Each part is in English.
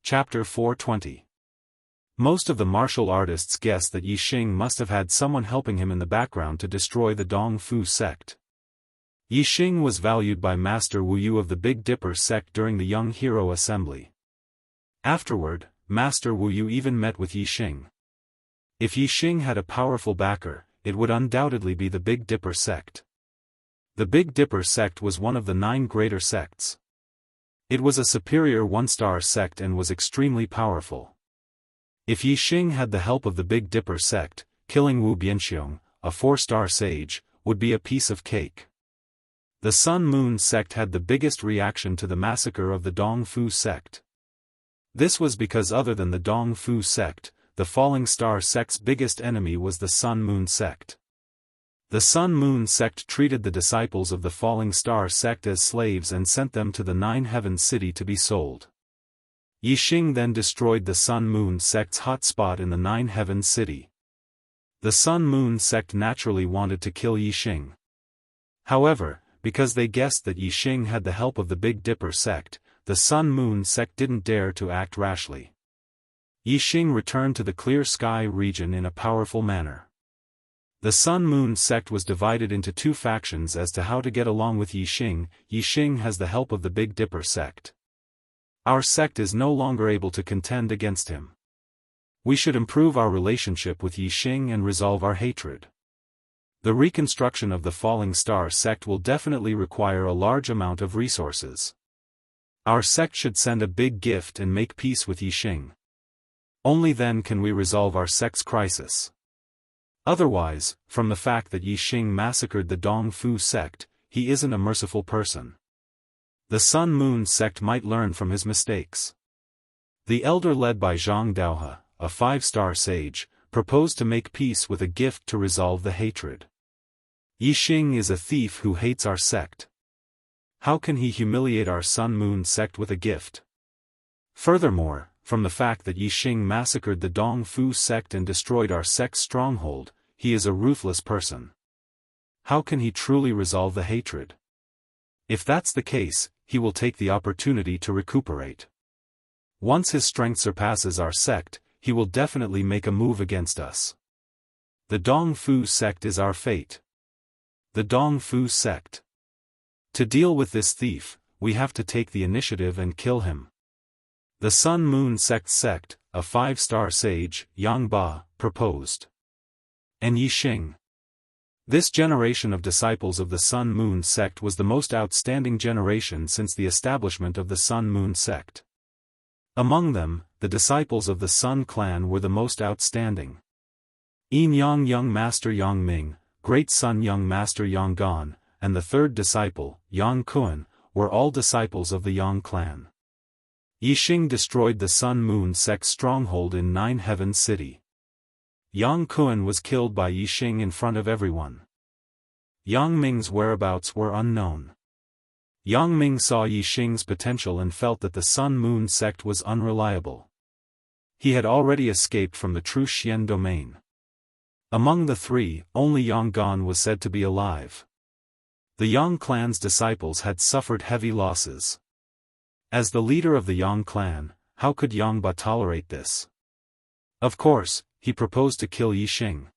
Chapter 420. Most of the martial artists guess that Yi Xing must have had someone helping him in the background to destroy the Dong Fu sect. Yi Xing was valued by Master Wu Yu of the Big Dipper sect during the Young Hero Assembly. Afterward, Master Wu Yu even met with Yi Xing. If Yi Xing had a powerful backer, it would undoubtedly be the Big Dipper sect. The Big Dipper sect was one of the 9 greater sects. It was a superior one-star sect and was extremely powerful. If Yi Xing had the help of the Big Dipper sect, killing Wu Bianxiong, a 4-star sage, would be a piece of cake. The Sun Moon sect had the biggest reaction to the massacre of the Dong Fu sect. This was because other than the Dong Fu sect, the Falling Star sect's biggest enemy was the Sun Moon sect. The Sun Moon sect treated the disciples of the Falling Star sect as slaves and sent them to the 9 Heaven City to be sold. Yi Xing then destroyed the Sun Moon sect's hot spot in the 9 Heaven City. The Sun Moon sect naturally wanted to kill Yi Xing. However, because they guessed that Yi Xing had the help of the Big Dipper sect, the Sun Moon sect didn't dare to act rashly. Yi Xing returned to the Clear Sky region in a powerful manner. The Sun Moon sect was divided into 2 factions as to how to get along with Yi Xing. Yi Xing has the help of the Big Dipper sect. Our sect is no longer able to contend against him. We should improve our relationship with Yi Xing and resolve our hatred. The reconstruction of the Falling Star sect will definitely require a large amount of resources. Our sect should send a big gift and make peace with Yi Xing. Only then can we resolve our sect's crisis. Otherwise, from the fact that Yi Xing massacred the Dong Fu sect, he isn't a merciful person. The Sun Moon sect might learn from his mistakes. The elder led by Zhang Daohe, a 5-star sage, proposed to make peace with a gift to resolve the hatred. Yi Xing is a thief who hates our sect. How can he humiliate our Sun Moon sect with a gift? Furthermore, from the fact that Yi Xing massacred the Dong Fu sect and destroyed our sect's stronghold, he is a ruthless person. How can he truly resolve the hatred? If that's the case, he will take the opportunity to recuperate. Once his strength surpasses our sect, he will definitely make a move against us. The Dong Fu sect is our fate. The Dong Fu sect. To deal with this thief, we have to take the initiative and kill him. The Sun Moon sect, a 5-star sage, Yang Ba, proposed. And Yi Xing. This generation of disciples of the Sun Moon sect was the most outstanding generation since the establishment of the Sun Moon sect. Among them, the disciples of the Sun clan were the most outstanding. Yin Yang Young Master Yang Ming, Great Sun Young Master Yang Gan, and the 3rd disciple, Yang Kuan, were all disciples of the Yang clan. Yi Xing destroyed the Sun Moon sect's stronghold in 9 Heaven City. Yang Kuan was killed by Yi Xing in front of everyone. Yang Ming's whereabouts were unknown. Yang Ming saw Yi Xing's potential and felt that the Sun Moon sect was unreliable. He had already escaped from the True Xian domain. Among the 3, only Yang Gan was said to be alive. The Yang clan's disciples had suffered heavy losses. As the leader of the Yang clan, how could Yang Ba tolerate this? Of course, he proposed to kill Yi Xing.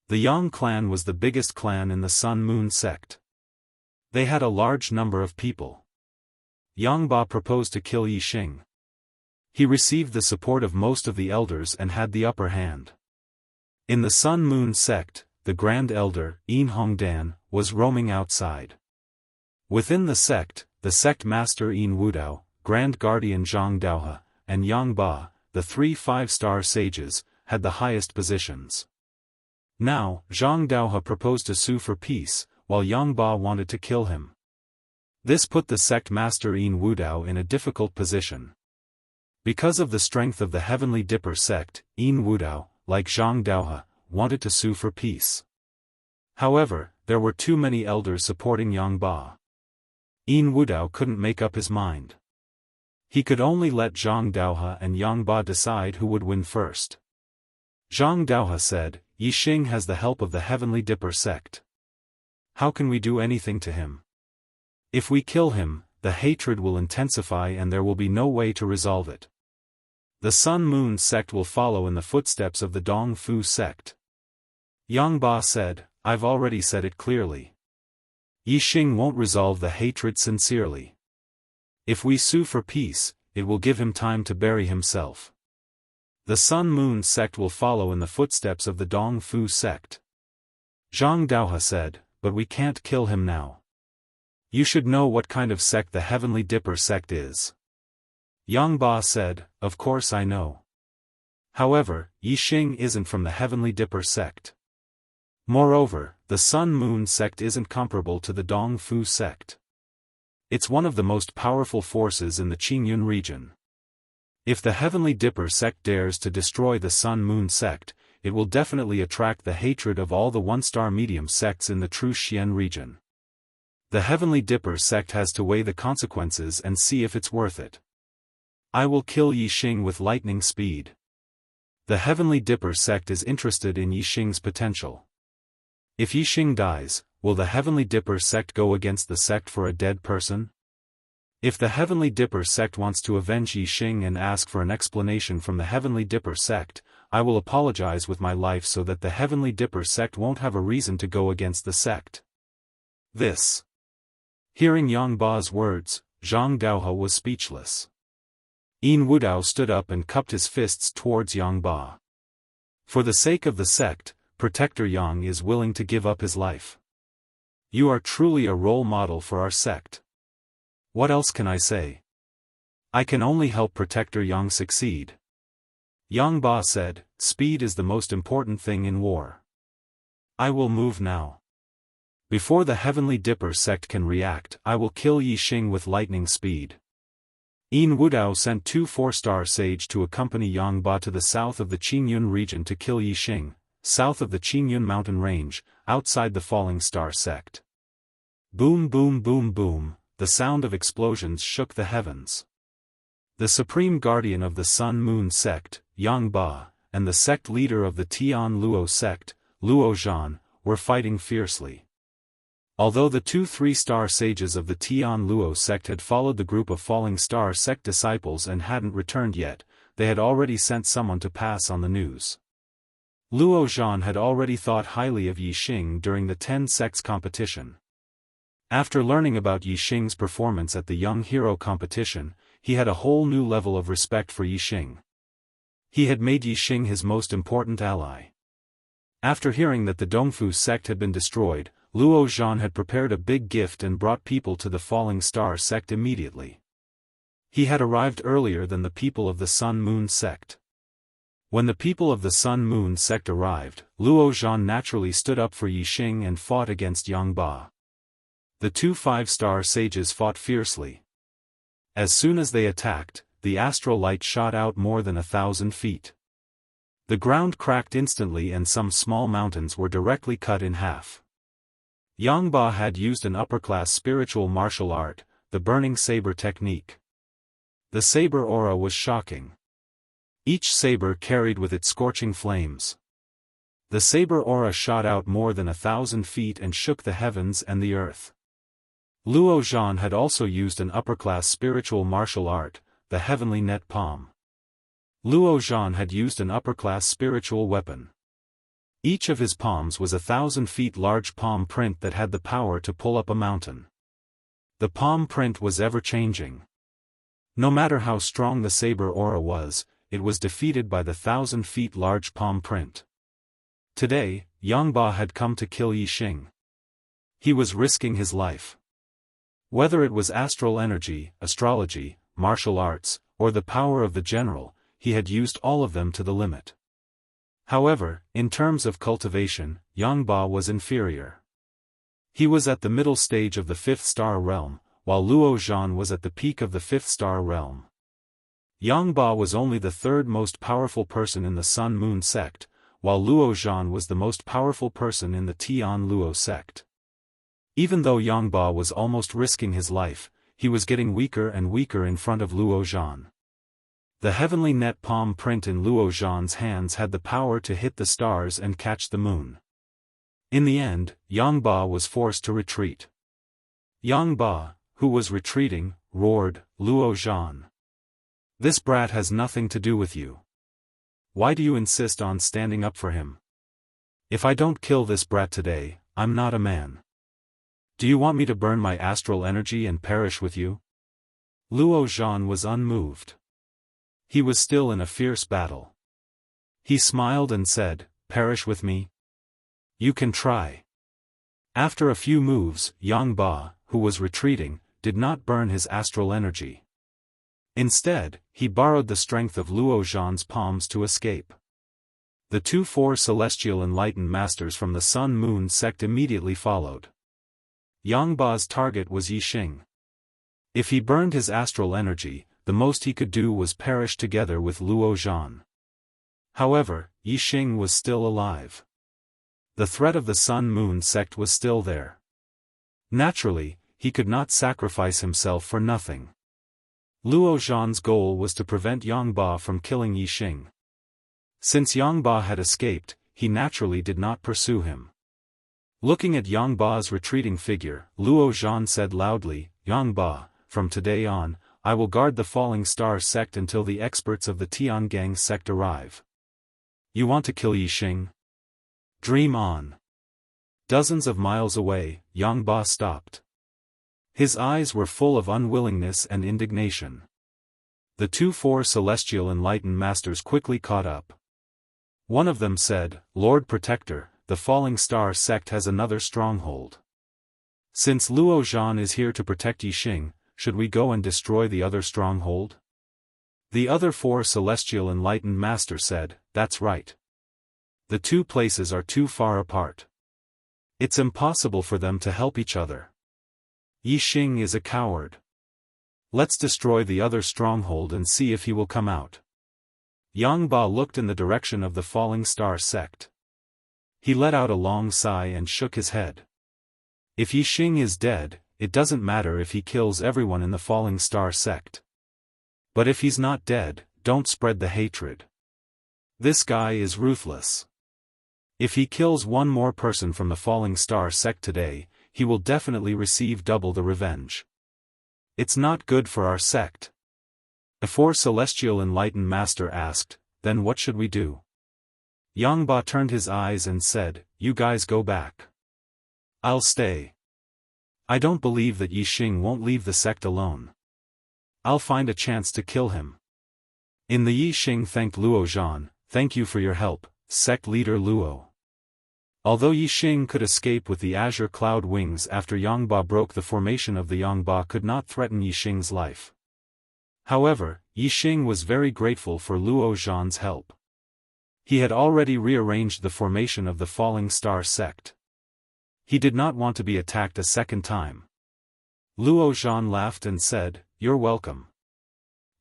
The Yang clan was the biggest clan in the Sun Moon sect. They had a large number of people. Yang Ba proposed to kill Yi Xing. He received the support of most of the elders and had the upper hand. In the Sun Moon sect, the Grand Elder, Yin Hongdan, was roaming outside. Within the sect Master Yin Wudao, Grand Guardian Zhang Daohe, and Yang Ba, the 3 5-star sages, had the highest positions. Now, Zhang Daohe proposed to sue for peace, while Yang Ba wanted to kill him. This put the sect Master Yin Wudao in a difficult position. Because of the strength of the Heavenly Dipper sect, Yin Wudao, like Zhang Daohe, wanted to sue for peace. However, there were too many elders supporting Yang Ba. Yin Wudao couldn't make up his mind. He could only let Zhang Daohe and Yang Ba decide who would win first. Zhang Daohe said, Yi Xing has the help of the Heavenly Dipper sect. How can we do anything to him? If we kill him, the hatred will intensify and there will be no way to resolve it. The Sun-Moon sect will follow in the footsteps of the Dong Fu sect. Yang Ba said, I've already said it clearly. Yi Xing won't resolve the hatred sincerely. If we sue for peace, it will give him time to bury himself. The Sun-Moon sect will follow in the footsteps of the Dong Fu sect. Zhang Daohe said, but we can't kill him now. You should know what kind of sect the Heavenly Dipper sect is. Yang Ba said, of course I know. However, Yi Xing isn't from the Heavenly Dipper sect. Moreover, the Sun-Moon sect isn't comparable to the Dong Fu sect. It's one of the most powerful forces in the Qingyun region. If the Heavenly Dipper sect dares to destroy the Sun-Moon sect, it will definitely attract the hatred of all the one-star medium sects in the true Xian region. The Heavenly Dipper sect has to weigh the consequences and see if it's worth it. I will kill Yi Xing with lightning speed. The Heavenly Dipper sect is interested in Yi Xing's potential. If Yi Xing dies, will the Heavenly Dipper sect go against the sect for a dead person? If the Heavenly Dipper sect wants to avenge Yi Xing and ask for an explanation from the Heavenly Dipper sect, I will apologize with my life so that the Heavenly Dipper sect won't have a reason to go against the sect. This. Hearing Yang Ba's words, Zhang Daohe was speechless. Yin Wudao stood up and cupped his fists towards Yang Ba. For the sake of the sect, Protector Yang is willing to give up his life. You are truly a role model for our sect. What else can I say? I can only help Protector Yang succeed. Yang Ba said, speed is the most important thing in war. I will move now. Before the Heavenly Dipper sect can react, I will kill Yi Xing with lightning speed. Yin Wudao sent 2 4-star sages to accompany Yang Ba to the south of the Qingyun region to kill Yi Xing, south of the Qingyun mountain range, outside the Falling Star sect. Boom boom boom boom. The sound of explosions shook the heavens. The supreme guardian of the Sun-Moon sect, Yang Ba, and the sect leader of the Tian Luo sect, Luo Zhan, were fighting fiercely. Although the 2 3-star sages of the Tian Luo sect had followed the group of Falling Star sect disciples and hadn't returned yet, they had already sent someone to pass on the news. Luo Zhan had already thought highly of Yi Xing during the 10 sects competition. After learning about Yi Xing's performance at the Young Hero competition, he had a whole new level of respect for Yi Xing. He had made Yi Xing his most important ally. After hearing that the Dongfu sect had been destroyed, Luo Zhan had prepared a big gift and brought people to the Falling Star sect immediately. He had arrived earlier than the people of the Sun-Moon sect. When the people of the Sun-Moon sect arrived, Luo Zhan naturally stood up for Yi Xing and fought against Yang Ba. The 2 5-star sages fought fiercely. As soon as they attacked, the astral light shot out more than 1,000 feet. The ground cracked instantly and some small mountains were directly cut in half. Yang Ba had used an upper-class spiritual martial art, the burning saber technique. The saber aura was shocking. Each saber carried with it scorching flames. The saber aura shot out more than 1,000 feet and shook the heavens and the earth. Luo Zhan had also used an upper-class spiritual martial art, the heavenly net palm. Luo Zhan had used an upper-class spiritual weapon. Each of his palms was 1,000 feet large palm print that had the power to pull up a mountain. The palm print was ever-changing. No matter how strong the saber aura was, it was defeated by the 1,000 feet large palm print. Today, Yang Ba had come to kill Yi Xing. He was risking his life. Whether it was astral energy, astrology, martial arts, or the power of the general, he had used all of them to the limit. However, in terms of cultivation, Yang Ba was inferior. He was at the middle stage of the 5th star realm, while Luo Zhan was at the peak of the 5th star realm. Yang Ba was only the 3rd most powerful person in the Sun-Moon sect, while Luo Zhan was the most powerful person in the Tian Luo sect. Even though Yang Ba was almost risking his life, he was getting weaker and weaker in front of Luo Zhan. The heavenly net palm print in Luo Zhan's hands had the power to hit the stars and catch the moon. In the end, Yang Ba was forced to retreat. Yang Ba, who was retreating, roared, "Luo Zhan! This brat has nothing to do with you. Why do you insist on standing up for him? If I don't kill this brat today, I'm not a man. Do you want me to burn my astral energy and perish with you? Luo Zhan was unmoved. He was still in a fierce battle. He smiled and said, perish with me? You can try. After a few moves, Yang Ba, who was retreating, did not burn his astral energy. Instead, he borrowed the strength of Luo Zhan's palms to escape. The four celestial enlightened masters from the Sun-Moon sect immediately followed. Yang Ba's target was Yi Xing. If he burned his astral energy, the most he could do was perish together with Luo Zhan. However, Yi Xing was still alive. The threat of the Sun-Moon sect was still there. Naturally, he could not sacrifice himself for nothing. Luo Zhan's goal was to prevent Yang Ba from killing Yi Xing. Since Yang Ba had escaped, he naturally did not pursue him. Looking at Yang Ba's retreating figure, Luo Zhan said loudly, Yang Ba, from today on, I will guard the Falling Star sect until the experts of the Tiangang sect arrive. You want to kill Yi Xing? Dream on. Dozens of miles away, Yang Ba stopped. His eyes were full of unwillingness and indignation. The four celestial enlightened masters quickly caught up. One of them said, Lord Protector, the Falling Star sect has another stronghold. Since Luo Zhan is here to protect Yi Xing, should we go and destroy the other stronghold? The other four celestial enlightened masters said, that's right. The two places are too far apart. It's impossible for them to help each other. Yi Xing is a coward. Let's destroy the other stronghold and see if he will come out. Yang Ba looked in the direction of the Falling Star sect. He let out a long sigh and shook his head. If Yi Xing is dead, it doesn't matter if he kills everyone in the Falling Star sect. But if he's not dead, don't spread the hatred. This guy is ruthless. If he kills one more person from the Falling Star sect today, he will definitely receive double the revenge. It's not good for our sect. The four celestial enlightened master asked, then what should we do? Yang Ba turned his eyes and said, you guys go back. I'll stay. I don't believe that Yi Xing won't leave the sect alone. I'll find a chance to kill him. In the Yi Xing thanked Luo Zhan, thank you for your help, sect leader Luo. Although Yi Xing could escape with the azure cloud wings after Yang Ba broke the formation of the Yang Ba could not threaten Yi Xing's life. However, Yi Xing was very grateful for Luo Zhan's help. He had already rearranged the formation of the Falling Star sect. He did not want to be attacked a second time. Luo Zhan laughed and said, you're welcome.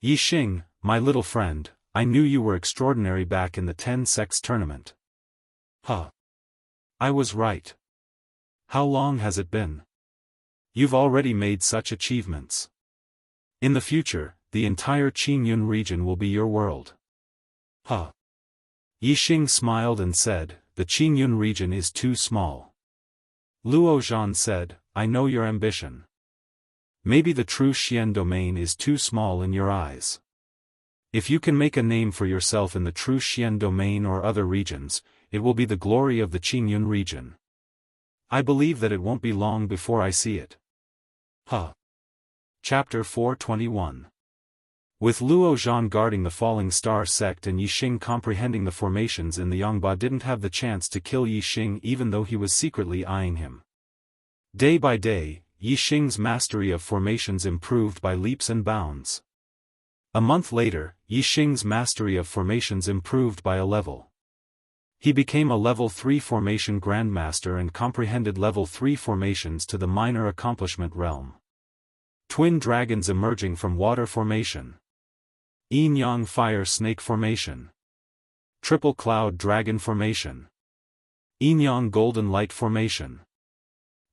Yi Xing, my little friend, I knew you were extraordinary back in the 10 sects tournament. Huh. I was right. How long has it been? You've already made such achievements. In the future, the entire Qingyun region will be your world. Huh. Yi Xing smiled and said, the Qingyun region is too small. Luo Zhan said, I know your ambition. Maybe the true Xian domain is too small in your eyes. If you can make a name for yourself in the true Xian domain or other regions, it will be the glory of the Qingyun region. I believe that it won't be long before I see it. Huh. Chapter 421. With Luo Zhan guarding the Falling Star sect and Yi Xing comprehending the formations in the Yangba didn't have the chance to kill Yi Xing even though he was secretly eyeing him. Day by day, Yi Xing's mastery of formations improved by leaps and bounds. A month later, Yi Xing's mastery of formations improved by a level. He became a level 3 formation grandmaster and comprehended level 3 formations to the minor accomplishment realm. Twin dragons emerging from water formation. Yin-yang fire snake formation. Triple cloud dragon formation. Yin-yang golden light formation.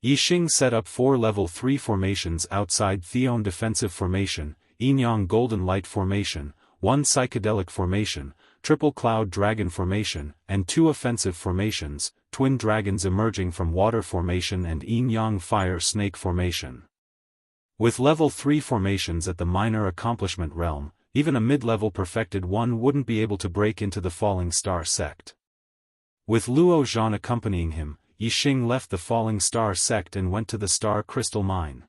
Yi Xing set up 4 level 3 formations outside Theon defensive formation, Yin-yang golden light formation, 1 psychedelic formation, triple cloud dragon formation, and 2 offensive formations, twin dragons emerging from water formation and yin-yang fire snake formation. With level 3 formations at the minor accomplishment realm, even a mid-level perfected one wouldn't be able to break into the Falling Star sect. With Luo Zhan accompanying him, Yixing left the Falling Star sect and went to the Star Crystal Mine.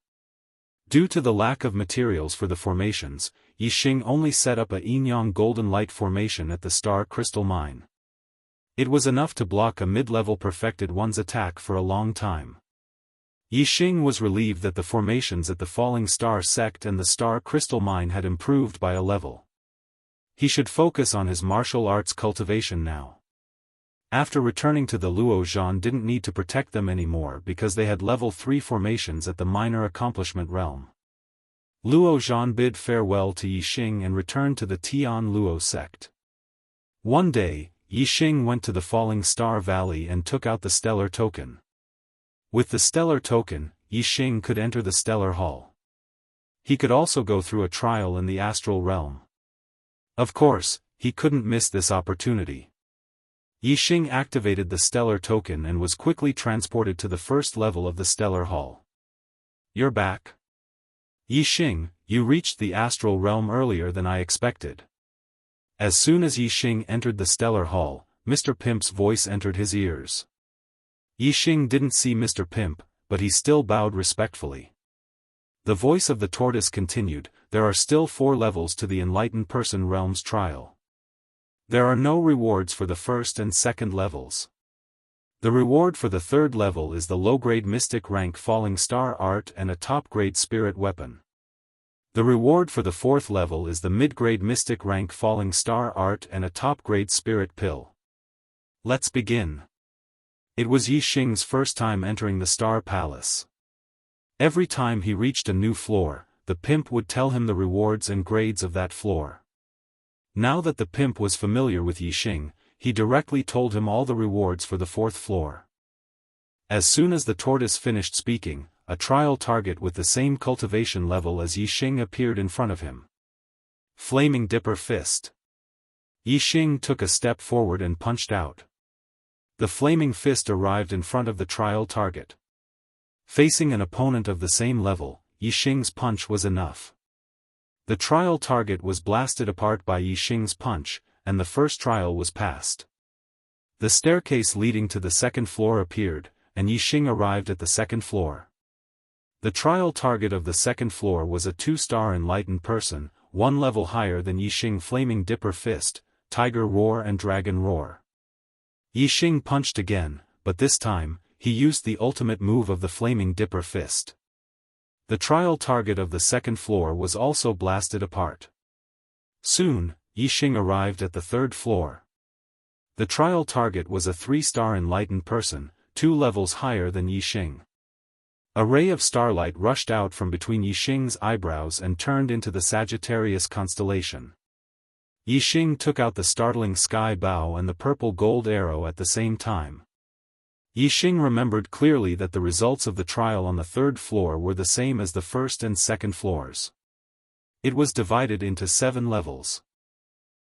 Due to the lack of materials for the formations, Yixing only set up a Yinyang Golden Light formation at the Star Crystal Mine. It was enough to block a mid-level perfected one's attack for a long time. Yixing was relieved that the formations at the Falling Star sect and the Star Crystal Mine had improved by a level. He should focus on his martial arts cultivation now. After returning to the Luo Zhan didn't need to protect them anymore because they had level 3 formations at the minor accomplishment realm. Luo Zhan bid farewell to Yixing and returned to the Tian Luo sect. One day, Yixing went to the Falling Star Valley and took out the Stellar Token. With the Stellar Token, Yixing could enter the Stellar Hall. He could also go through a trial in the Astral Realm. Of course, he couldn't miss this opportunity. Yixing activated the Stellar Token and was quickly transported to the first level of the Stellar Hall. You're back? Yixing, you reached the Astral Realm earlier than I expected. As soon as Yixing entered the Stellar Hall, Mr. Pimp's voice entered his ears. Yixing didn't see Mr. Pimp, but he still bowed respectfully. The voice of the tortoise continued, there are still 4 levels to the Enlightened Person Realm's trial. There are no rewards for the first and second levels. The reward for the third level is the low-grade Mystic rank Falling Star Art and a top-grade Spirit weapon. The reward for the fourth level is the mid-grade Mystic rank Falling Star Art and a top-grade Spirit pill. Let's begin. It was Yixing's first time entering the Star Palace. Every time he reached a new floor, the pimp would tell him the rewards and grades of that floor. Now that the pimp was familiar with Yixing, he directly told him all the rewards for the 4th floor. As soon as the tortoise finished speaking, a trial target with the same cultivation level as Yixing appeared in front of him. Flaming Dipper Fist. Yixing took a step forward and punched out. The flaming fist arrived in front of the trial target. Facing an opponent of the same level, Yixing's punch was enough. The trial target was blasted apart by Yixing's punch, and the first trial was passed. The staircase leading to the second floor appeared, and Yixing arrived at the second floor. The trial target of the second floor was a 2-star Enlightened Person, 1 level higher than Yixing Flaming Dipper Fist, Tiger Roar and Dragon Roar. Yixing punched again, but this time, he used the ultimate move of the Flaming Dipper Fist. The trial target of the second floor was also blasted apart. Soon, Yixing arrived at the third floor. The trial target was a 3-star Enlightened Person, 2 levels higher than Yixing. A ray of starlight rushed out from between Yixing's eyebrows and turned into the Sagittarius constellation. Yixing took out the startling sky bow and the purple gold arrow at the same time. Yixing remembered clearly that the results of the trial on the 3rd floor were the same as the 1st and 2nd floors. It was divided into 7 levels.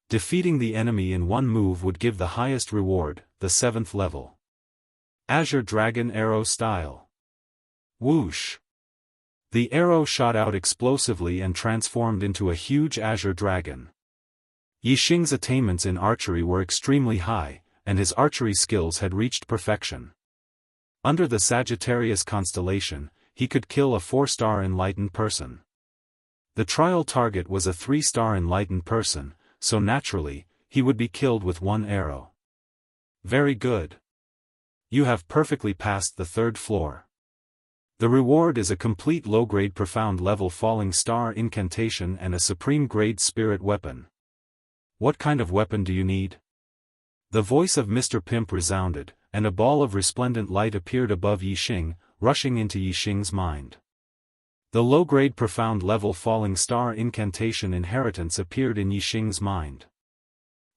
Defeating the enemy in one move would give the highest reward, the 7th level. Azure Dragon Arrow Style. Whoosh! The arrow shot out explosively and transformed into a huge azure dragon. Yixing's attainments in archery were extremely high, and his archery skills had reached perfection. Under the Sagittarius constellation, he could kill a 4-star Enlightened Person. The trial target was a 3-star Enlightened Person, so naturally, he would be killed with 1 arrow. Very good. You have perfectly passed the 3rd floor. The reward is a complete low-grade profound level Falling Star incantation and a supreme-grade Spirit weapon. What kind of weapon do you need? The voice of Mr. Pimp resounded, and a ball of resplendent light appeared above Yixing, rushing into Yixing's mind. The low-grade profound level Falling Star incantation inheritance appeared in Yixing's mind.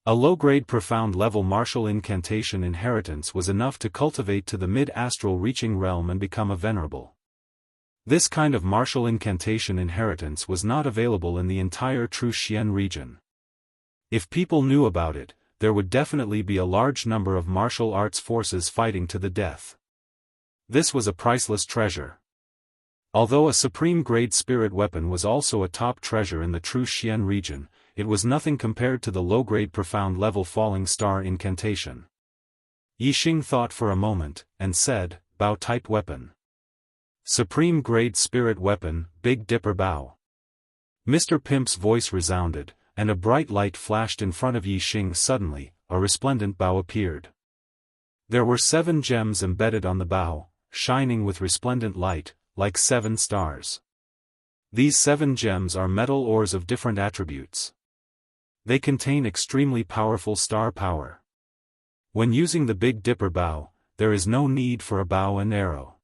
A low-grade profound level martial incantation inheritance was enough to cultivate to the mid-astral reaching realm and become a venerable. This kind of martial incantation inheritance was not available in the entire Truxian region. If people knew about it, there would definitely be a large number of martial arts forces fighting to the death. This was a priceless treasure. Although a supreme-grade spirit weapon was also a top treasure in the Truxian region, it was nothing compared to the low-grade profound level falling star incantation. Yixing thought for a moment, and said, Bao type weapon. Supreme grade spirit weapon, Big Dipper Bao. Mr. Pimp's voice resounded, and a bright light flashed in front of Yixing. Suddenly, a resplendent bow appeared. There were 7 gems embedded on the bow, shining with resplendent light, like 7 stars. These 7 gems are metal ores of different attributes. They contain extremely powerful star power. When using the Big Dipper bow, there is no need for a bow and arrow.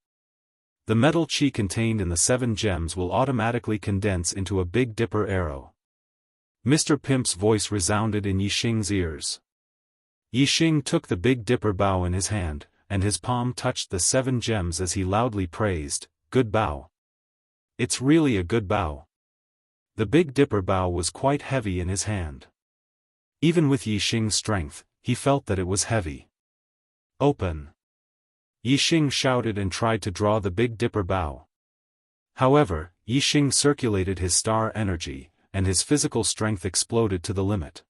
The metal chi contained in the 7 gems will automatically condense into a Big Dipper arrow. Mr. Pimp's voice resounded in Yixing's ears. Yixing took the Big Dipper bow in his hand, and his palm touched the 7 gems as he loudly praised, Good bow. It's really a good bow. The Big Dipper bow was quite heavy in his hand. Even with Yixing's strength, he felt that it was heavy. Open! Yixing shouted and tried to draw the Big Dipper bow. However, Yixing circulated his star energy, and his physical strength exploded to the limit.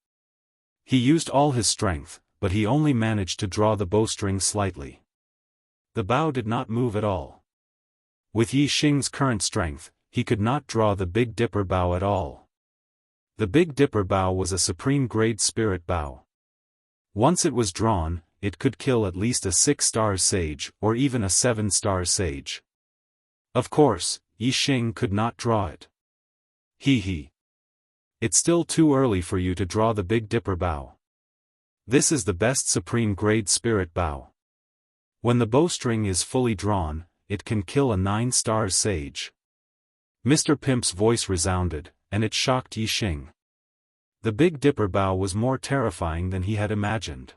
He used all his strength, but he only managed to draw the bowstring slightly. The bow did not move at all. With Yixing's current strength, he could not draw the Big Dipper bow at all. The Big Dipper bow was a supreme grade spirit bow. Once it was drawn, it could kill at least a 6-star sage or even a 7-star sage. Of course, Yixing could not draw it. Hee. It's still too early for you to draw the Big Dipper bow. This is the best supreme grade spirit bow. When the bowstring is fully drawn, it can kill a 9-star sage. Mr. Pimp's voice resounded, and it shocked Yixing. The Big Dipper bow was more terrifying than he had imagined.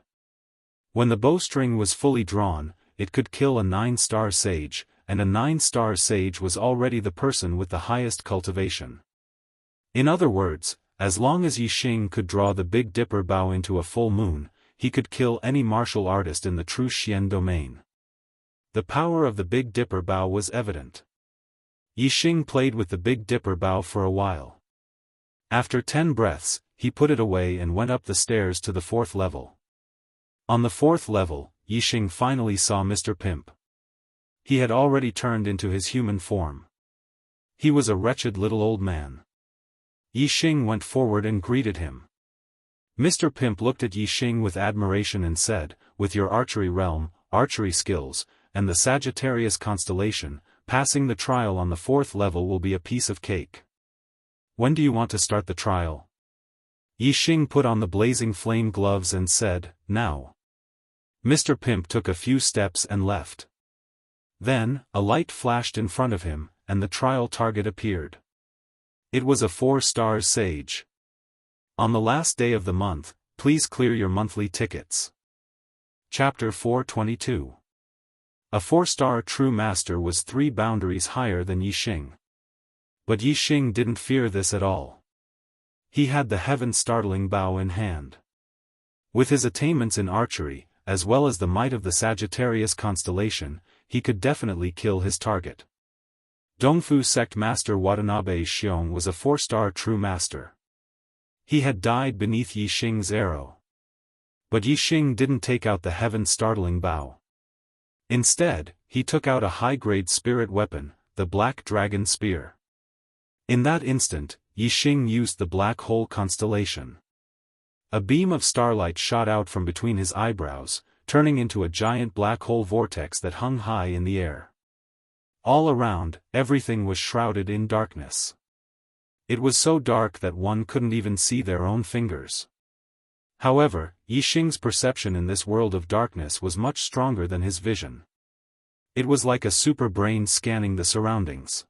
When the bowstring was fully drawn, it could kill a 9-star sage, and a 9-star sage was already the person with the highest cultivation. In other words, as long as Yixing could draw the Big Dipper bow into a full moon, he could kill any martial artist in the true Xian domain. The power of the Big Dipper bow was evident. Yixing played with the Big Dipper bow for a while. After 10 breaths, he put it away and went up the stairs to the 4th level. On the 4th level, Yixing finally saw Mr. Pimp. He had already turned into his human form. He was a wretched little old man. Yixing went forward and greeted him. Mr. Pimp looked at Yixing with admiration and said, With your archery realm, archery skills, and the Sagittarius constellation, passing the trial on the 4th level will be a piece of cake. When do you want to start the trial? Yixing put on the blazing flame gloves and said, Now. Mr. Pimp took a few steps and left. Then, a light flashed in front of him, and the trial target appeared. It was a 4-star sage. On the last day of the month, please clear your monthly tickets. Chapter 422. A 4-star true master was 3 boundaries higher than Yixing. But Yixing didn't fear this at all. He had the heaven-startling bow in hand. With his attainments in archery, as well as the might of the Sagittarius constellation, he could definitely kill his target. Dongfu sect master Watanabe Xiong was a 4-star true master. He had died beneath Yixing's arrow. But Yixing didn't take out the heaven-startling bow. Instead, he took out a high-grade spirit weapon, the Black Dragon Spear. In that instant, Yixing used the Black Hole constellation. A beam of starlight shot out from between his eyebrows, turning into a giant black hole vortex that hung high in the air. All around, everything was shrouded in darkness. It was so dark that one couldn't even see their own fingers. However, Yixing's perception in this world of darkness was much stronger than his vision. It was like a super brain scanning the surroundings.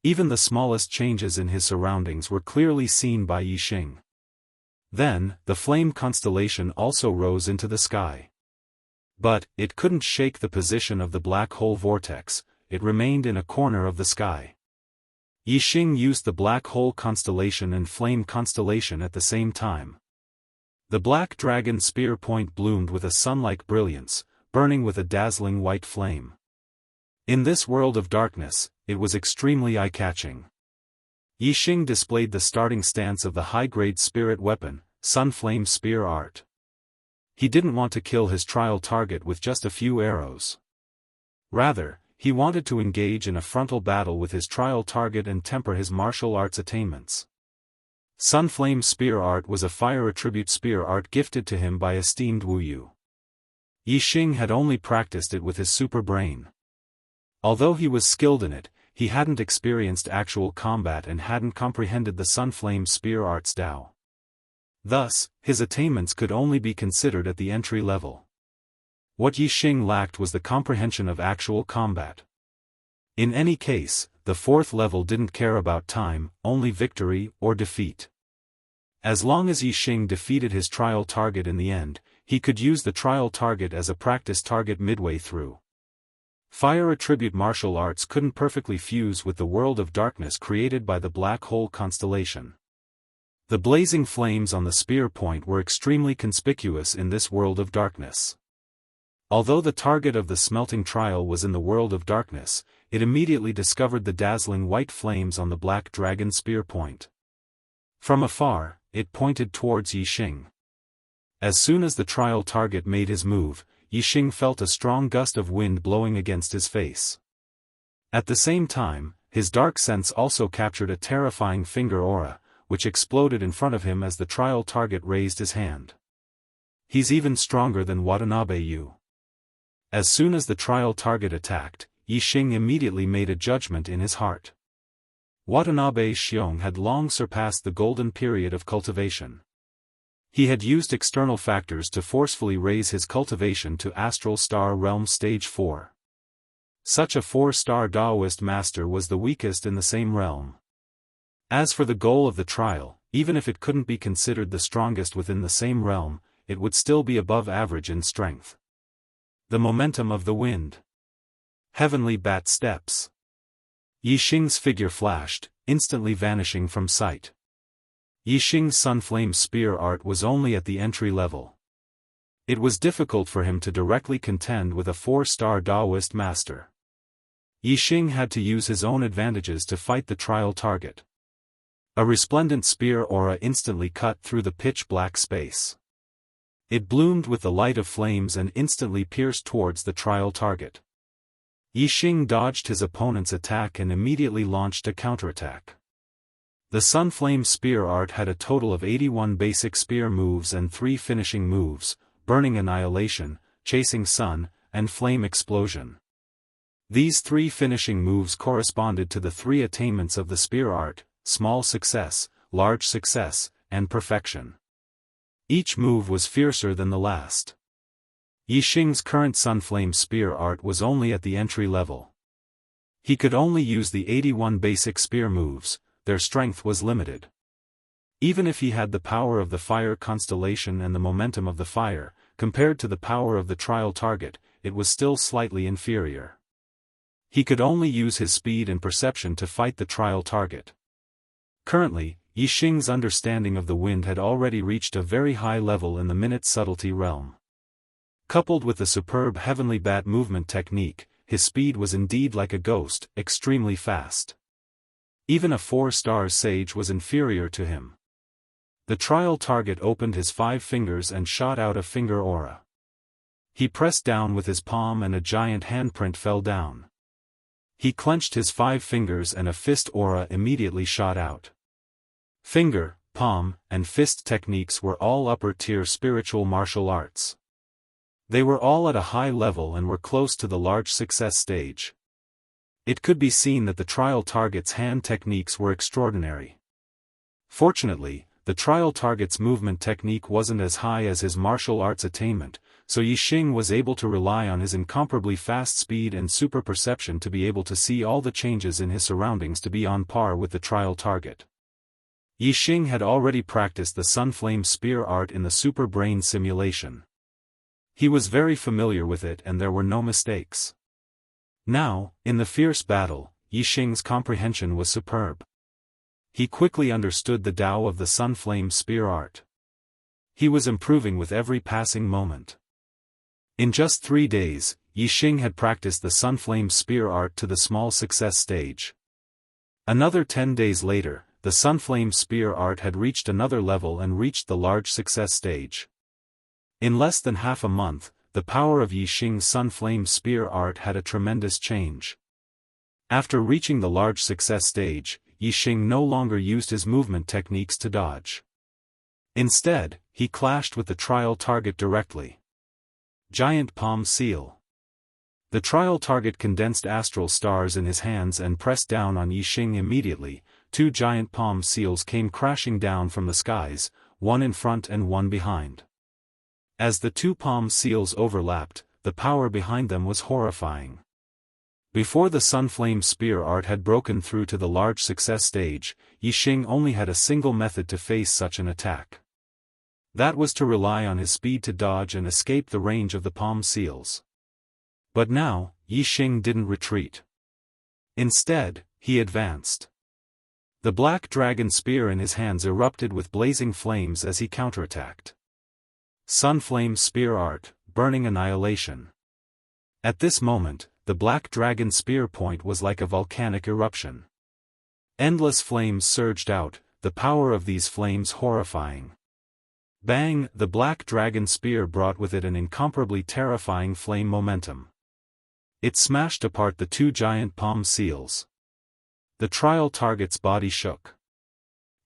Even the smallest changes in his surroundings were clearly seen by Yixing. Then, the flame constellation also rose into the sky. But, it couldn't shake the position of the black hole vortex. It remained in a corner of the sky. Yixing used the black hole constellation and flame constellation at the same time. The black dragon spear point bloomed with a sun-like brilliance, burning with a dazzling white flame. In this world of darkness, it was extremely eye-catching. Yixing displayed the starting stance of the high-grade spirit weapon, Sunflame Spear Art. He didn't want to kill his trial target with just a few arrows. Rather, he wanted to engage in a frontal battle with his trial target and temper his martial arts attainments. Sunflame Spear Art was a fire attribute spear art gifted to him by esteemed Wuyu. Yixing had only practiced it with his super brain. Although he was skilled in it, he hadn't experienced actual combat and hadn't comprehended the Sunflame Spear Art's Tao. Thus, his attainments could only be considered at the entry level. What Yixing lacked was the comprehension of actual combat. In any case, the fourth level didn't care about time, only victory or defeat. As long as Yixing defeated his trial target in the end, he could use the trial target as a practice target midway through. Fire attribute martial arts couldn't perfectly fuse with the world of darkness created by the black hole constellation. The blazing flames on the spear point were extremely conspicuous in this world of darkness. Although the target of the smelting trial was in the world of darkness, it immediately discovered the dazzling white flames on the black dragon spear point. From afar, it pointed towards Yixing. As soon as the trial target made his move, Yixing felt a strong gust of wind blowing against his face. At the same time, his dark sense also captured a terrifying finger aura, which exploded in front of him as the trial target raised his hand. He's even stronger than Watanabe Yu. As soon as the trial target attacked, Yixing immediately made a judgment in his heart. Watanabe Xiong had long surpassed the golden period of cultivation. He had used external factors to forcefully raise his cultivation to Astral Star Realm Stage 4. Such a 4-star Daoist master was the weakest in the same realm. As for the goal of the trial, even if it couldn't be considered the strongest within the same realm, it would still be above average in strength. The momentum of the wind. Heavenly bat steps. Yixing's figure flashed, instantly vanishing from sight. Yixing's Sunflame Spear Art was only at the entry level. It was difficult for him to directly contend with a 4-star Daoist master. Yixing had to use his own advantages to fight the trial target. A resplendent spear aura instantly cut through the pitch-black space. It bloomed with the light of flames and instantly pierced towards the trial target. Yixing dodged his opponent's attack and immediately launched a counterattack. The Sunflame Spear Art had a total of 81 basic spear moves and 3 finishing moves: Burning Annihilation, Chasing Sun, and Flame Explosion. These 3 finishing moves corresponded to the 3 attainments of the Spear Art: Small Success, Large Success, and Perfection. Each move was fiercer than the last. Yixing's current Sunflame Spear Art was only at the entry level. He could only use the 81 basic spear moves. Their strength was limited. Even if he had the power of the fire constellation and the momentum of the fire, compared to the power of the trial target, it was still slightly inferior. He could only use his speed and perception to fight the trial target. Currently, Yixing's understanding of the wind had already reached a very high level in the minute subtlety realm. Coupled with the superb heavenly bat movement technique, his speed was indeed like a ghost, extremely fast. Even a 4-star sage was inferior to him. The trial target opened his 5 fingers and shot out a finger aura. He pressed down with his palm and a giant handprint fell down. He clenched his 5 fingers and a fist aura immediately shot out. Finger, palm, and fist techniques were all upper-tier spiritual martial arts. They were all at a high level and were close to the large success stage. It could be seen that the trial target's hand techniques were extraordinary. Fortunately, the trial target's movement technique wasn't as high as his martial arts attainment, so Yixing was able to rely on his incomparably fast speed and super perception to be able to see all the changes in his surroundings to be on par with the trial target. Yixing had already practiced the Sunflame Spear Art in the Super Brain simulation. He was very familiar with it and there were no mistakes. Now, in the fierce battle, Yixing's comprehension was superb. He quickly understood the Tao of the Sunflame Spear Art. He was improving with every passing moment. In just 3 days, Yixing had practiced the Sunflame Spear Art to the small success stage. Another 10 days later, the Sunflame Spear art had reached another level and reached the large success stage. In less than half a month, the power of Yixing's Sunflame Spear art had a tremendous change. After reaching the large success stage, Yixing no longer used his movement techniques to dodge. Instead, he clashed with the trial target directly. Giant Palm Seal. The trial target condensed astral stars in his hands and pressed down on Yixing immediately. Two giant palm seals came crashing down from the skies, one in front and one behind. As the two palm seals overlapped, the power behind them was horrifying. Before the Sunflame Spear art had broken through to the large success stage, Yixing only had a single method to face such an attack. That was to rely on his speed to dodge and escape the range of the palm seals. But now, Yixing didn't retreat. Instead, he advanced. The black dragon spear in his hands erupted with blazing flames as he counterattacked. Sunflame Spear art, burning annihilation. At this moment, the black dragon spear point was like a volcanic eruption. Endless flames surged out, the power of these flames horrifying. Bang! The black dragon spear brought with it an incomparably terrifying flame momentum. It smashed apart the two giant palm seals. The trial target's body shook.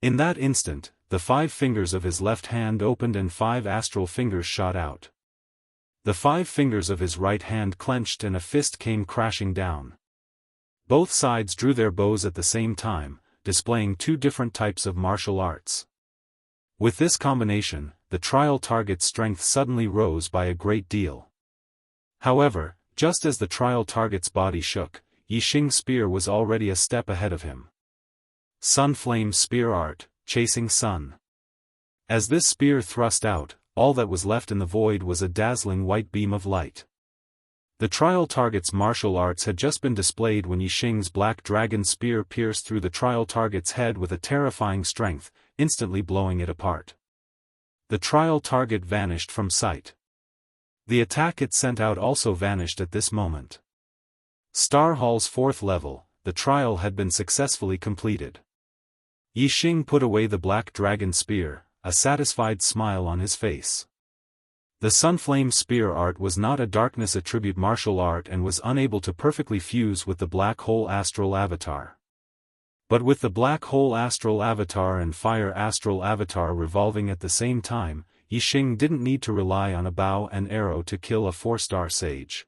In that instant, the 5 fingers of his left hand opened and 5 astral fingers shot out. The 5 fingers of his right hand clenched and a fist came crashing down. Both sides drew their bows at the same time, displaying 2 different types of martial arts. With this combination, the trial target's strength suddenly rose by a great deal. However, just as the trial target's body shook, Yixing's spear was already a step ahead of him. Sunflame Spear art, chasing sun. As this spear thrust out, all that was left in the void was a dazzling white beam of light. The trial target's martial arts had just been displayed when Yixing's black dragon spear pierced through the trial target's head with a terrifying strength, instantly blowing it apart. The trial target vanished from sight. The attack it sent out also vanished at this moment. Star Hall's 4th level, the trial had been successfully completed. Yixing put away the black dragon spear, a satisfied smile on his face. The Sunflame Spear art was not a darkness attribute martial art and was unable to perfectly fuse with the black hole astral avatar. But with the black hole astral avatar and fire astral avatar revolving at the same time, Yixing didn't need to rely on a bow and arrow to kill a 4-star sage.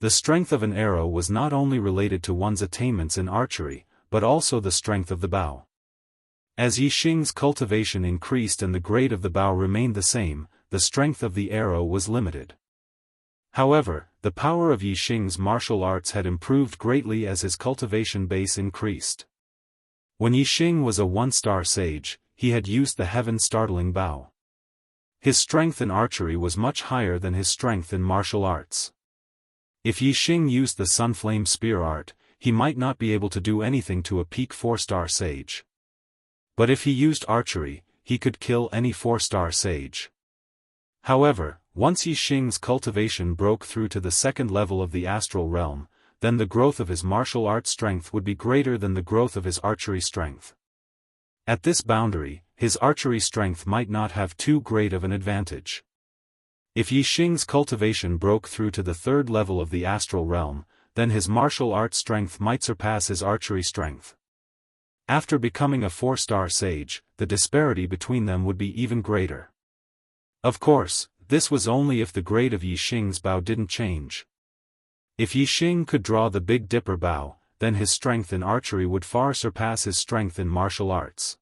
The strength of an arrow was not only related to one's attainments in archery, but also the strength of the bow. As Yixing's cultivation increased and the grade of the bow remained the same, the strength of the arrow was limited. However, the power of Yixing's martial arts had improved greatly as his cultivation base increased. When Yixing was a 1-star sage, he had used the heaven-startling bow. His strength in archery was much higher than his strength in martial arts. If Yixing used the Sunflame Spear art, he might not be able to do anything to a peak 4-star sage. But if he used archery, he could kill any 4-star sage. However, once Yixing's cultivation broke through to the 2nd level of the astral realm, then the growth of his martial arts strength would be greater than the growth of his archery strength. At this boundary, his archery strength might not have too great of an advantage. If Yixing's cultivation broke through to the 3rd level of the astral realm, then his martial arts strength might surpass his archery strength. After becoming a 4-star sage, the disparity between them would be even greater. Of course, this was only if the grade of Yixing's bow didn't change. If Yixing could draw the Big Dipper bow, then his strength in archery would far surpass his strength in martial arts.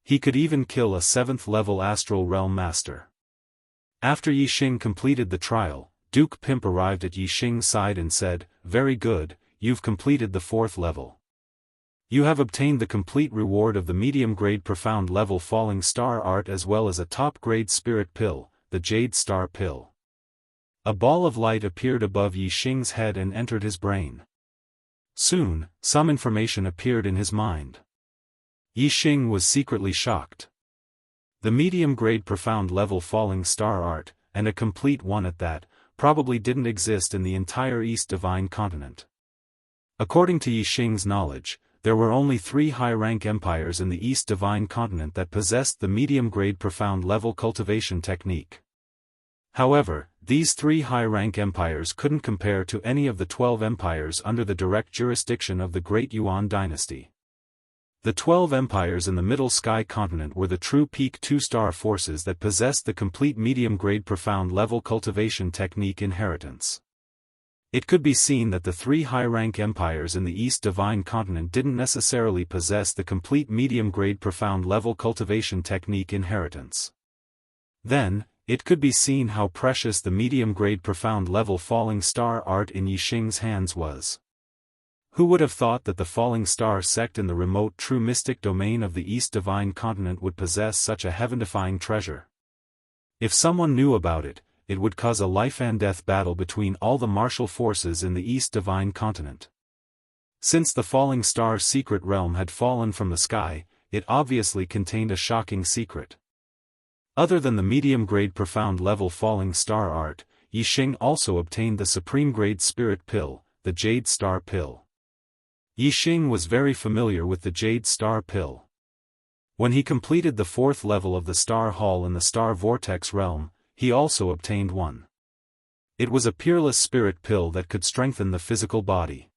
He could even kill a 7th-level astral realm master. After Yixing completed the trial, Duke Pimp arrived at Yixing's side and said, "Very good, you've completed the 4th level. You have obtained the complete reward of the medium-grade profound level falling star art as well as a top-grade spirit pill, the Jade Star Pill." A ball of light appeared above Yixing's head and entered his brain. Soon, some information appeared in his mind. Yixing was secretly shocked. The medium-grade profound level falling star art, and a complete one at that, probably didn't exist in the entire East Divine Continent. According to Yixing's knowledge, there were only 3 high-rank empires in the East Divine Continent that possessed the medium-grade profound level cultivation technique. However, these 3 high-rank empires couldn't compare to any of the 12 empires under the direct jurisdiction of the Great Yuan dynasty. The 12 empires in the Middle Sky Continent were the true peak 2-star forces that possessed the complete medium-grade profound level cultivation technique inheritance. It could be seen that the 3 high-rank empires in the East Divine Continent didn't necessarily possess the complete medium-grade profound level cultivation technique inheritance. Then, it could be seen how precious the medium-grade profound level falling star art in Yixing's hands was. Who would have thought that the falling star sect in the remote true mystic domain of the East Divine Continent would possess such a heaven-defying treasure? If someone knew about it, it would cause a life-and-death battle between all the martial forces in the East Divine Continent. Since the falling star's secret realm had fallen from the sky, it obviously contained a shocking secret. Other than the medium-grade profound level falling star art, Yixing also obtained the supreme-grade spirit pill, the Jade Star Pill. Yixing was very familiar with the Jade Star Pill. When he completed the 4th level of the Star Hall in the Star Vortex realm, he also obtained one. It was a peerless spirit pill that could strengthen the physical body.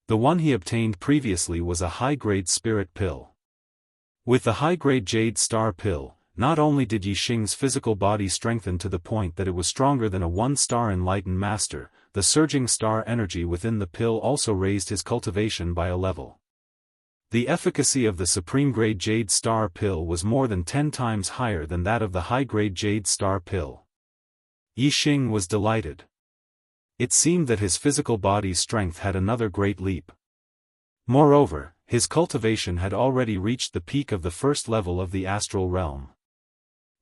The one he obtained previously was a high-grade spirit pill. With the high-grade Jade Star Pill, not only did Yixing's physical body strengthen to the point that it was stronger than a 1-star enlightened master, the surging star energy within the pill also raised his cultivation by a level. The efficacy of the supreme-grade Jade Star Pill was more than 10 times higher than that of the high-grade Jade Star Pill. Yixing was delighted. It seemed that his physical body's strength had another great leap. Moreover, his cultivation had already reached the peak of the 1st level of the astral realm.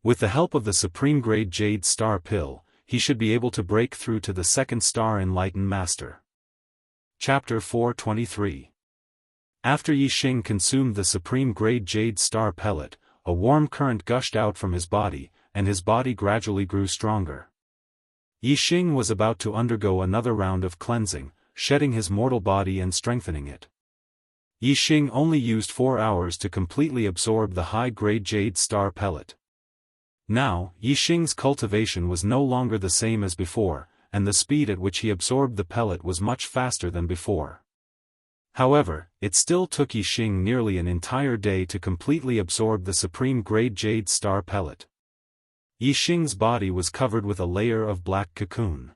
With the help of the supreme-grade Jade Star Pill, he should be able to break through to the 2nd star enlightened master. Chapter 423. After Yixing consumed the supreme-grade Jade Star Pellet, a warm current gushed out from his body, and his body gradually grew stronger. Yixing was about to undergo another round of cleansing, shedding his mortal body and strengthening it. Yixing only used 4 hours to completely absorb the high-grade Jade Star Pellet. Now, Yixing's cultivation was no longer the same as before, and the speed at which he absorbed the pellet was much faster than before. However, it still took Yixing nearly an entire day to completely absorb the supreme-grade Jade Star Pellet. Yixing's body was covered with a layer of black cocoon.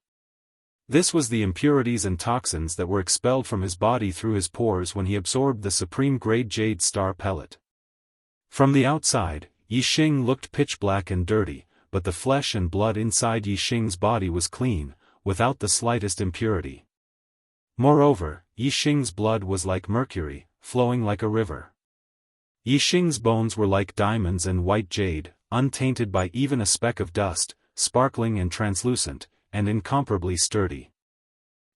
This was the impurities and toxins that were expelled from his body through his pores when he absorbed the supreme-grade Jade Star Pellet. From the outside, Yixing looked pitch-black and dirty, but the flesh and blood inside Yixing's body was clean, without the slightest impurity. Moreover, Yixing's blood was like mercury, flowing like a river. Yixing's bones were like diamonds and white jade, untainted by even a speck of dust, sparkling and translucent, and incomparably sturdy.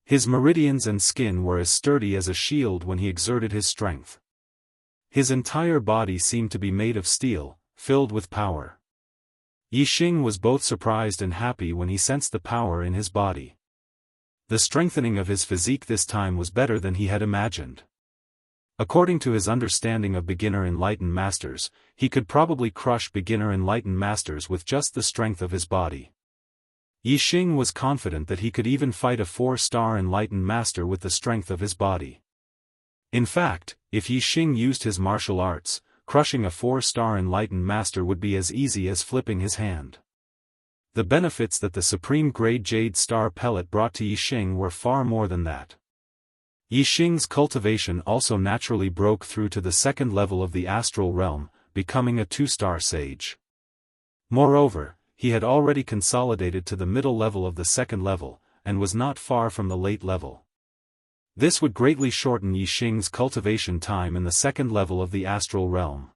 His meridians and skin were as sturdy as a shield when he exerted his strength. His entire body seemed to be made of steel, filled with power. Yixing was both surprised and happy when he sensed the power in his body. The strengthening of his physique this time was better than he had imagined. According to his understanding of beginner enlightened masters, he could probably crush beginner enlightened masters with just the strength of his body. Yixing was confident that he could even fight a 4-star enlightened master with the strength of his body. In fact, if Yixing used his martial arts, crushing a 4-star enlightened master would be as easy as flipping his hand. The benefits that the supreme-grade Jade Star Pellet brought to Yixing were far more than that. Yixing's cultivation also naturally broke through to the 2nd level of the astral realm, becoming a 2-star sage. Moreover, he had already consolidated to the middle level of the 2nd level, and was not far from the late level. This would greatly shorten Yixing's cultivation time in the 2nd level of the astral realm.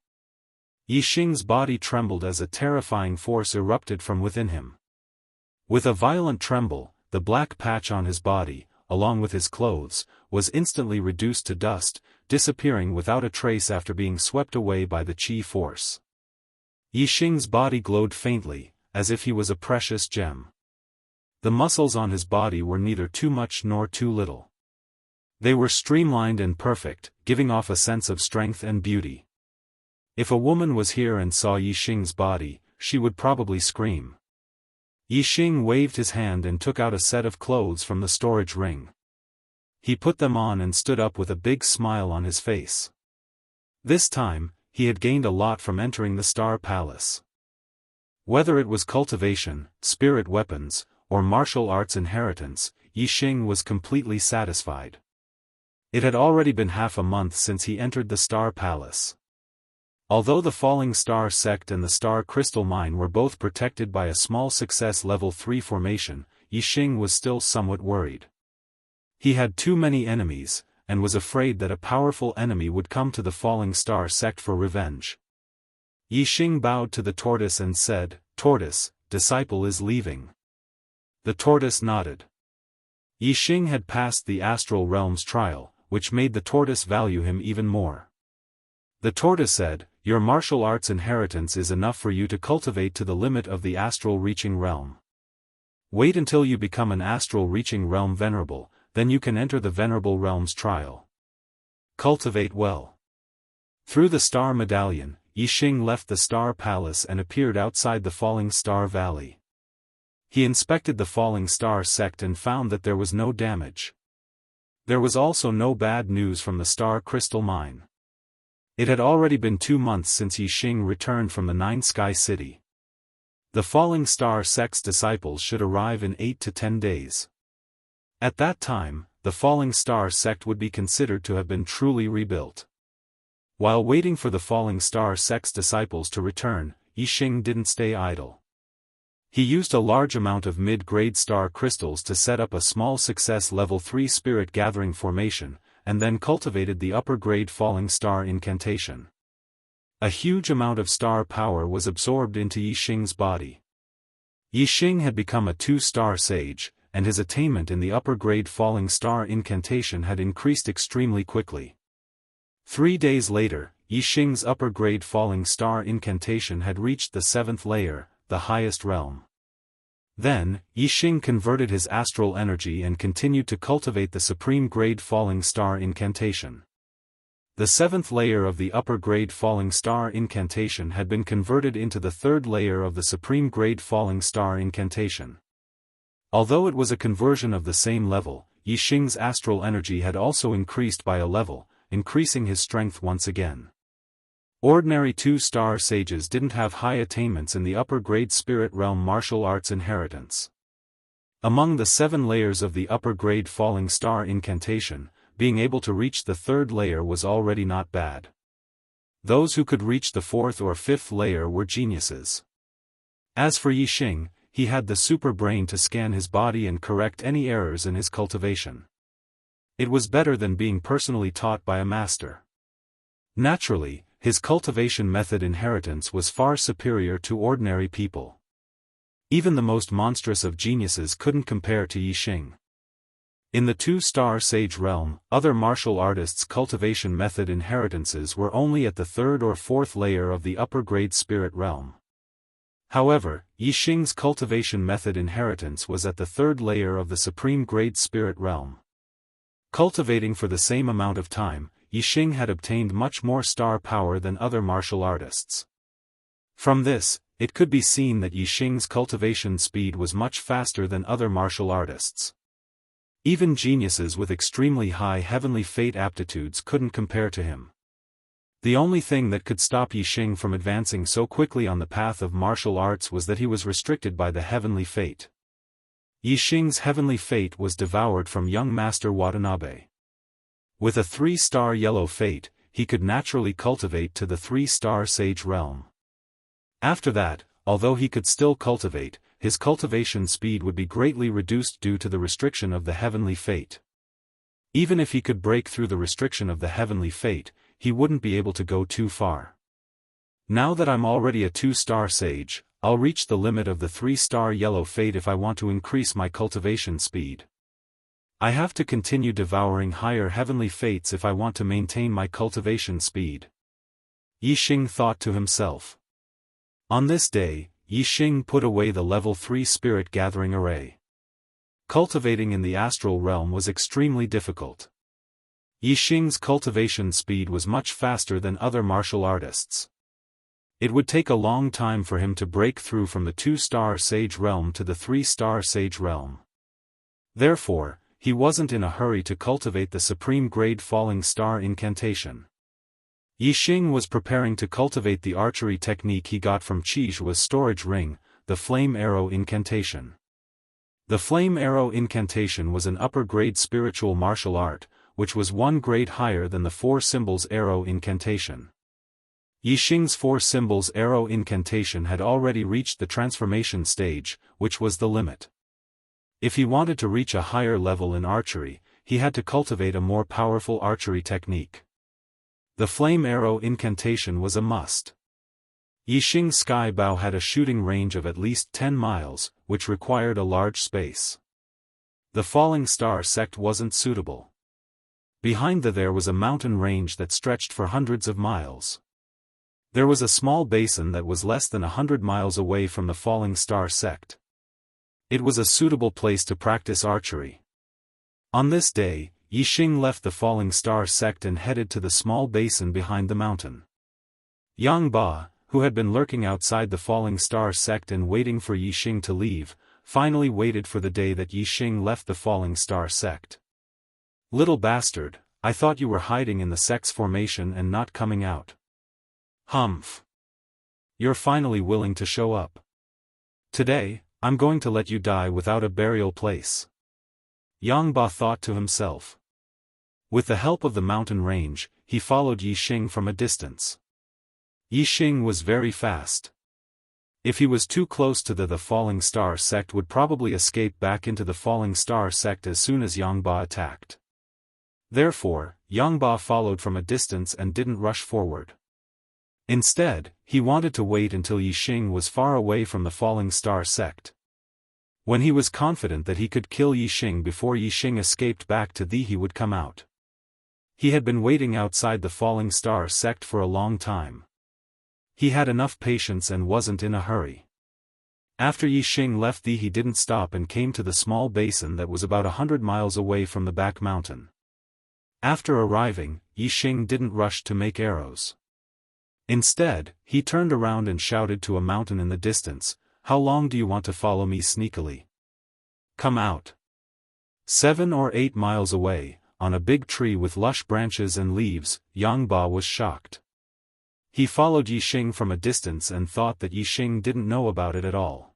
Yixing's body trembled as a terrifying force erupted from within him. With a violent tremble, the black patch on his body, along with his clothes, was instantly reduced to dust, disappearing without a trace after being swept away by the chi force. Yixing's body glowed faintly, as if he was a precious gem. The muscles on his body were neither too much nor too little. They were streamlined and perfect, giving off a sense of strength and beauty. If a woman was here and saw Yixing's body, she would probably scream. Yixing waved his hand and took out a set of clothes from the storage ring. He put them on and stood up with a big smile on his face. This time, he had gained a lot from entering the Star Palace. Whether it was cultivation, spirit weapons, or martial arts inheritance, Yixing was completely satisfied. It had already been half a month since he entered the Star Palace. Although the Falling Star Sect and the Star Crystal Mine were both protected by a small success level 3 formation, Yixing was still somewhat worried. He had too many enemies, and was afraid that a powerful enemy would come to the Falling Star Sect for revenge. Yixing bowed to the tortoise and said, "Tortoise, disciple is leaving." The tortoise nodded. Yixing had passed the Astral Realm's trial, which made the tortoise value him even more. The tortoise said, "Your martial arts inheritance is enough for you to cultivate to the limit of the astral reaching realm. Wait until you become an astral reaching realm venerable, then you can enter the venerable realm's trial. Cultivate well." Through the star medallion, Yixing left the Star Palace and appeared outside the Falling Star Valley. He inspected the Falling Star Sect and found that there was no damage. There was also no bad news from the Star Crystal Mine. It had already been 2 months since Yixing returned from the Nine Sky City. The Falling Star Sect's disciples should arrive in 8 to 10 days. At that time, the Falling Star Sect would be considered to have been truly rebuilt. While waiting for the Falling Star Sect's disciples to return, Yixing didn't stay idle. He used a large amount of mid-grade star crystals to set up a small success level 3 spirit gathering formation, and then cultivated the upper-grade Falling Star incantation. A huge amount of star power was absorbed into Yixing's body. Yixing had become a 2-star sage, and his attainment in the upper-grade Falling Star incantation had increased extremely quickly. 3 days later, Yixing's upper-grade Falling Star incantation had reached the 7th layer, the highest realm. Then, Yixing converted his astral energy and continued to cultivate the supreme-grade Falling Star incantation. The 7th layer of the upper-grade Falling Star incantation had been converted into the 3rd layer of the supreme-grade Falling Star incantation. Although it was a conversion of the same level, Yixing's astral energy had also increased by a level, increasing his strength once again. Ordinary 2-star sages didn't have high attainments in the upper-grade spirit realm martial arts inheritance. Among the 7 layers of the upper-grade Falling Star incantation, being able to reach the 3rd layer was already not bad. Those who could reach the 4th or 5th layer were geniuses. As for Yixing, he had the super brain to scan his body and correct any errors in his cultivation. It was better than being personally taught by a master. Naturally, his cultivation method inheritance was far superior to ordinary people. Even the most monstrous of geniuses couldn't compare to Yixing. In the 2-star sage realm, other martial artists' cultivation method inheritances were only at the 3rd or 4th layer of the upper-grade spirit realm. However, Yixing's cultivation method inheritance was at the 3rd layer of the supreme-grade spirit realm. Cultivating for the same amount of time, Yixing had obtained much more star power than other martial artists. From this, it could be seen that Yixing's cultivation speed was much faster than other martial artists. Even geniuses with extremely high heavenly fate aptitudes couldn't compare to him. The only thing that could stop Yixing from advancing so quickly on the path of martial arts was that he was restricted by the heavenly fate. Yixing's heavenly fate was devoured from young Master Watanabe. With a 3-star yellow fate, he could naturally cultivate to the 3-star sage realm. After that, although he could still cultivate, his cultivation speed would be greatly reduced due to the restriction of the heavenly fate. Even if he could break through the restriction of the heavenly fate, he wouldn't be able to go too far. Now that I'm already a 2-star sage, I'll reach the limit of the 3-star yellow fate if I want to increase my cultivation speed. I have to continue devouring higher heavenly fates if I want to maintain my cultivation speed. Yixing thought to himself. On this day, Yixing put away the level 3 spirit gathering array. Cultivating in the astral realm was extremely difficult. Yixing's cultivation speed was much faster than other martial artists. It would take a long time for him to break through from the 2-star sage realm to the 3-star sage realm. Therefore, he wasn't in a hurry to cultivate the supreme grade falling star incantation. Yixing was preparing to cultivate the archery technique he got from Qiju's storage ring, the flame arrow incantation. The flame arrow incantation was an upper-grade spiritual martial art, which was 1 grade higher than the 4 symbols arrow incantation. Yixing's 4 symbols arrow incantation had already reached the transformation stage, which was the limit. If he wanted to reach a higher level in archery, he had to cultivate a more powerful archery technique. The flame arrow incantation was a must. Yixing's sky bow had a shooting range of at least 10 miles, which required a large space. The falling star sect wasn't suitable. Behind there was a mountain range that stretched for hundreds of miles. There was a small basin that was less than 100 miles away from the falling star sect. It was a suitable place to practice archery. On this day, Yixing left the falling star sect and headed to the small basin behind the mountain. Yang Ba, who had been lurking outside the falling star sect and waiting for Yixing to leave, finally waited for the day that Yixing left the falling star sect. "Little bastard, I thought you were hiding in the sect's formation and not coming out. Humph. You're finally willing to show up. Today, I'm going to let you die without a burial place." Yang Ba thought to himself. With the help of the mountain range, he followed Yixing from a distance. Yixing was very fast. If he was too close to the falling star sect would probably escape back into the falling star sect as soon as Yang Ba attacked. Therefore, Yang Ba followed from a distance and didn't rush forward. Instead, he wanted to wait until Yixing was far away from the falling star sect. When he was confident that he could kill Yixing before Yixing escaped back to he would come out. He had been waiting outside the falling star sect for a long time. He had enough patience and wasn't in a hurry. After Yixing left he didn't stop and came to the small basin that was about 100 miles away from the back mountain. After arriving, Yixing didn't rush to make arrows. Instead, he turned around and shouted to a mountain in the distance, "How long do you want to follow me sneakily? Come out." 7 or 8 miles away, on a big tree with lush branches and leaves, Yang Ba was shocked. He followed Yixing from a distance and thought that Yixing didn't know about it at all.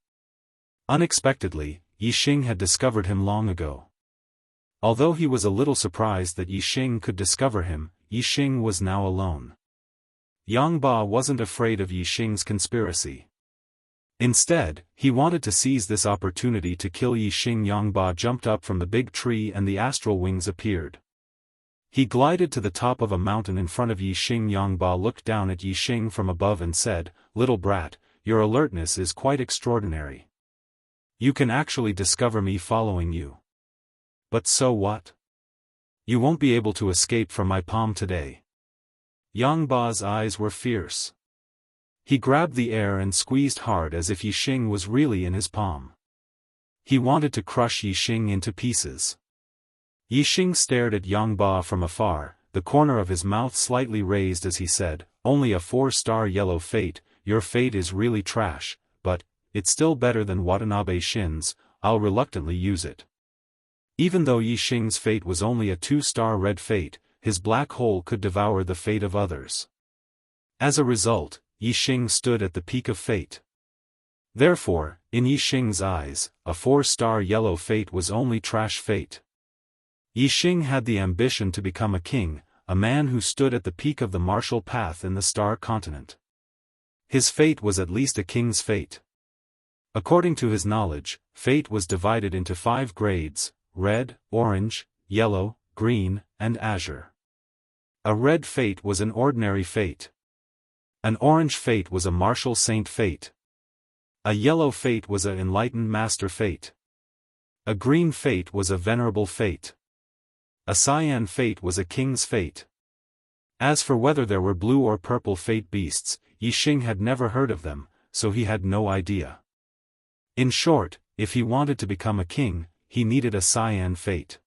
Unexpectedly, Yixing had discovered him long ago. Although he was a little surprised that Yixing could discover him, Yixing was now alone. Yang Ba wasn't afraid of Yixing's conspiracy. Instead, he wanted to seize this opportunity to kill Yixing. Yang Ba jumped up from the big tree and the astral wings appeared. He glided to the top of a mountain in front of Yixing. Yang Ba looked down at Yixing from above and said, "Little brat, your alertness is quite extraordinary. You can actually discover me following you. But so what? You won't be able to escape from my palm today." Yang Ba's eyes were fierce. He grabbed the air and squeezed hard as if Yixing was really in his palm. He wanted to crush Yixing into pieces. Yixing stared at Yang Ba from afar, the corner of his mouth slightly raised as he said, "Only a 4-star yellow fate, your fate is really trash, but it's still better than Watanabe Shin's, I'll reluctantly use it." Even though Yixing's fate was only a 2-star red fate, his black hole could devour the fate of others. As a result, Yixing stood at the peak of fate. Therefore, in Yixing's eyes, a 4-star yellow fate was only trash fate. Yixing had the ambition to become a king, a man who stood at the peak of the martial path in the star continent. His fate was at least a king's fate. According to his knowledge, fate was divided into 5 grades: red, orange, yellow, green, and azure. A red fate was an ordinary fate. An orange fate was a martial saint fate. A yellow fate was an enlightened master fate. A green fate was a venerable fate. A cyan fate was a king's fate. As for whether there were blue or purple fate beasts, Yixing had never heard of them, so he had no idea. In short, if he wanted to become a king, he needed a cyan fate.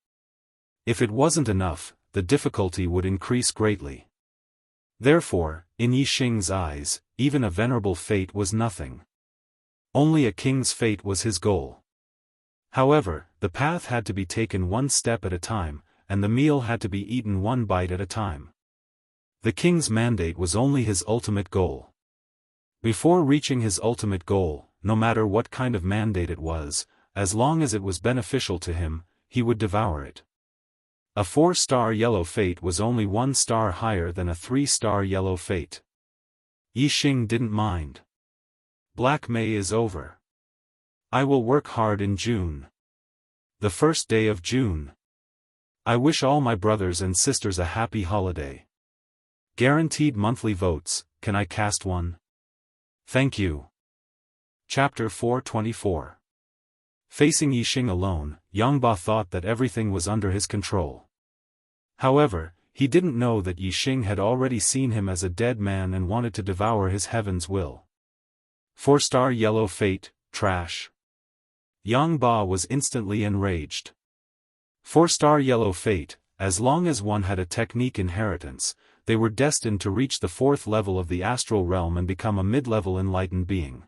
If it wasn't enough, the difficulty would increase greatly. Therefore, in Yi Xing's eyes, even a venerable fate was nothing. Only a king's fate was his goal. However, the path had to be taken one step at a time, and the meal had to be eaten one bite at a time. The king's mandate was only his ultimate goal. Before reaching his ultimate goal, no matter what kind of mandate it was, as long as it was beneficial to him, he would devour it. A 4-star yellow fate was only 1 star higher than a 3-star yellow fate. Yi Xing didn't mind. Black May is over. I will work hard in June. The first day of June. I wish all my brothers and sisters a happy holiday. Guaranteed monthly votes, can I cast one? Thank you. Chapter 424. Facing Yi Xing alone, Yangba thought that everything was under his control. However, he didn't know that Yi Xing had already seen him as a dead man and wanted to devour his heaven's will. 4-star yellow fate, trash. Yangba was instantly enraged. 4-star yellow fate, as long as one had a technique inheritance, they were destined to reach the 4th level of the astral realm and become a mid-level enlightened being.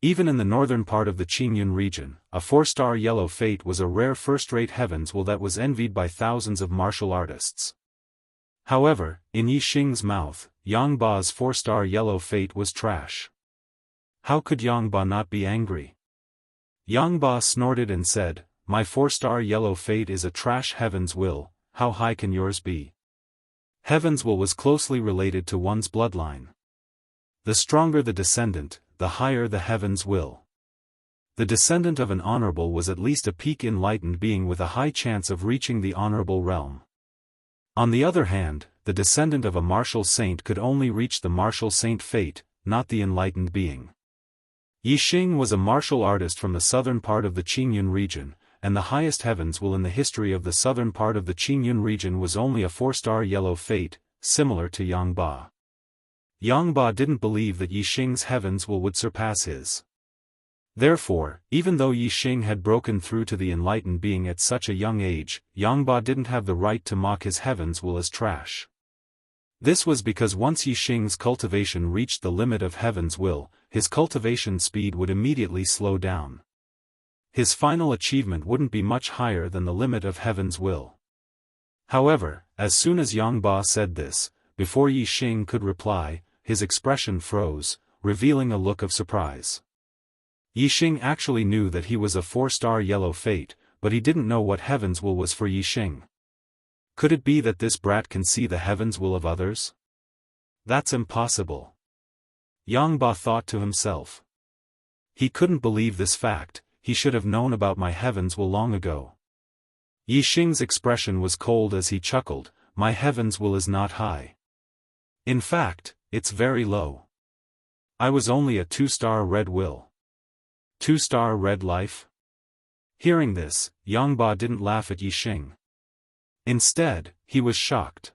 Even in the northern part of the Qingyun region, a 4-star yellow fate was a rare first-rate heaven's will that was envied by thousands of martial artists. However, in Yi Xing's mouth, Yangba's 4-star yellow fate was trash. How could Yangba not be angry? Yangba snorted and said, "My 4-star yellow fate is a trash heaven's will, how high can yours be?" Heaven's will was closely related to one's bloodline. The stronger the descendant, the higher the heaven's will. The descendant of an honorable was at least a peak enlightened being with a high chance of reaching the honorable realm. On the other hand, the descendant of a martial saint could only reach the martial saint fate, not the enlightened being. Yi Xing was a martial artist from the southern part of the Qingyun region, and the highest heaven's will in the history of the southern part of the Qingyun region was only a 4-star yellow fate, similar to Yangba. Yangba didn't believe that Yi Xing's heaven's will would surpass his. Therefore, even though Yi Xing had broken through to the enlightened being at such a young age, Yangba didn't have the right to mock his heaven's will as trash. This was because once Yi Xing's cultivation reached the limit of heaven's will, his cultivation speed would immediately slow down. His final achievement wouldn't be much higher than the limit of heaven's will. However, as soon as Yangba said this, before Yi Xing could reply, his expression froze, revealing a look of surprise. Yi Xing actually knew that he was a 4-star yellow fate, but he didn't know what heaven's will was for Yi Xing. Could it be that this brat can see the heaven's will of others? That's impossible. Yangba thought to himself. He couldn't believe this fact. He should have known about my heaven's will long ago. Yi Xing's expression was cold as he chuckled, "My heaven's will is not high. In fact, it's very low. I was only a 2-star red will. 2-star red life?" Hearing this, Yangba didn't laugh at Yi Xing. Instead, he was shocked.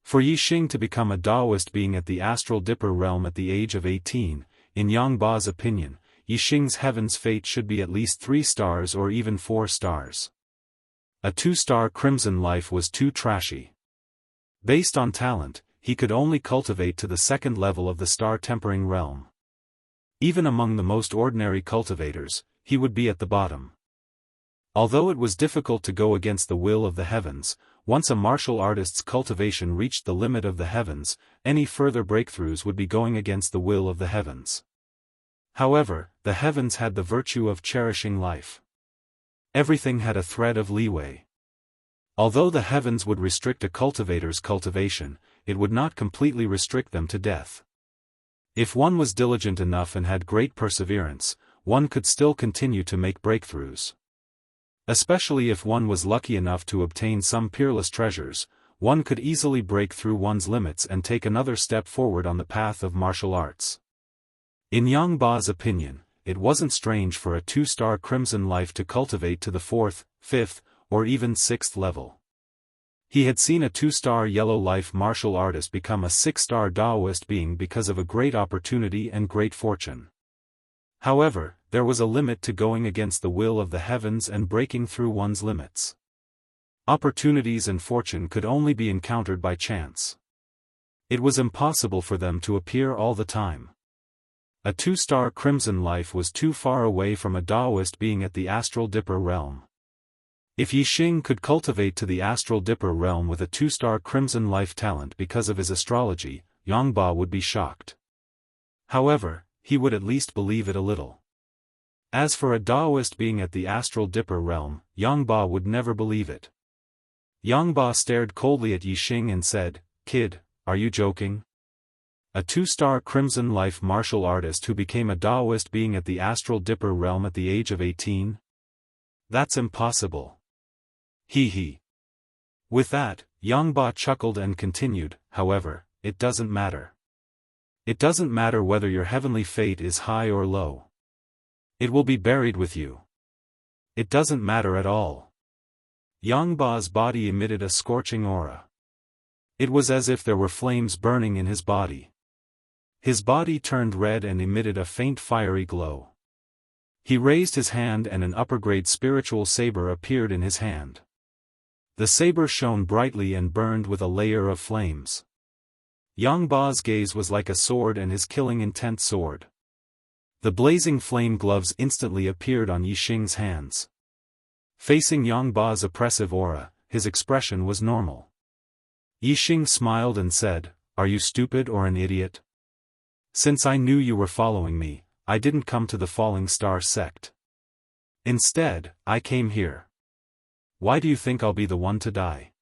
For Yi Xing to become a Taoist being at the astral dipper realm at the age of 18, in Yangba's opinion, Yi Xing's heaven's fate should be at least 3 stars or even 4 stars. A 2-star crimson life was too trashy. Based on talent, he could only cultivate to the 2nd level of the star-tempering realm. Even among the most ordinary cultivators, he would be at the bottom. Although it was difficult to go against the will of the heavens, once a martial artist's cultivation reached the limit of the heavens, any further breakthroughs would be going against the will of the heavens. However, the heavens had the virtue of cherishing life. Everything had a thread of leeway. Although the heavens would restrict a cultivator's cultivation, it would not completely restrict them to death. If one was diligent enough and had great perseverance, one could still continue to make breakthroughs. Especially if one was lucky enough to obtain some peerless treasures, one could easily break through one's limits and take another step forward on the path of martial arts. In Yangba's opinion, it wasn't strange for a 2-star crimson life to cultivate to the 4th, 5th, or even 6th level. He had seen a 2-star yellow life martial artist become a 6-star Taoist being because of a great opportunity and great fortune. However, there was a limit to going against the will of the heavens and breaking through one's limits. Opportunities and fortune could only be encountered by chance. It was impossible for them to appear all the time. A 2-star crimson life was too far away from a Taoist being at the astral dipper realm. If Yixing could cultivate to the astral dipper realm with a 2-star crimson life talent because of his astrology, Yangba would be shocked. However, he would at least believe it a little. As for a Taoist being at the astral dipper realm, Yangba would never believe it. Yangba stared coldly at Yixing and said, "Kid, are you joking? A 2-star crimson life martial artist who became a Taoist being at the astral dipper realm at the age of 18? That's impossible. Hee hee." With that, Yangba chuckled and continued, "However, it doesn't matter. It doesn't matter whether your heavenly fate is high or low. It will be buried with you. It doesn't matter at all." Yangba's body emitted a scorching aura. It was as if there were flames burning in his body. His body turned red and emitted a faint fiery glow. He raised his hand and an upper-grade spiritual saber appeared in his hand. The saber shone brightly and burned with a layer of flames. Yangba's gaze was like a sword and his killing intent sword. The blazing flame gloves instantly appeared on Yixing's hands. Facing Yangba's oppressive aura, his expression was normal. Yixing smiled and said, "Are you stupid or an idiot? Since I knew you were following me, I didn't come to the Falling Star sect. Instead, I came here. Why do you think I'll be the one to die?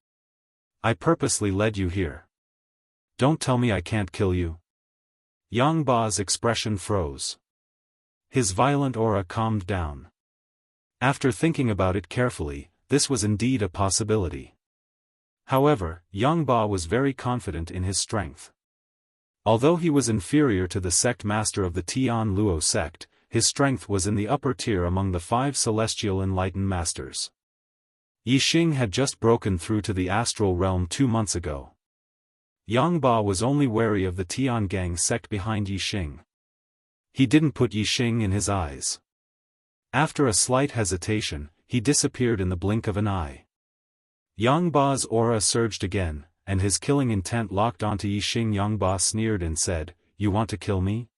I purposely led you here. Don't tell me I can't kill you." Yangba's expression froze. His violent aura calmed down. After thinking about it carefully, this was indeed a possibility. However, Yangba was very confident in his strength. Although he was inferior to the sect master of the Tian Luo sect, his strength was in the upper tier among the 5 celestial enlightened masters. Yixing had just broken through to the astral realm 2 months ago. Yangba was only wary of the Tian gang sect behind Yixing. He didn't put Yixing in his eyes. After a slight hesitation, he disappeared in the blink of an eye. Yangba's aura surged again, and his killing intent locked onto Yixing. Yangba sneered and said, "You want to kill me?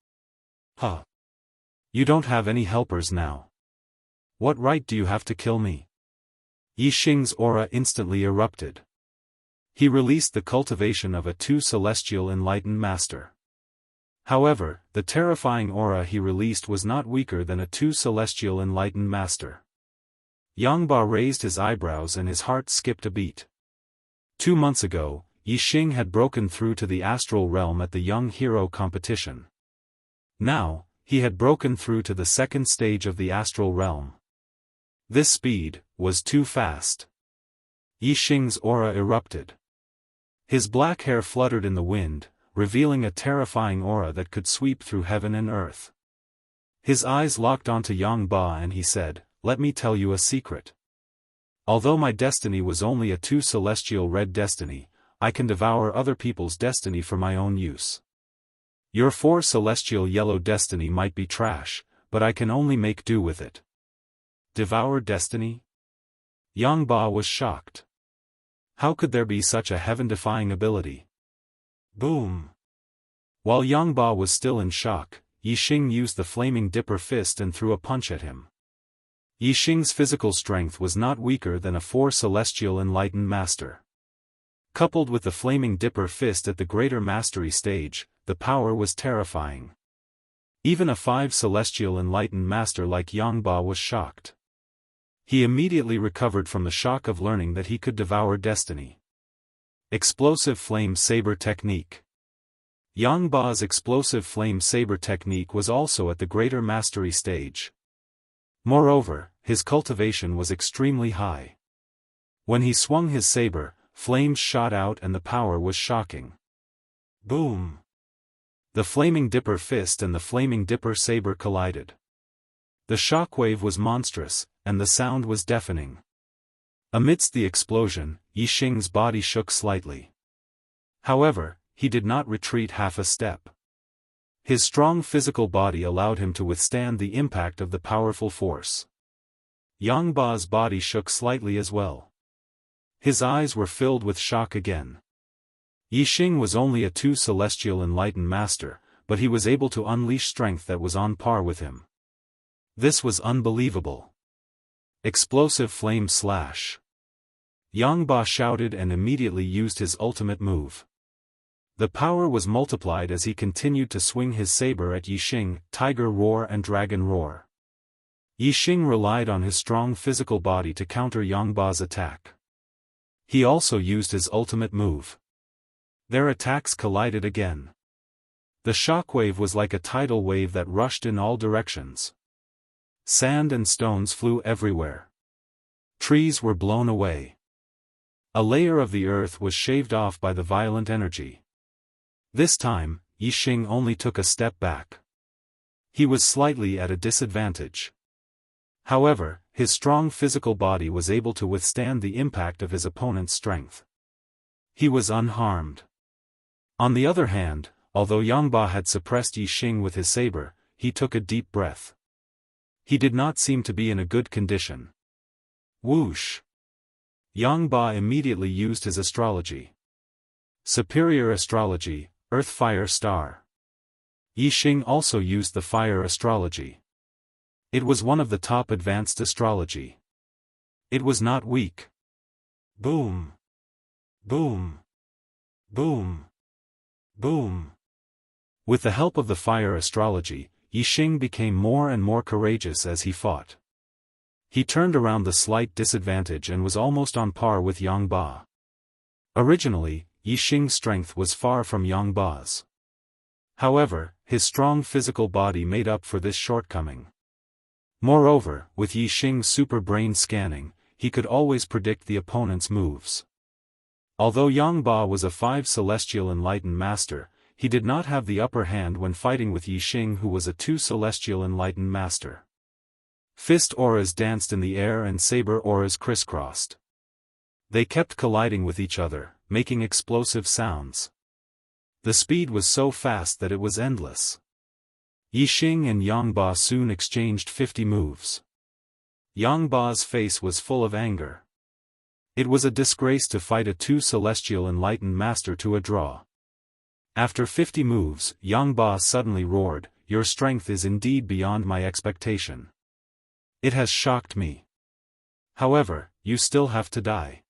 Huh. You don't have any helpers now. What right do you have to kill me?" Yixing's aura instantly erupted. He released the cultivation of a 2 celestial enlightened master. However, the terrifying aura he released was not weaker than a 2 celestial enlightened master. Yangba raised his eyebrows and his heart skipped a beat. 2 months ago, Yixing had broken through to the astral realm at the Young Hero competition. Now, he had broken through to the 2nd stage of the astral realm. This speed was too fast. Yixing's aura erupted. His black hair fluttered in the wind, revealing a terrifying aura that could sweep through heaven and earth. His eyes locked onto Yangba and he said, "Let me tell you a secret. Although my destiny was only a 2 celestial red destiny, I can devour other people's destiny for my own use. Your 4 celestial yellow destiny might be trash, but I can only make do with it." Devour destiny? Yangba was shocked. How could there be such a heaven-defying ability? Boom! While Yangba was still in shock, Yixing used the flaming dipper fist and threw a punch at him. Yixing's physical strength was not weaker than a 4 celestial enlightened master. Coupled with the flaming dipper fist at the greater mastery stage, the power was terrifying. Even a 5 celestial enlightened master like Yangba was shocked. He immediately recovered from the shock of learning that he could devour destiny. Explosive Flame Saber Technique. Yangba's explosive flame saber technique was also at the greater mastery stage. Moreover, his cultivation was extremely high. When he swung his saber, flames shot out and the power was shocking. Boom! The flaming dipper fist and the flaming dipper saber collided. The shockwave was monstrous, and the sound was deafening. Amidst the explosion, Yixing's body shook slightly. However, he did not retreat half a step. His strong physical body allowed him to withstand the impact of the powerful force. Yangba's body shook slightly as well. His eyes were filled with shock again. Yixing was only a 2 celestial enlightened master, but he was able to unleash strength that was on par with him. This was unbelievable. Explosive flame slash. Yang Ba shouted and immediately used his ultimate move. The power was multiplied as he continued to swing his saber at Yixing, Tiger Roar and Dragon Roar. Yixing relied on his strong physical body to counter Yang Ba's attack. He also used his ultimate move. Their attacks collided again. The shockwave was like a tidal wave that rushed in all directions. Sand and stones flew everywhere. Trees were blown away. A layer of the earth was shaved off by the violent energy. This time, Yixing only took a step back. He was slightly at a disadvantage. However, his strong physical body was able to withstand the impact of his opponent's strength. He was unharmed. On the other hand, although Yang Ba had suppressed Yixing with his saber, he took a deep breath. He did not seem to be in a good condition. Whoosh! Yang Ba immediately used his astrology. Superior astrology, Earth Fire Star. Yixing also used the fire astrology. It was one of the top advanced astrology. It was not weak. Boom! Boom! Boom! Boom! With the help of the fire astrology, Yixing became more and more courageous as he fought. He turned around the slight disadvantage and was almost on par with Yang Ba. Originally, Yixing's strength was far from Yang Ba's. However, his strong physical body made up for this shortcoming. Moreover, with Yixing's super brain scanning, he could always predict the opponent's moves. Although Yang Ba was a 5 celestial enlightened master, he did not have the upper hand when fighting with Yixing, who was a 2 celestial enlightened master. Fist auras danced in the air and saber auras crisscrossed. They kept colliding with each other, making explosive sounds. The speed was so fast that it was endless. Yixing and Yang Ba soon exchanged 50 moves. Yang Ba's face was full of anger. It was a disgrace to fight a 2 celestial enlightened master to a draw. After 50 moves, Yang Ba suddenly roared, "Your strength is indeed beyond my expectation. It has shocked me. However, you still have to die."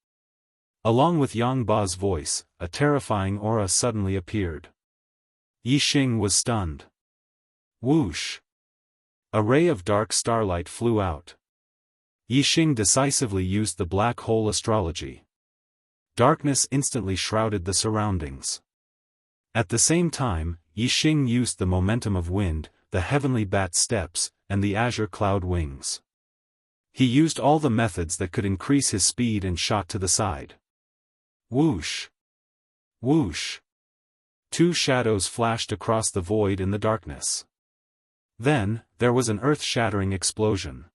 Along with Yang Ba's voice, a terrifying aura suddenly appeared. Yixing was stunned. Whoosh! A ray of dark starlight flew out. Yixing decisively used the black hole astrology. Darkness instantly shrouded the surroundings. At the same time, Yixing used the momentum of wind, the heavenly bat steps, and the azure cloud wings. He used all the methods that could increase his speed and shot to the side. Whoosh! Whoosh! 2 shadows flashed across the void in the darkness. Then, there was an earth-shattering explosion.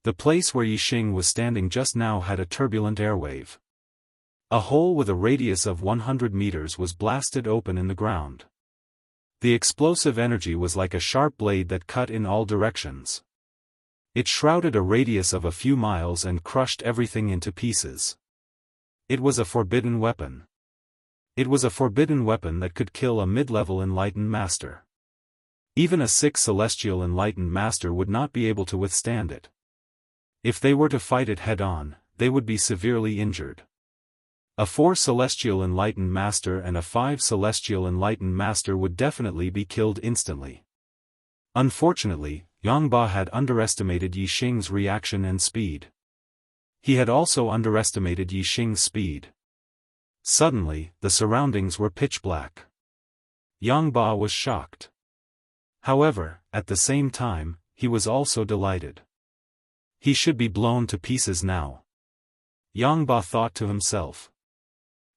The place where Yixing was standing just now had a turbulent airwave. A hole with a radius of 100 meters was blasted open in the ground. The explosive energy was like a sharp blade that cut in all directions. It shrouded a radius of a few miles and crushed everything into pieces. It was a forbidden weapon. It was a forbidden weapon that could kill a mid-level enlightened master. Even a 6 celestial enlightened master would not be able to withstand it. If they were to fight it head-on, they would be severely injured. A 4 celestial enlightened master and a 5 celestial enlightened master would definitely be killed instantly. Unfortunately, Yang Ba had underestimated Yixing's reaction and speed. He had also underestimated Yixing's speed. Suddenly, the surroundings were pitch black. Yang Ba was shocked. However, at the same time, he was also delighted. He should be blown to pieces now. Yang Ba thought to himself.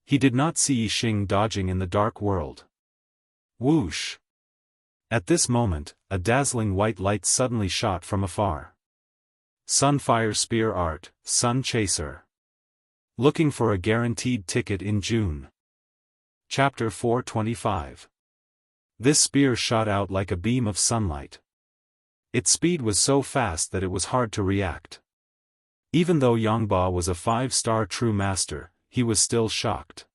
He did not see Yixing dodging in the dark world. Whoosh! At this moment, a dazzling white light suddenly shot from afar. Sunfire Spear Art, Sun Chaser. Looking for a guaranteed ticket in June. Chapter 425. This spear shot out like a beam of sunlight. Its speed was so fast that it was hard to react. Even though Yangba was a 5-star true master, he was still shocked.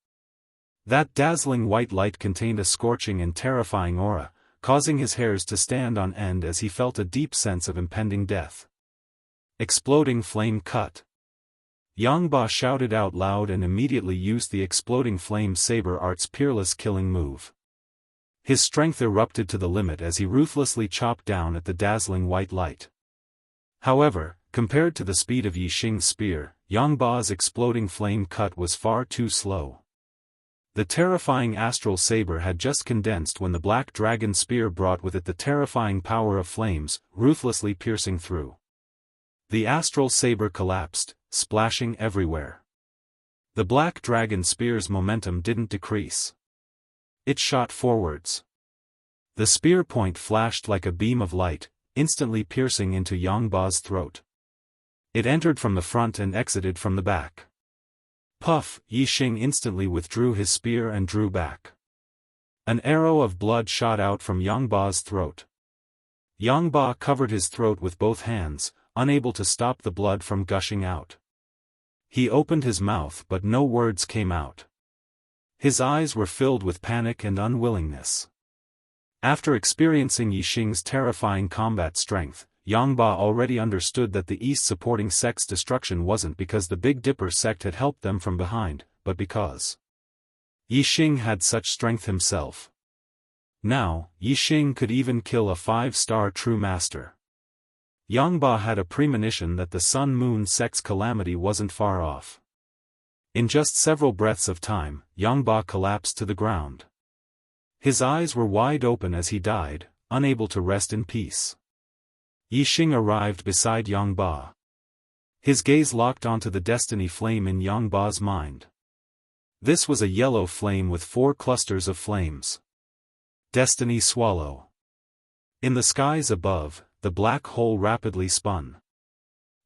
That dazzling white light contained a scorching and terrifying aura, causing his hairs to stand on end as he felt a deep sense of impending death. Exploding flame cut. Yangba shouted out loud and immediately used the exploding flame saber art's peerless killing move. His strength erupted to the limit as he ruthlessly chopped down at the dazzling white light. However, compared to the speed of Yixing's spear, Yangba's exploding flame cut was far too slow. The terrifying astral saber had just condensed when the black dragon spear brought with it the terrifying power of flames, ruthlessly piercing through. The astral saber collapsed, splashing everywhere. The black dragon spear's momentum didn't decrease. It shot forwards. The spear point flashed like a beam of light, instantly piercing into Yangba's throat. It entered from the front and exited from the back. Puff! Yixing instantly withdrew his spear and drew back. An arrow of blood shot out from Yangba's throat. Yangba covered his throat with both hands, unable to stop the blood from gushing out. He opened his mouth but no words came out. His eyes were filled with panic and unwillingness. After experiencing Yixing's terrifying combat strength, Yangba already understood that the East supporting sect's destruction wasn't because the Big Dipper sect had helped them from behind, but because Yixing had such strength himself. Now, Yixing could even kill a 5-star true master. Yangba had a premonition that the Sun-Moon sect's calamity wasn't far off. In just several breaths of time, Yangba collapsed to the ground. His eyes were wide open as he died, unable to rest in peace. Yixing arrived beside Yangba. His gaze locked onto the destiny flame in Yangba's mind. This was a yellow flame with 4 clusters of flames. Destiny swallow. In the skies above, the black hole rapidly spun.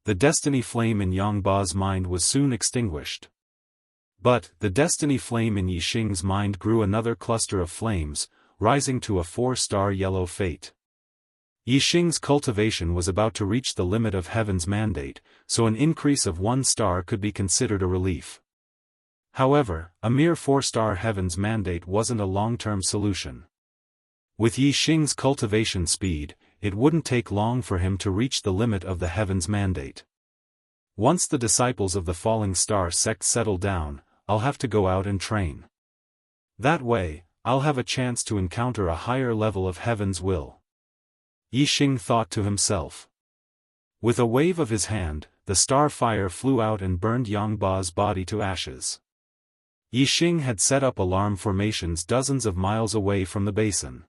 The destiny flame in Yangba's mind was soon extinguished. But, the destiny flame in Yixing's mind grew another cluster of flames, rising to a 4-star yellow fate. Yixing's cultivation was about to reach the limit of heaven's mandate, so an increase of 1 star could be considered a relief. However, a mere 4-star heaven's mandate wasn't a long-term solution. With Yixing's cultivation speed, it wouldn't take long for him to reach the limit of the heaven's mandate. Once the disciples of the falling star sect settle down, I'll have to go out and train. That way, I'll have a chance to encounter a higher level of heaven's will. Yixing thought to himself. With a wave of his hand, the star fire flew out and burned Yangba's body to ashes. Yixing had set up alarm formations dozens of miles away from the basin.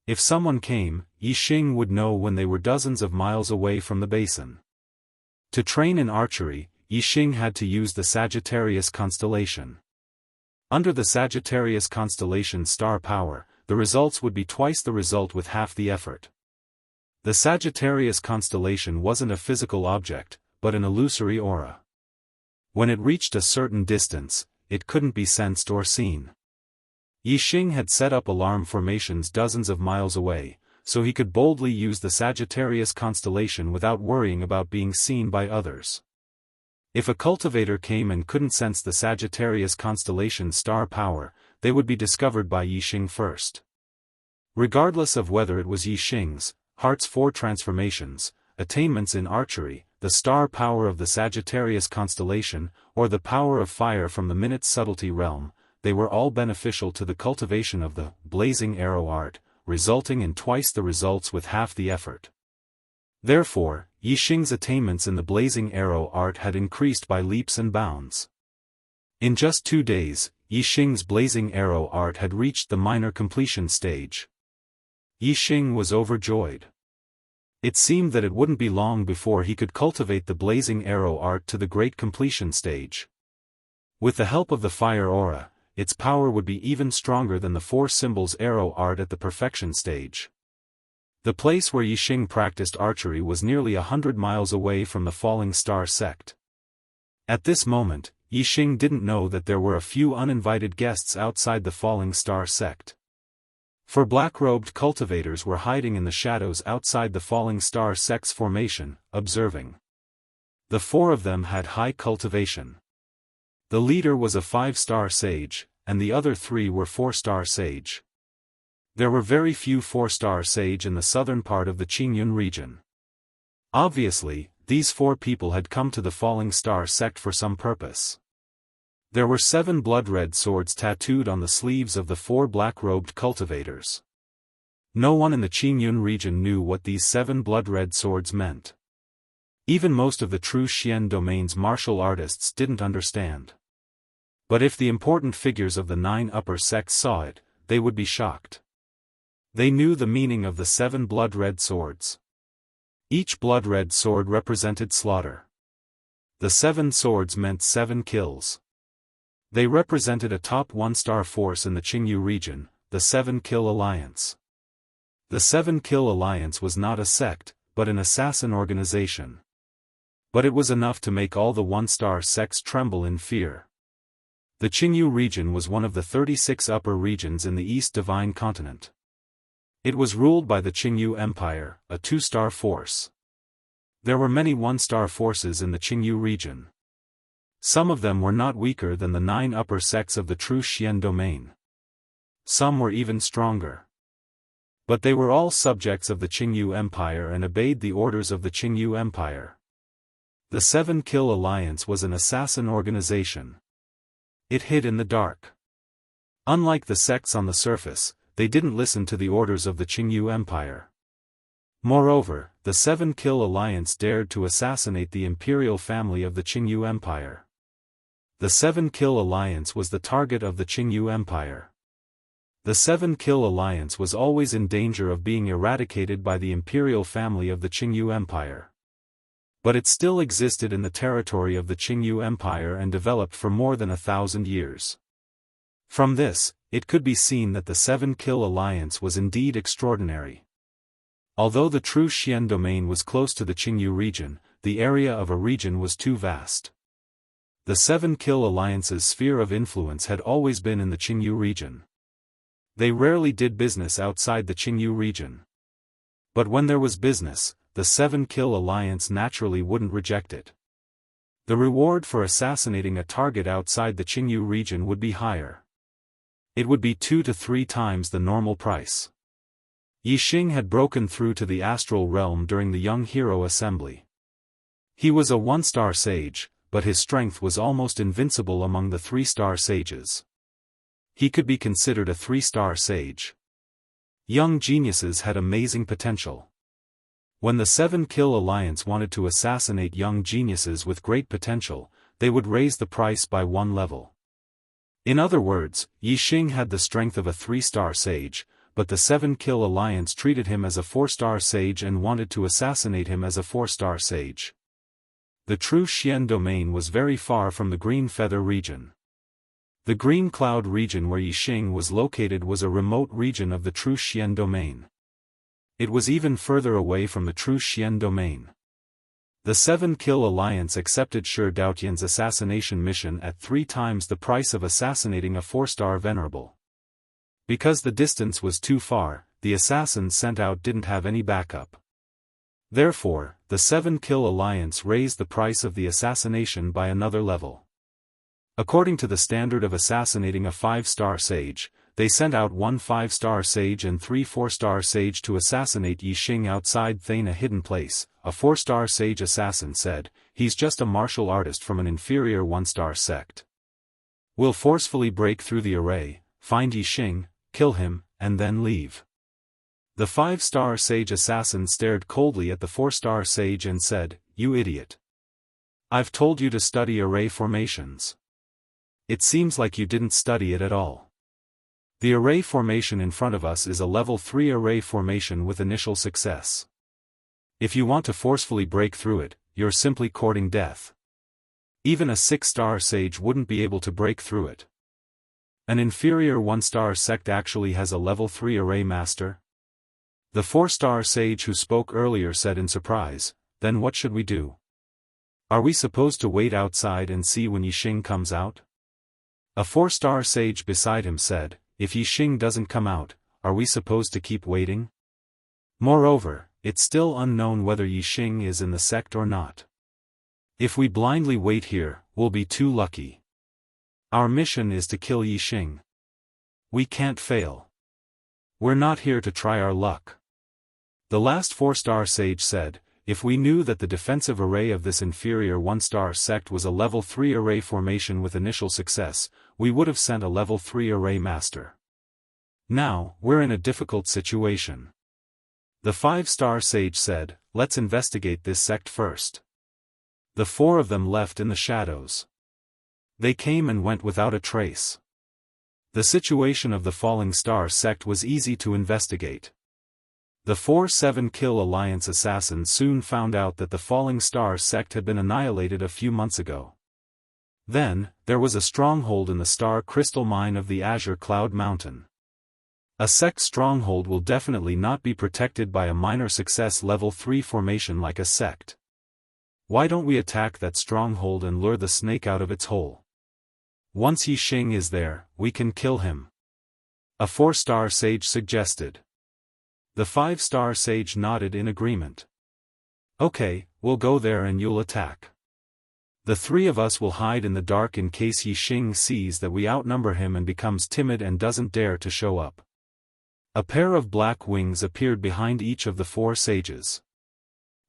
If someone came, Yixing would know when they were dozens of miles away from the basin. To train in archery, Yixing had to use the Sagittarius constellation. Under the Sagittarius constellation's star power, the results would be twice the result with half the effort. The Sagittarius constellation wasn't a physical object, but an illusory aura. When it reached a certain distance, it couldn't be sensed or seen. Yixing had set up alarm formations dozens of miles away, so he could boldly use the Sagittarius constellation without worrying about being seen by others. If a cultivator came and couldn't sense the Sagittarius constellation's star power, they would be discovered by Yixing first. Regardless of whether it was Yixing's Heart's 4 transformations, attainments in archery, the star power of the Sagittarius constellation, or the power of fire from the minute subtlety realm, they were all beneficial to the cultivation of the blazing arrow art, resulting in twice the results with half the effort. Therefore, Yixing's attainments in the blazing arrow art had increased by leaps and bounds. In just 2 days, Yixing's blazing arrow art had reached the minor completion stage. Yixing was overjoyed. It seemed that it wouldn't be long before he could cultivate the blazing arrow art to the great completion stage. With the help of the fire aura, its power would be even stronger than the 4 symbols arrow art at the perfection stage. The place where Yixing practiced archery was nearly 100 miles away from the falling star sect. At this moment, Yixing didn't know that there were a few uninvited guests outside the falling star sect. For black-robed cultivators were hiding in the shadows outside the falling star sect's formation, observing. The 4 of them had high cultivation. The leader was a 5-star sage, and the other 3 were 4-star sage. There were very few 4-star sage in the southern part of the Qingyun region. Obviously, these 4 people had come to the Falling Star sect for some purpose. There were 7 blood-red swords tattooed on the sleeves of the 4 black-robed cultivators. No one in the Qingyun region knew what these 7 blood-red swords meant. Even most of the true Xian domain's martial artists didn't understand. But if the important figures of the 9 upper sects saw it, they would be shocked. They knew the meaning of the 7 blood-red swords. Each blood-red sword represented slaughter. The 7 swords meant 7 kills. They represented a top 1-star force in the Qingyu region, the 7-Kill Alliance. The 7-Kill Alliance was not a sect, but an assassin organization. But it was enough to make all the 1-star sects tremble in fear. The Qingyu region was one of the 36 upper regions in the East Divine Continent. It was ruled by the Qingyu Empire, a 2-star force. There were many 1-star forces in the Qingyu region. Some of them were not weaker than the 9 upper sects of the true Xian domain. Some were even stronger. But they were all subjects of the Qingyu Empire and obeyed the orders of the Qingyu Empire. The 7-Kill Alliance was an assassin organization. It hid in the dark. Unlike the sects on the surface, they didn't listen to the orders of the Qingyu Empire. Moreover, the 7-Kill Alliance dared to assassinate the imperial family of the Qingyu Empire. The 7-Kill Alliance was the target of the Qingyu Empire. The 7-Kill Alliance was always in danger of being eradicated by the imperial family of the Qingyu Empire. But it still existed in the territory of the Qingyu Empire and developed for more than 1,000 years. From this, it could be seen that the 7-Kill Alliance was indeed extraordinary. Although the true Xian domain was close to the Qingyu region, the area of a region was too vast. The 7-Kill Alliance's sphere of influence had always been in the Qingyu region. They rarely did business outside the Qingyu region. But when there was business, the 7-Kill Alliance naturally wouldn't reject it. The reward for assassinating a target outside the Qingyu region would be higher. It would be 2 to 3 times the normal price. Yixing had broken through to the astral realm during the Young Hero Assembly. He was a 1-star sage, but his strength was almost invincible among the 3-star sages. He could be considered a 3-star sage. Young geniuses had amazing potential. When the 7-Kill Alliance wanted to assassinate young geniuses with great potential, they would raise the price by 1 level. In other words, Yixing had the strength of a 3-star sage, but the 7-Kill Alliance treated him as a 4-star sage and wanted to assassinate him as a 4-star sage. The true Xian domain was very far from the Green Feather region. The Green Cloud region where Yixing was located was a remote region of the true Xian domain. It was even further away from the true Xian domain. The 7-Kill Alliance accepted Shi Daotian's assassination mission at 3 times the price of assassinating a 4-star venerable. Because the distance was too far, the assassins sent out didn't have any backup. Therefore, the 7-Kill Alliance raised the price of the assassination by another level. According to the standard of assassinating a 5-star sage, they sent out 1 5-star sage and 3 4-star sage to assassinate Yixing outside Thane, a hidden place. A 4-star sage assassin said, "He's just a martial artist from an inferior 1-star sect. We'll forcefully break through the array, find Yixing, kill him, and then leave." The 5-star sage assassin stared coldly at the 4-star sage and said, "You idiot. I've told you to study array formations. It seems like you didn't study it at all. The array formation in front of us is a level 3 array formation with initial success. If you want to forcefully break through it, you're simply courting death. Even a 6-star sage wouldn't be able to break through it. An inferior 1-star sect actually has a level 3 array master?" The 4-star sage who spoke earlier said in surprise, "Then what should we do? Are we supposed to wait outside and see when Yixing comes out?" A 4-star sage beside him said, "If Yixing doesn't come out, are we supposed to keep waiting? Moreover, it's still unknown whether Yixing is in the sect or not. If we blindly wait here, we'll be too lucky. Our mission is to kill Yixing. We can't fail. We're not here to try our luck. The last 4-star sage said, if we knew that the defensive array of this inferior 1-star sect was a level 3 array formation with initial success, we would have sent a level 3 array master. Now, we're in a difficult situation. The 5-star sage said, let's investigate this sect first. The 4 of them left in the shadows. They came and went without a trace. The situation of the Falling Star sect was easy to investigate. The 4-7 Kill Alliance assassins soon found out that the Falling Star sect had been annihilated a few months ago. Then, there was a stronghold in the Star Crystal Mine of the Azure Cloud Mountain. A sect stronghold will definitely not be protected by a minor success level 3 formation like a sect. Why don't we attack that stronghold and lure the snake out of its hole? Once Yixing is there, we can kill him. A 4-star sage suggested. The 5-star sage nodded in agreement. Okay, we'll go there and you'll attack. The 3 of us will hide in the dark in case Yixing sees that we outnumber him and becomes timid and doesn't dare to show up. A pair of black wings appeared behind each of the 4 sages.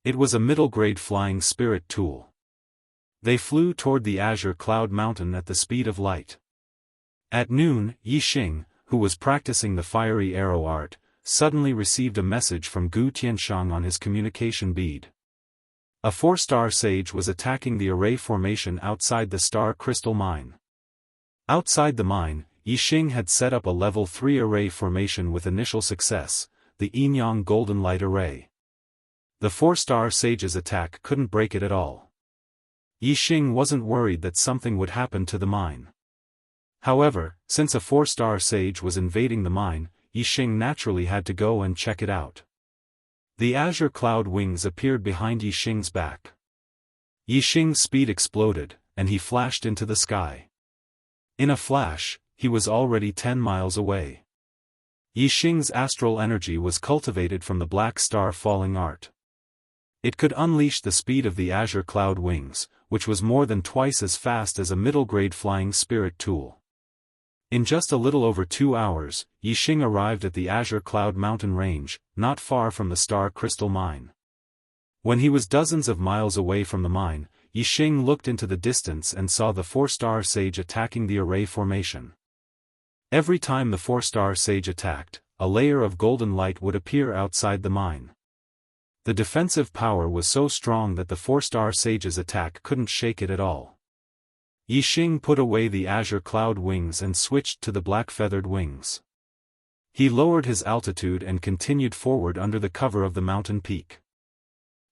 It was a middle-grade flying spirit tool. They flew toward the Azure Cloud Mountain at the speed of light. At noon, Yixing, who was practicing the fiery arrow art, suddenly received a message from Gu Tianshang on his communication bead. A 4-star sage was attacking the array formation outside the Star Crystal Mine. Outside the mine, Yixing had set up a level 3 array formation with initial success, the Yinyang Golden Light Array. The 4-star sage's attack couldn't break it at all. Yixing wasn't worried that something would happen to the mine. However, since a 4-star sage was invading the mine, Yixing naturally had to go and check it out. The azure cloud wings appeared behind Yixing's back. Yixing's speed exploded, and he flashed into the sky. In a flash, he was already 10 miles away. Yixing's astral energy was cultivated from the black star falling art. It could unleash the speed of the azure cloud wings, which was more than twice as fast as a middle-grade flying spirit tool. In just a little over 2 hours, Yixing arrived at the Azure Cloud Mountain range, not far from the Star Crystal Mine. When he was dozens of miles away from the mine, Yixing looked into the distance and saw the 4-star sage attacking the array formation. Every time the 4-star sage attacked, a layer of golden light would appear outside the mine. The defensive power was so strong that the 4-star sage's attack couldn't shake it at all. Yixing put away the azure cloud wings and switched to the black-feathered wings. He lowered his altitude and continued forward under the cover of the mountain peak.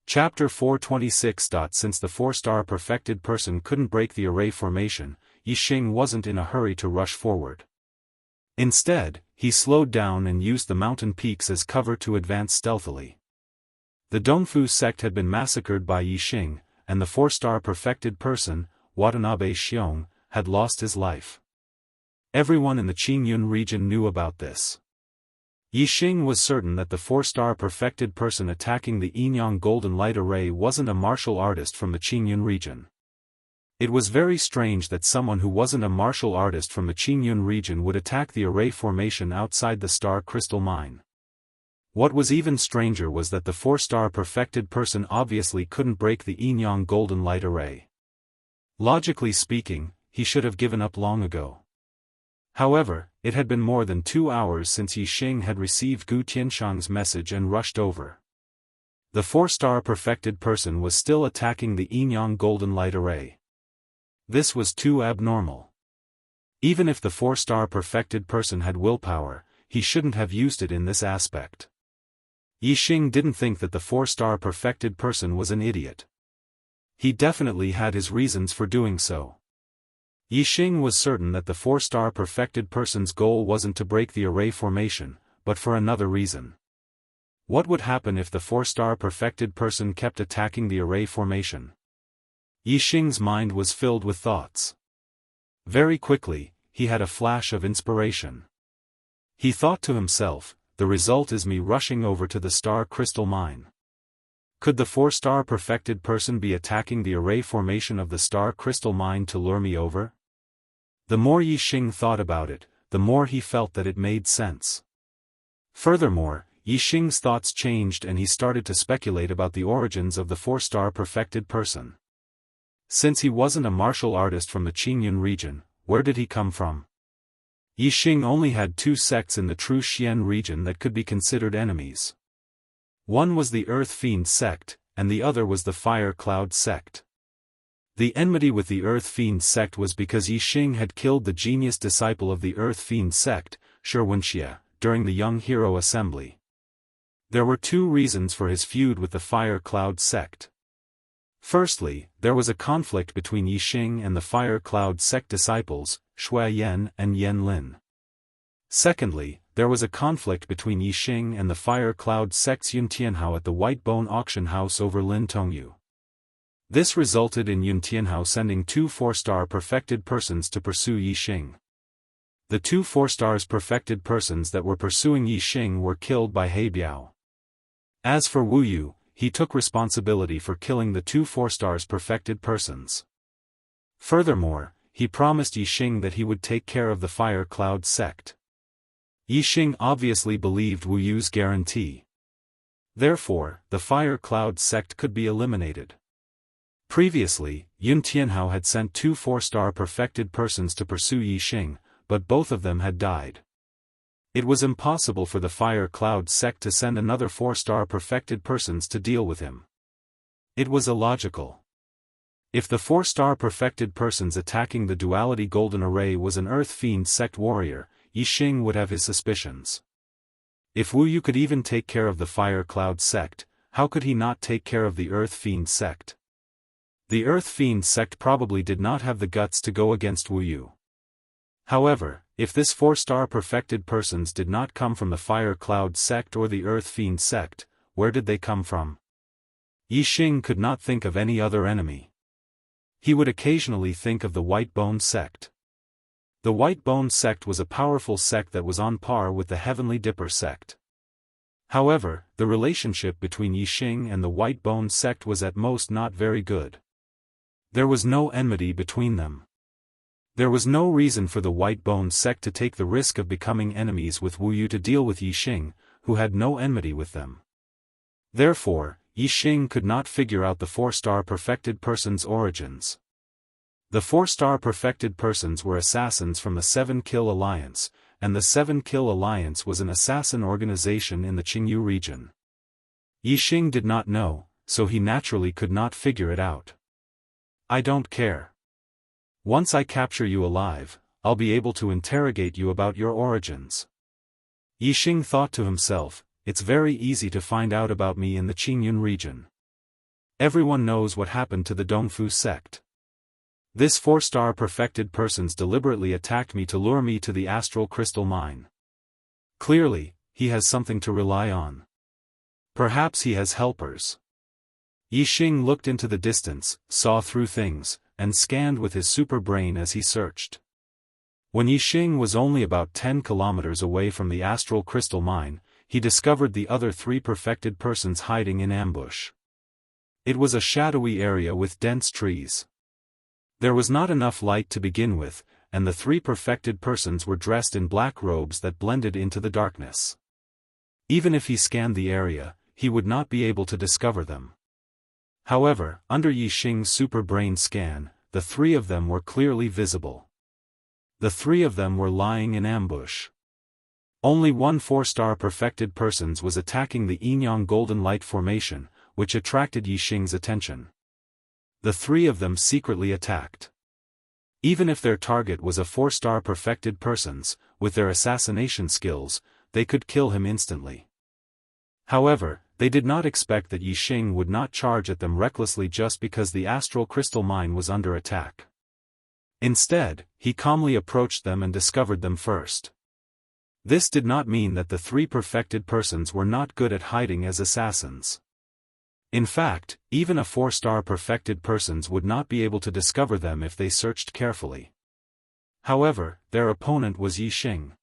Chapter 426. Since the 4-star perfected person couldn't break the array formation, Yixing wasn't in a hurry to rush forward. Instead, he slowed down and used the mountain peaks as cover to advance stealthily. The Dongfu sect had been massacred by Yixing, and the 4-star perfected person, Watanabe Xiong, had lost his life. Everyone in the Qingyun region knew about this. Yixing was certain that the 4-star perfected person attacking the Yinyang Golden Light Array wasn't a martial artist from the Qingyun region. It was very strange that someone who wasn't a martial artist from the Qingyun region would attack the array formation outside the Star Crystal Mine. What was even stranger was that the 4-star perfected person obviously couldn't break the Yinyang Golden Light Array. Logically speaking, he should have given up long ago. However, it had been more than 2 hours since Yixing had received Gu Tianshang's message and rushed over. The 4-star perfected person was still attacking the Yinyang Golden Light Array. This was too abnormal. Even if the 4-star perfected person had willpower, he shouldn't have used it in this aspect. Yixing didn't think that the 4-star perfected person was an idiot. He definitely had his reasons for doing so. Yixing was certain that the 4-star perfected person's goal wasn't to break the array formation, but for another reason. What would happen if the 4-star perfected person kept attacking the array formation? Yixing's mind was filled with thoughts. Very quickly, he had a flash of inspiration. He thought to himself, the result is me rushing over to the Star Crystal Mine. Could the 4-star perfected person be attacking the array formation of the star crystal mine to lure me over? The more Yi Xing thought about it, the more he felt that it made sense. Furthermore, Yi Xing's thoughts changed and he started to speculate about the origins of the 4-star perfected person. Since he wasn't a martial artist from the Qingyun region, where did he come from? Yi Xing only had 2 sects in the true Xian region that could be considered enemies. One was the Earth Fiend sect, and the other was the Fire Cloud sect. The enmity with the Earth Fiend sect was because Yi Xing had killed the genius disciple of the Earth Fiend sect, Wuxia, during the Young Hero Assembly. There were 2 reasons for his feud with the Fire Cloud sect. Firstly, there was a conflict between Yi Xing and the Fire Cloud sect disciples, Shui Yan and Yan Lin. Secondly, there was a conflict between Yi Xing and the Fire Cloud sect's Yun Tianhao at the White Bone auction house over Lin Tongyu. This resulted in Yun Tianhao sending 2 4-star perfected persons to pursue Yi Xing. The 2 4-stars perfected persons that were pursuing Yi Xing were killed by He Biao. As for Wu Yu, he took responsibility for killing the 2 4-stars perfected persons. Furthermore, he promised Yi Xing that he would take care of the Fire Cloud sect. Yi Xing obviously believed Wu Yu's guarantee. Therefore, the Fire Cloud sect could be eliminated. Previously, Yun Tianhao had sent 2 4-star perfected persons to pursue Yi Xing, but both of them had died. It was impossible for the Fire Cloud sect to send another 4-star perfected persons to deal with him. It was illogical. If the 4-star perfected persons attacking the Duality Golden Array was an Earth Fiend sect warrior, Yi Xing would have his suspicions. If Wu Yu could even take care of the Fire Cloud sect, how could he not take care of the Earth Fiend sect? The Earth Fiend sect probably did not have the guts to go against Wu Yu. However, if this 4-star perfected persons did not come from the Fire Cloud sect or the Earth Fiend sect, where did they come from? Yi Xing could not think of any other enemy. He would occasionally think of the White Bone sect. The White Bone sect was a powerful sect that was on par with the Heavenly Dipper sect. However, the relationship between Yi Xing and the White Bone sect was at most not very good. There was no enmity between them. There was no reason for the White Bone sect to take the risk of becoming enemies with Wu Yu to deal with Yi Xing, who had no enmity with them. Therefore, Yi Xing could not figure out the 4-star perfected person's origins. The 4-star perfected persons were assassins from the 7 Kill Alliance, and the 7 Kill Alliance was an assassin organization in the Qingyu region. Yi Xing did not know, so he naturally could not figure it out. I don't care. Once I capture you alive, I'll be able to interrogate you about your origins. Yi Xing thought to himself, it's very easy to find out about me in the Qingyun region. Everyone knows what happened to the Dongfu sect. This 4-star perfected persons deliberately attacked me to lure me to the astral crystal mine. Clearly, he has something to rely on. Perhaps he has helpers. Yi Xing looked into the distance, saw through things, and scanned with his super brain as he searched. When Yi Xing was only about 10 kilometers away from the astral crystal mine, he discovered the other 3 perfected persons hiding in ambush. It was a shadowy area with dense trees. There was not enough light to begin with, and the 3 perfected persons were dressed in black robes that blended into the darkness. Even if he scanned the area, he would not be able to discover them. However, under Yi Xing's super brain scan, the 3 of them were clearly visible. The 3 of them were lying in ambush. Only one 4-star perfected persons was attacking the Yinyang Golden Light formation, which attracted Yi Xing's attention. The 3 of them secretly attacked. Even if their target was a 4-star perfected persons, with their assassination skills, they could kill him instantly. However, they did not expect that Yi Xing would not charge at them recklessly just because the astral crystal mine was under attack. Instead, he calmly approached them and discovered them first. This did not mean that the 3 perfected persons were not good at hiding as assassins. In fact, even a 4-star perfected persons would not be able to discover them if they searched carefully. However, their opponent was Yi Xing.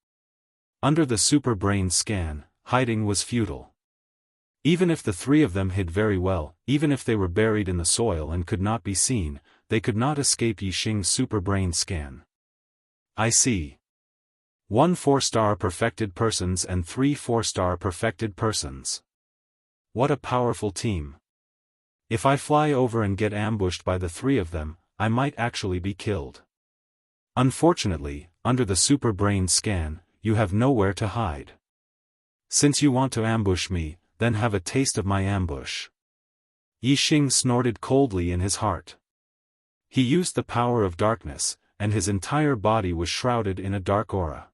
Under the super brain scan, hiding was futile. Even if the three of them hid very well, even if they were buried in the soil and could not be seen, they could not escape Yixing's super brain scan. I see. 1 4-star perfected persons and 3 4-star perfected persons. What a powerful team. If I fly over and get ambushed by the three of them, I might actually be killed. Unfortunately, under the super brain scan, you have nowhere to hide. Since you want to ambush me, then have a taste of my ambush. Yixing snorted coldly in his heart. He used the power of darkness, and his entire body was shrouded in a dark aura.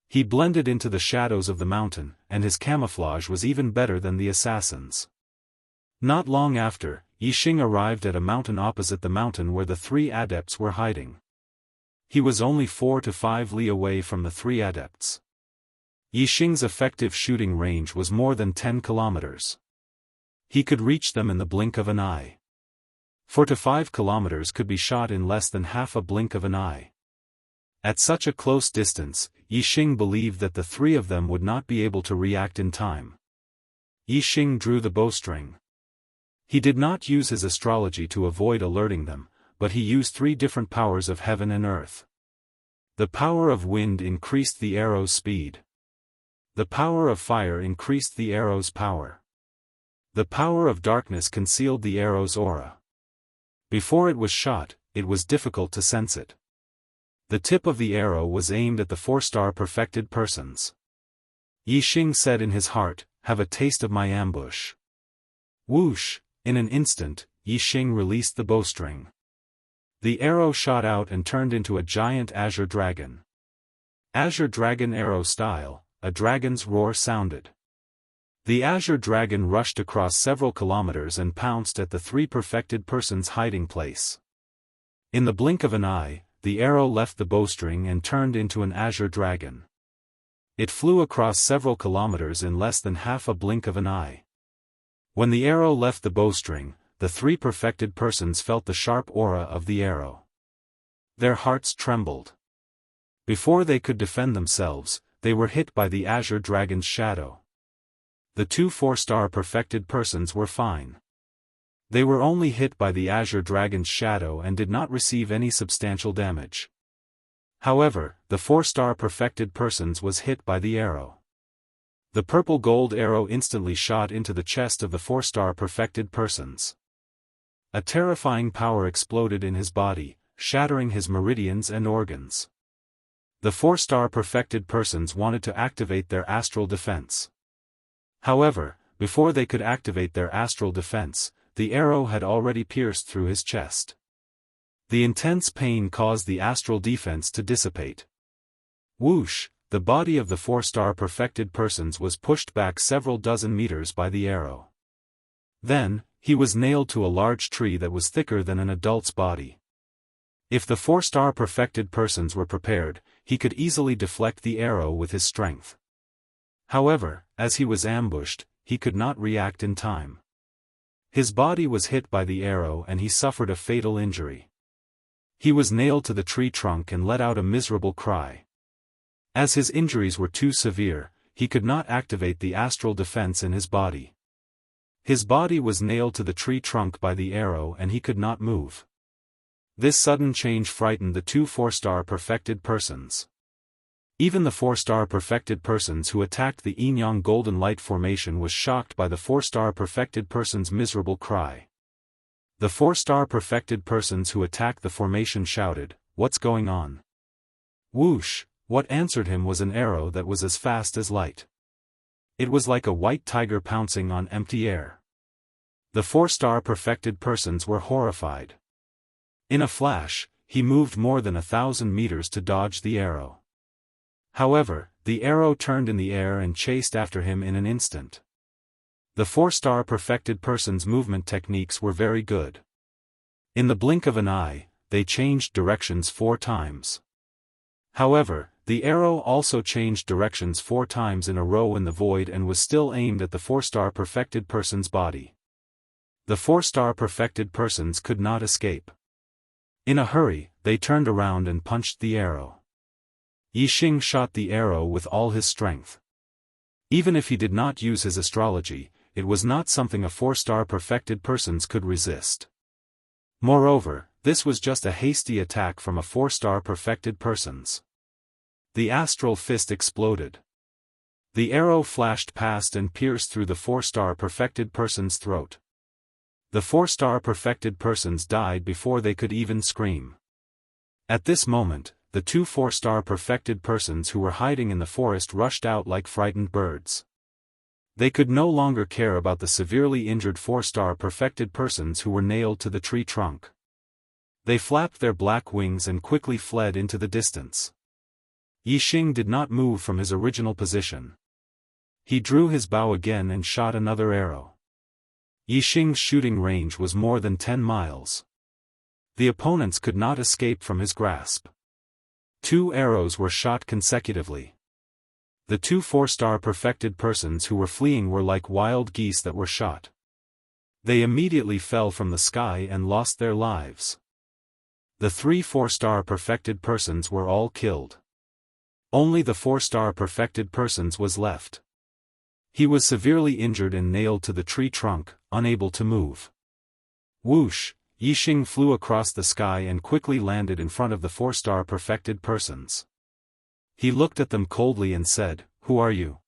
He blended into the shadows of the mountain, and his camouflage was even better than the assassin's. Not long after, Yixing arrived at a mountain opposite the mountain where the three adepts were hiding. He was only 4 to 5 li away from the three adepts. Yixing's effective shooting range was more than 10 kilometers. He could reach them in the blink of an eye. 4 to 5 kilometers could be shot in less than half a blink of an eye. At such a close distance, Yixing believed that the three of them would not be able to react in time. Yixing drew the bowstring. He did not use his astrology to avoid alerting them, but he used 3 different powers of heaven and earth. The power of wind increased the arrow's speed. The power of fire increased the arrow's power. The power of darkness concealed the arrow's aura. Before it was shot, it was difficult to sense it. The tip of the arrow was aimed at the 4-star perfected persons. Yixing said in his heart, "Have a taste of my ambush." Whoosh! In an instant, Yixing released the bowstring. The arrow shot out and turned into a giant azure dragon. Azure dragon arrow style, a dragon's roar sounded. The azure dragon rushed across several kilometers and pounced at the 3 perfected persons' hiding place. In the blink of an eye, the arrow left the bowstring and turned into an azure dragon. It flew across several kilometers in less than half a blink of an eye. When the arrow left the bowstring, the 3 perfected persons felt the sharp aura of the arrow. Their hearts trembled. Before they could defend themselves, they were hit by the azure dragon's shadow. The 2 4-star perfected persons were fine. They were only hit by the azure dragon's shadow and did not receive any substantial damage. However, the 4-star perfected persons was hit by the arrow. The purple gold arrow instantly shot into the chest of the 4-star perfected persons. A terrifying power exploded in his body, shattering his meridians and organs. The 4-star perfected persons wanted to activate their astral defense. However, before they could activate their astral defense, the arrow had already pierced through his chest. The intense pain caused the astral defense to dissipate. Whoosh! The body of the 4-star perfected persons was pushed back several dozen meters by the arrow. Then, he was nailed to a large tree that was thicker than an adult's body. If the 4-star perfected persons were prepared, he could easily deflect the arrow with his strength. However, as he was ambushed, he could not react in time. His body was hit by the arrow and he suffered a fatal injury. He was nailed to the tree trunk and let out a miserable cry. As his injuries were too severe, he could not activate the astral defense in his body. His body was nailed to the tree trunk by the arrow and he could not move. This sudden change frightened the 2 4-star perfected persons. Even the 4-star perfected persons who attacked the Yinyang Golden Light Formation was shocked by the 4-star perfected person's miserable cry. The 4-star perfected persons who attacked the formation shouted, "What's going on?" Whoosh! What answered him was an arrow that was as fast as light. It was like a white tiger pouncing on empty air. The 4-star perfected persons were horrified. In a flash, he moved more than 1,000 meters to dodge the arrow. However, the arrow turned in the air and chased after him in an instant. The 4-star perfected person's movement techniques were very good. In the blink of an eye, they changed directions 4 times. However, the arrow also changed directions 4 times in a row in the void and was still aimed at the 4-star perfected person's body. The 4-star perfected persons could not escape. In a hurry, they turned around and punched the arrow. Yixing shot the arrow with all his strength. Even if he did not use his astrology, it was not something a 4-star perfected persons could resist. Moreover, this was just a hasty attack from a 4-star perfected persons. The astral fist exploded. The arrow flashed past and pierced through the 4-star perfected person's throat. The 4-star perfected persons died before they could even scream. At this moment, the 2 4-star perfected persons who were hiding in the forest rushed out like frightened birds. They could no longer care about the severely injured 4-star perfected persons who were nailed to the tree trunk. They flapped their black wings and quickly fled into the distance. Yixing did not move from his original position. He drew his bow again and shot another arrow. Yixing's shooting range was more than 10 miles. The opponents could not escape from his grasp. 2 arrows were shot consecutively. The 2 4-star perfected persons who were fleeing were like wild geese that were shot. They immediately fell from the sky and lost their lives. The 3 4-star perfected persons were all killed. Only the 4-star perfected persons was left. He was severely injured and nailed to the tree trunk, unable to move. Whoosh! Yixing flew across the sky and quickly landed in front of the 4-star perfected persons. He looked at them coldly and said, "Who are you?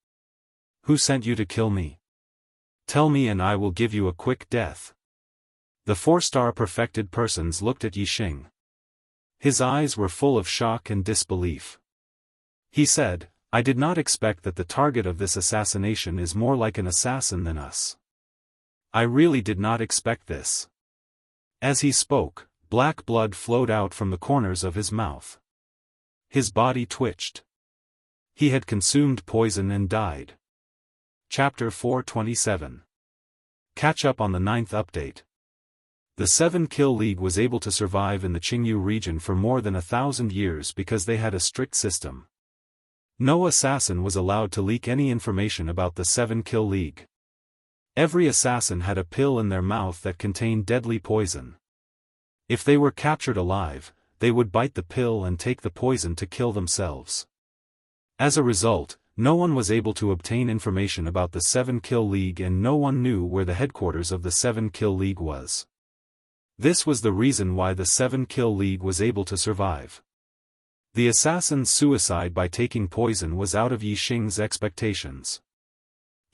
Who sent you to kill me? Tell me and I will give you a quick death." The 4-star perfected persons looked at Yixing. His eyes were full of shock and disbelief. He said, "I did not expect that the target of this assassination is more like an assassin than us. I really did not expect this." As he spoke, black blood flowed out from the corners of his mouth. His body twitched. He had consumed poison and died. Chapter 427. Catch up on the 9th update. The 7-Kill League was able to survive in the Qingyu region for more than 1,000 years because they had a strict system. No assassin was allowed to leak any information about the 7-Kill League. Every assassin had a pill in their mouth that contained deadly poison. If they were captured alive, they would bite the pill and take the poison to kill themselves. As a result, no one was able to obtain information about the 7-Kill League and no one knew where the headquarters of the 7-Kill League was. This was the reason why the 7-Kill League was able to survive. The assassin's suicide by taking poison was out of Yixing's expectations.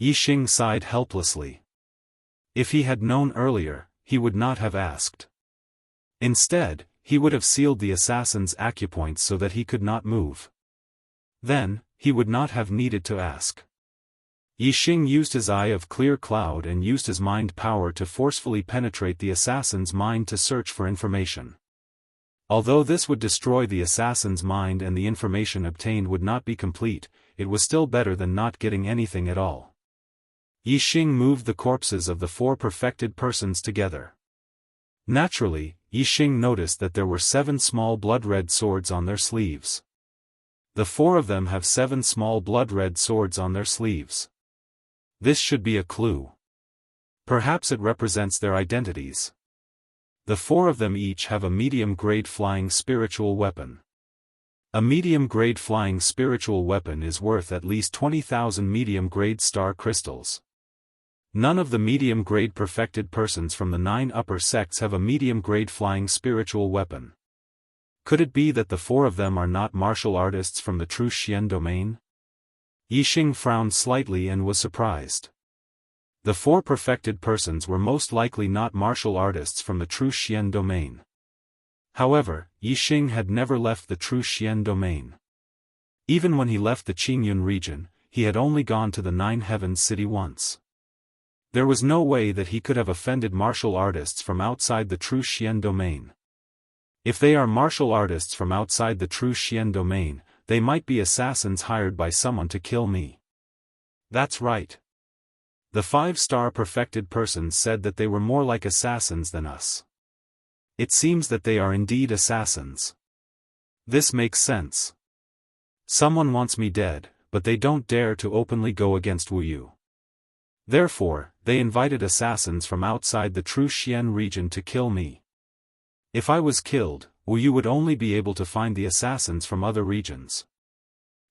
Yixing sighed helplessly. If he had known earlier, he would not have asked. Instead, he would have sealed the assassin's acupoints so that he could not move. Then, he would not have needed to ask. Yixing used his eye of clear cloud and used his mind power to forcefully penetrate the assassin's mind to search for information. Although this would destroy the assassin's mind and the information obtained would not be complete, it was still better than not getting anything at all. Yixing moved the corpses of the 4 perfected persons together. Naturally, Yixing noticed that there were 7 small blood-red swords on their sleeves. The 4 of them have 7 small blood-red swords on their sleeves. This should be a clue. Perhaps it represents their identities. The 4 of them each have a medium-grade flying spiritual weapon. A medium-grade flying spiritual weapon is worth at least 20,000 medium-grade star crystals. None of the medium-grade perfected persons from the 9 upper sects have a medium-grade flying spiritual weapon. Could it be that the 4 of them are not martial artists from the true Xian domain? Yixing frowned slightly and was surprised. The 4 perfected persons were most likely not martial artists from the true Xian domain. However, Yixing had never left the true Xian domain. Even when he left the Qingyun region, he had only gone to the 9 Heavens city once. There was no way that he could have offended martial artists from outside the true Xian domain. If they are martial artists from outside the true Xian domain, they might be assassins hired by someone to kill me. That's right. The 5-star perfected persons said that they were more like assassins than us. It seems that they are indeed assassins. This makes sense. Someone wants me dead, but they don't dare to openly go against Wuyu. Therefore, they invited assassins from outside the true Xian region to kill me. If I was killed, Wuyu would only be able to find the assassins from other regions.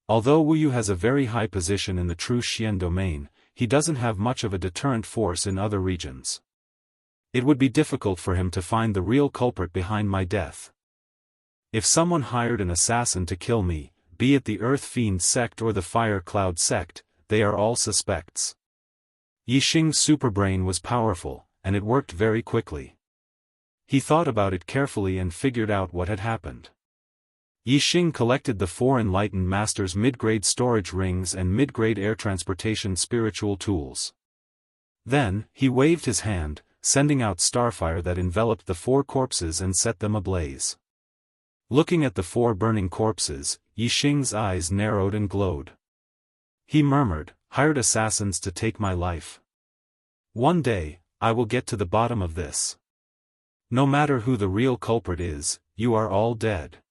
Although Wuyu has a very high position in the true Xian domain, he doesn't have much of a deterrent force in other regions. It would be difficult for him to find the real culprit behind my death. If someone hired an assassin to kill me, be it the Earth Fiend sect or the Fire Cloud sect, they are all suspects. Yixing's superbrain was powerful, and it worked very quickly. He thought about it carefully and figured out what had happened. Yixing collected the 4 Enlightened Masters' mid-grade storage rings and mid-grade air transportation spiritual tools. Then, he waved his hand, sending out starfire that enveloped the 4 corpses and set them ablaze. Looking at the 4 burning corpses, Yixing's eyes narrowed and glowed. He murmured, "Hired assassins to take my life. One day, I will get to the bottom of this. No matter who the real culprit is, you are all dead."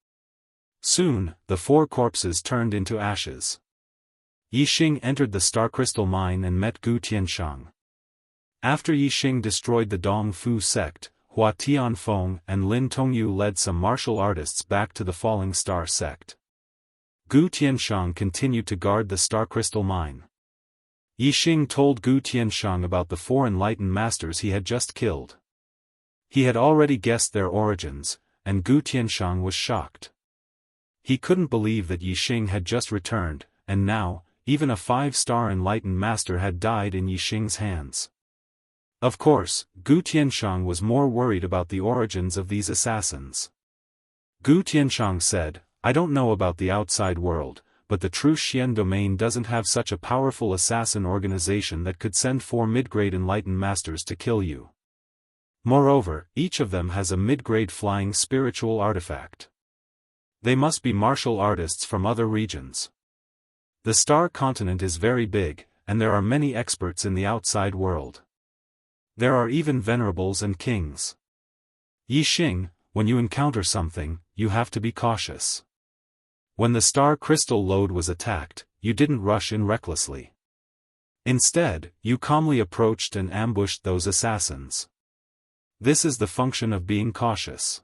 Soon, the 4 corpses turned into ashes. Yixing entered the Star Crystal Mine and met Gu Tianshang. After Yixing destroyed the Dong Fu sect, Hua Tianfeng and Lin Tongyu led some martial artists back to the Falling Star sect. Gu Tianshang continued to guard the Star Crystal Mine. Yixing told Gu Tianshang about the 4 Enlightened Masters he had just killed. He had already guessed their origins, and Gu Tianshang was shocked. He couldn't believe that Yixing had just returned, and now, even a 5-star Enlightened Master had died in Yixing's hands. Of course, Gu Tianshang was more worried about the origins of these assassins. Gu Tianshang said, "I don't know about the outside world, but the true Xian domain doesn't have such a powerful assassin organization that could send 4 mid-grade Enlightened Masters to kill you. Moreover, each of them has a mid-grade flying spiritual artifact. They must be martial artists from other regions. The Star Continent is very big, and there are many experts in the outside world. There are even venerables and kings. Yixing, when you encounter something, you have to be cautious. When the Star Crystal Lode was attacked, you didn't rush in recklessly. Instead, you calmly approached and ambushed those assassins. This is the function of being cautious.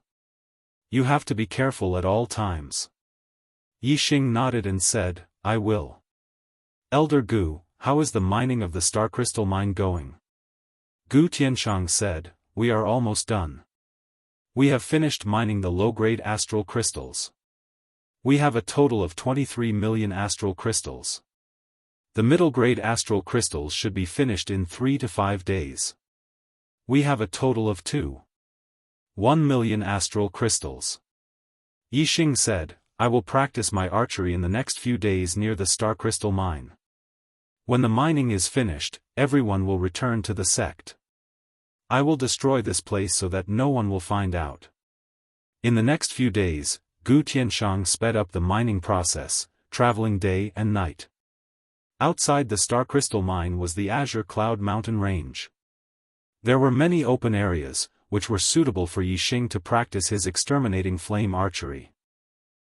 You have to be careful at all times." Yixing nodded and said, "I will." "Elder Gu, how is the mining of the Star Crystal Mine going?" Gu Tianshang said, "We are almost done. We have finished mining the low-grade astral crystals. We have a total of 23 million astral crystals. The middle-grade astral crystals should be finished in 3 to 5 days. We have a total of 2.1 million astral crystals." Yixing said, "I will practice my archery in the next few days near the Star Crystal Mine. When the mining is finished, everyone will return to the sect. I will destroy this place so that no one will find out." In the next few days, Gu Tianshang sped up the mining process, traveling day and night. Outside the Star Crystal Mine was the Azure Cloud Mountain Range. There were many open areas, which were suitable for Yixing to practice his exterminating flame archery.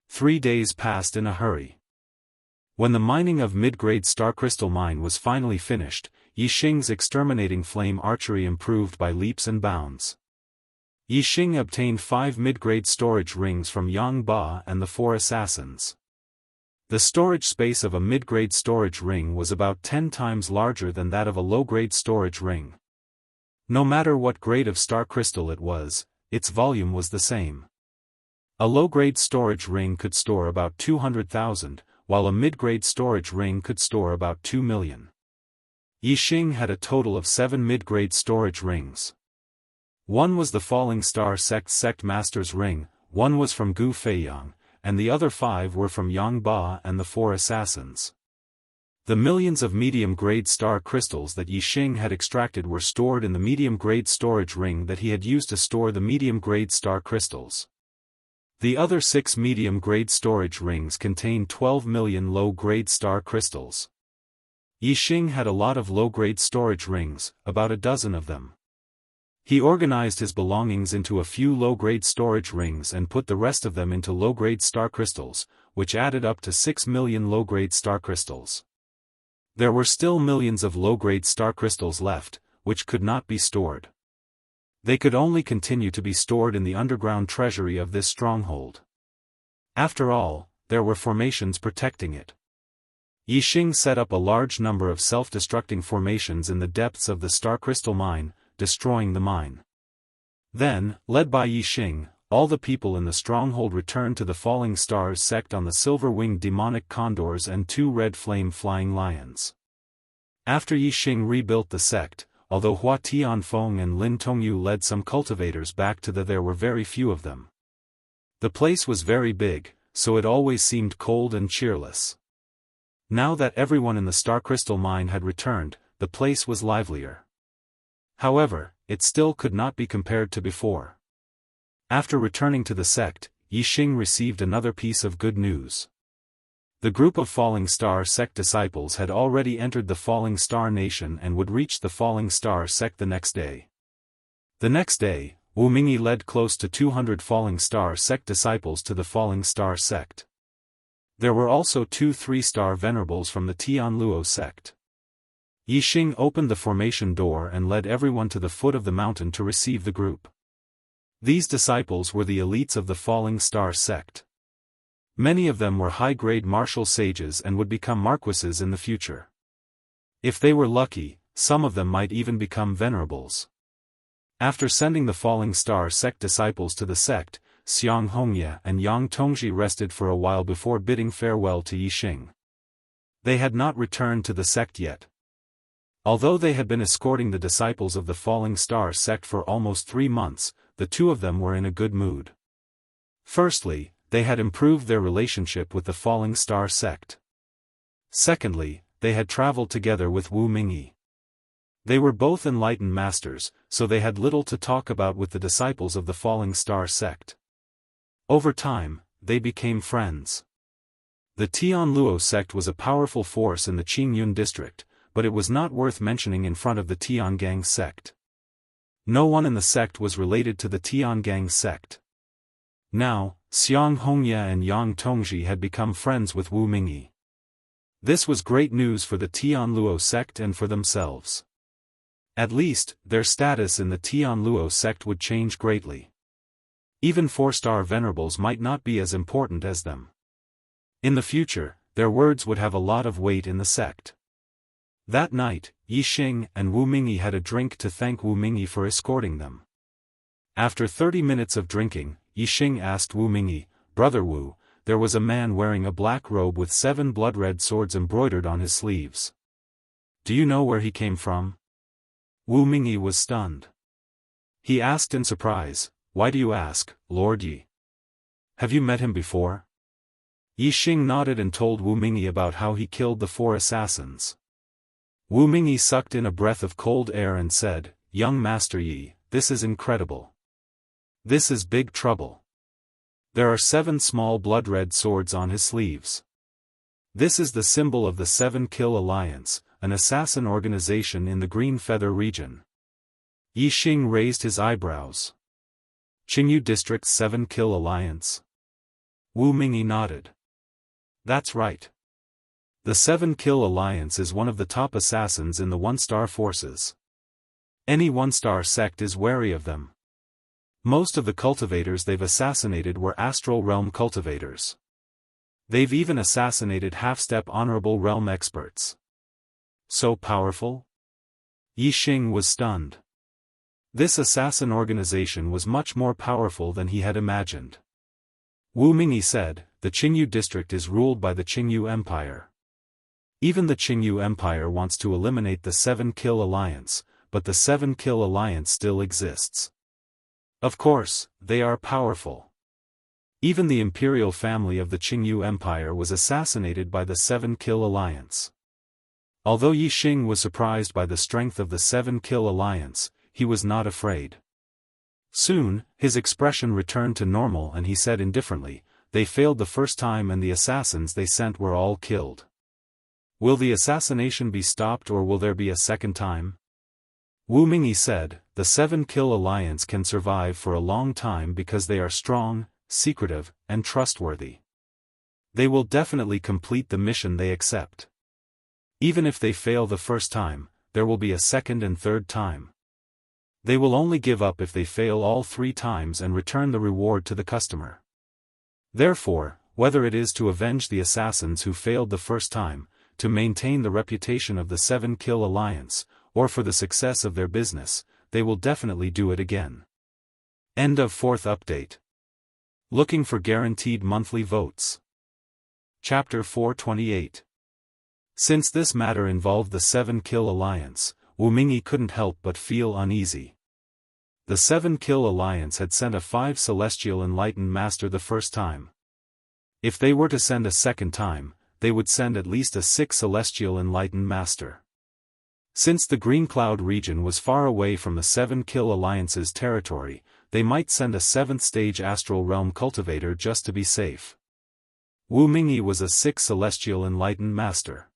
3 days passed in a hurry. When the mining of mid-grade Star Crystal Mine was finally finished, Yixing's exterminating flame archery improved by leaps and bounds. Yixing obtained 5 mid-grade storage rings from Yang Ba and the 4 assassins. The storage space of a mid-grade storage ring was about 10 times larger than that of a low-grade storage ring. No matter what grade of star crystal it was, its volume was the same. A low-grade storage ring could store about 200,000, while a mid-grade storage ring could store about 2 million. Yixing had a total of 7 mid-grade storage rings. One was the Falling Star Sect Master's ring, one was from Gu Feiyang, and the other 5 were from Yang Ba and the 4 assassins. The millions of medium-grade star crystals that Yixing had extracted were stored in the medium-grade storage ring that he had used to store the medium-grade star crystals. The other 6 medium-grade storage rings contained 12 million low-grade star crystals. Yixing had a lot of low-grade storage rings, about a dozen of them. He organized his belongings into a few low-grade storage rings and put the rest of them into low-grade star crystals, which added up to 6 million low-grade star crystals. There were still millions of low-grade star crystals left, which could not be stored. They could only continue to be stored in the underground treasury of this stronghold. After all, there were formations protecting it. Yixing set up a large number of self-destructing formations in the depths of the star crystal mine, destroying the mine. Then, led by Yixing, all the people in the stronghold returned to the Falling Stars sect on the silver-winged demonic condors and 2 red flame-flying lions. After Yixing rebuilt the sect, although Hua Tianfeng and Lin Tongyu led some cultivators back to there were very few of them. The place was very big, so it always seemed cold and cheerless. Now that everyone in the Star Crystal mine had returned, the place was livelier. However, it still could not be compared to before. After returning to the sect, Yixing received another piece of good news. The group of Falling Star sect disciples had already entered the Falling Star Nation and would reach the Falling Star sect the next day. The next day, Wu Mingyi led close to 200 Falling Star sect disciples to the Falling Star sect. There were also 2 3-star venerables from the Tianluo sect. Yixing opened the formation door and led everyone to the foot of the mountain to receive the group. These disciples were the elites of the Falling Star sect. Many of them were high-grade martial sages and would become marquises in the future. If they were lucky, some of them might even become venerables. After sending the Falling Star sect disciples to the sect, Xiang Hongye and Yang Tongji rested for a while before bidding farewell to Yixing. They had not returned to the sect yet. Although they had been escorting the disciples of the Falling Star sect for almost 3 months, the 2 of them were in a good mood. Firstly, they had improved their relationship with the Falling Star sect. Secondly, they had traveled together with Wu Mingyi. They were both enlightened masters, so they had little to talk about with the disciples of the Falling Star sect. Over time, they became friends. The Tianluo sect was a powerful force in the Qingyun district, but it was not worth mentioning in front of the Tiangang sect. No one in the sect was related to the Tiangang sect. Now, Xiang Hongye and Yang Tongji had become friends with Wu Mingyi. This was great news for the Tianluo sect and for themselves. At least, their status in the Tianluo sect would change greatly. Even 4-star venerables might not be as important as them. In the future, their words would have a lot of weight in the sect. That night, Yixing and Wu Mingyi had a drink to thank Wu Mingyi for escorting them. After 30 minutes of drinking, Yixing asked Wu Mingyi, "Brother Wu, there was a man wearing a black robe with 7 blood-red swords embroidered on his sleeves. Do you know where he came from?" Wu Mingyi was stunned. He asked in surprise, "Why do you ask, Lord Yi? Have you met him before?" Yixing nodded and told Wu Mingyi about how he killed the 4 assassins. Wu Mingyi sucked in a breath of cold air and said, "Young Master Yi, this is incredible. This is big trouble. There are 7 small blood-red swords on his sleeves. This is the symbol of the 7 Kill Alliance, an assassin organization in the Green Feather region." Yixing raised his eyebrows. "Qingyu District's 7 Kill Alliance?" Wu Mingyi nodded. "That's right. The 7 Kill Alliance is one of the top assassins in the 1-star forces. Any 1-star sect is wary of them. Most of the cultivators they've assassinated were Astral Realm cultivators. They've even assassinated half-step Honorable Realm experts." "So powerful?" Yixing was stunned. This assassin organization was much more powerful than he had imagined. Wu Mingyi said, "The Qingyu district is ruled by the Qingyu Empire. Even the Qingyu Empire wants to eliminate the 7 Kill Alliance, but the 7 Kill Alliance still exists. Of course, they are powerful. Even the imperial family of the Qingyu Empire was assassinated by the 7 Kill Alliance." Although Yixing was surprised by the strength of the 7 Kill Alliance, he was not afraid. Soon, his expression returned to normal and he said indifferently, "They failed the first time and the assassins they sent were all killed. Will the assassination be stopped or will there be a second time?" Wu Mingyi said, "The 7 Kill Alliance can survive for a long time because they are strong, secretive, and trustworthy. They will definitely complete the mission they accept. Even if they fail the first time, there will be a second and third time. They will only give up if they fail all 3 times and return the reward to the customer. Therefore, whether it is to avenge the assassins who failed the first time, to maintain the reputation of the 7-Kill Alliance, or for the success of their business, they will definitely do it again. End of 4th update. Looking for guaranteed monthly votes. Chapter 428. Since this matter involved the 7-Kill Alliance, Wu Mingyi couldn't help but feel uneasy. The 7-Kill Alliance had sent a 5 Celestial Enlightened Master the first time. If they were to send a second time, they would send at least a 6 Celestial Enlightened Master. Since the Green Cloud region was far away from the 7-Kill Alliance's territory, they might send a 7th stage Astral Realm Cultivator just to be safe. Wu Mingyi was a 6 Celestial Enlightened Master.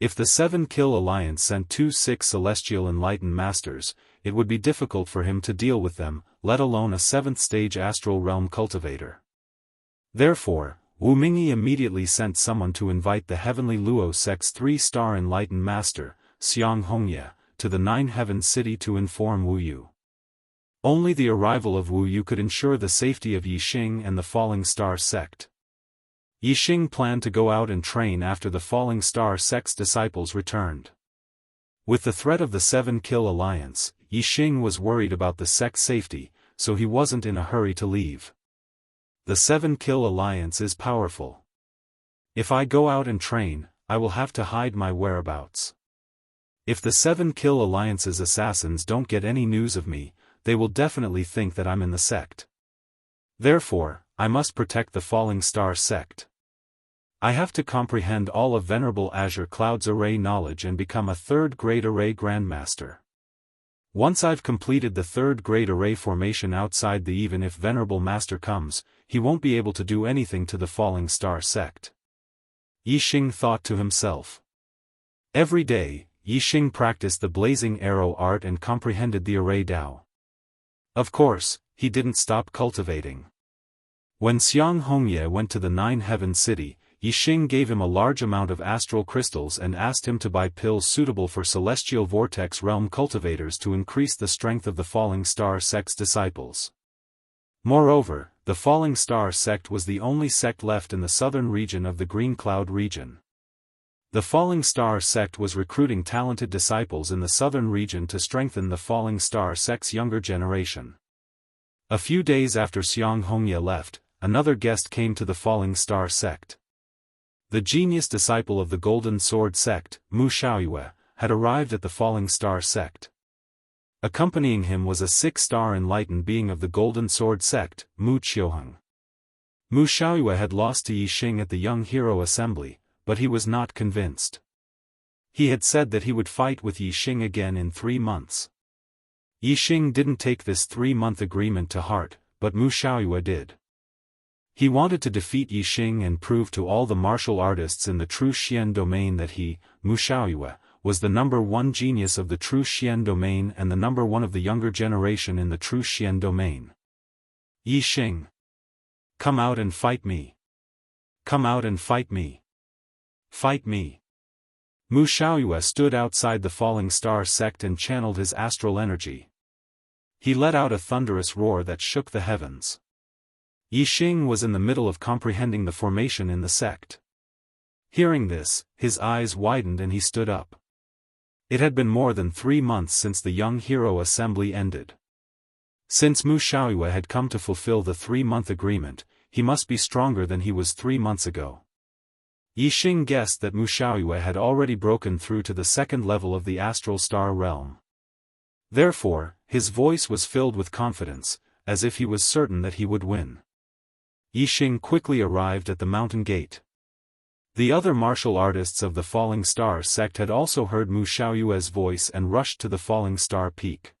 If the 7-Kill Alliance sent 2 6 Celestial Enlightened Masters, it would be difficult for him to deal with them, let alone a 7th stage Astral Realm Cultivator. Therefore, Wu Mingyi immediately sent someone to invite the Heavenly Luo Sect's 3-star Enlightened Master, Xiaofan, to the 9 Heaven City to inform Wu Yu. Only the arrival of Wu Yu could ensure the safety of Yixing and the Falling Star Sect. Yixing planned to go out and train after the Falling Star Sect's disciples returned. With the threat of the 7-Kill Alliance, Yixing was worried about the sect's safety, so he wasn't in a hurry to leave. The 7-Kill Alliance is powerful. If I go out and train, I will have to hide my whereabouts. If the 7-Kill Alliance's assassins don't get any news of me, they will definitely think that I'm in the sect. Therefore, I must protect the Falling Star Sect. I have to comprehend all of Venerable Azure Cloud's array knowledge and become a 3rd grade array Grandmaster. Once I've completed the 3rd grade array formation outside the even if Venerable Master comes, he won't be able to do anything to the Falling Star Sect. Yixing thought to himself. Every day, Yixing practiced the blazing arrow art and comprehended the array Dao. Of course, he didn't stop cultivating. When Xiaofan went to the 9 Heaven City, Yixing gave him a large amount of astral crystals and asked him to buy pills suitable for celestial vortex realm cultivators to increase the strength of the Falling Star Sect's disciples. Moreover, the Falling Star Sect was the only sect left in the southern region of the Green Cloud region. The Falling Star Sect was recruiting talented disciples in the southern region to strengthen the Falling Star Sect's younger generation. A few days after Xiaofan left, another guest came to the Falling Star Sect. The genius disciple of the Golden Sword Sect, Mu Xiaoyue, had arrived at the Falling Star Sect. Accompanying him was a 6-star enlightened being of the Golden Sword Sect, Mu Qiuheng. Mu Xiaoyue had lost to Yixing at the Young Hero Assembly, but he was not convinced. He had said that he would fight with Yixing again in 3 months. Yixing didn't take this 3-month agreement to heart, but Mu Xiaoyue did. He wanted to defeat Yixing and prove to all the martial artists in the True Xian domain that he, Mu Xiaoyue, was the number 1 genius of the True Xian domain and the number 1 of the younger generation in the True Xian domain. Yixing! Come out and fight me! Come out and fight me! Fight me! Mu Xiaoyue stood outside the Falling Star Sect and channeled his astral energy. He let out a thunderous roar that shook the heavens. Yixing was in the middle of comprehending the formation in the sect. Hearing this, his eyes widened and he stood up. It had been more than 3 months since the Young Hero Assembly ended. Since Mu Xiaoyue had come to fulfill the 3-month agreement, he must be stronger than he was 3 months ago. Yixing guessed that Mu Xiaoyue had already broken through to the 2nd level of the Astral Star Realm. Therefore, his voice was filled with confidence, as if he was certain that he would win. Yixing quickly arrived at the mountain gate. The other martial artists of the Falling Star Sect had also heard Mu Xiaoyue's voice and rushed to the Falling Star Peak.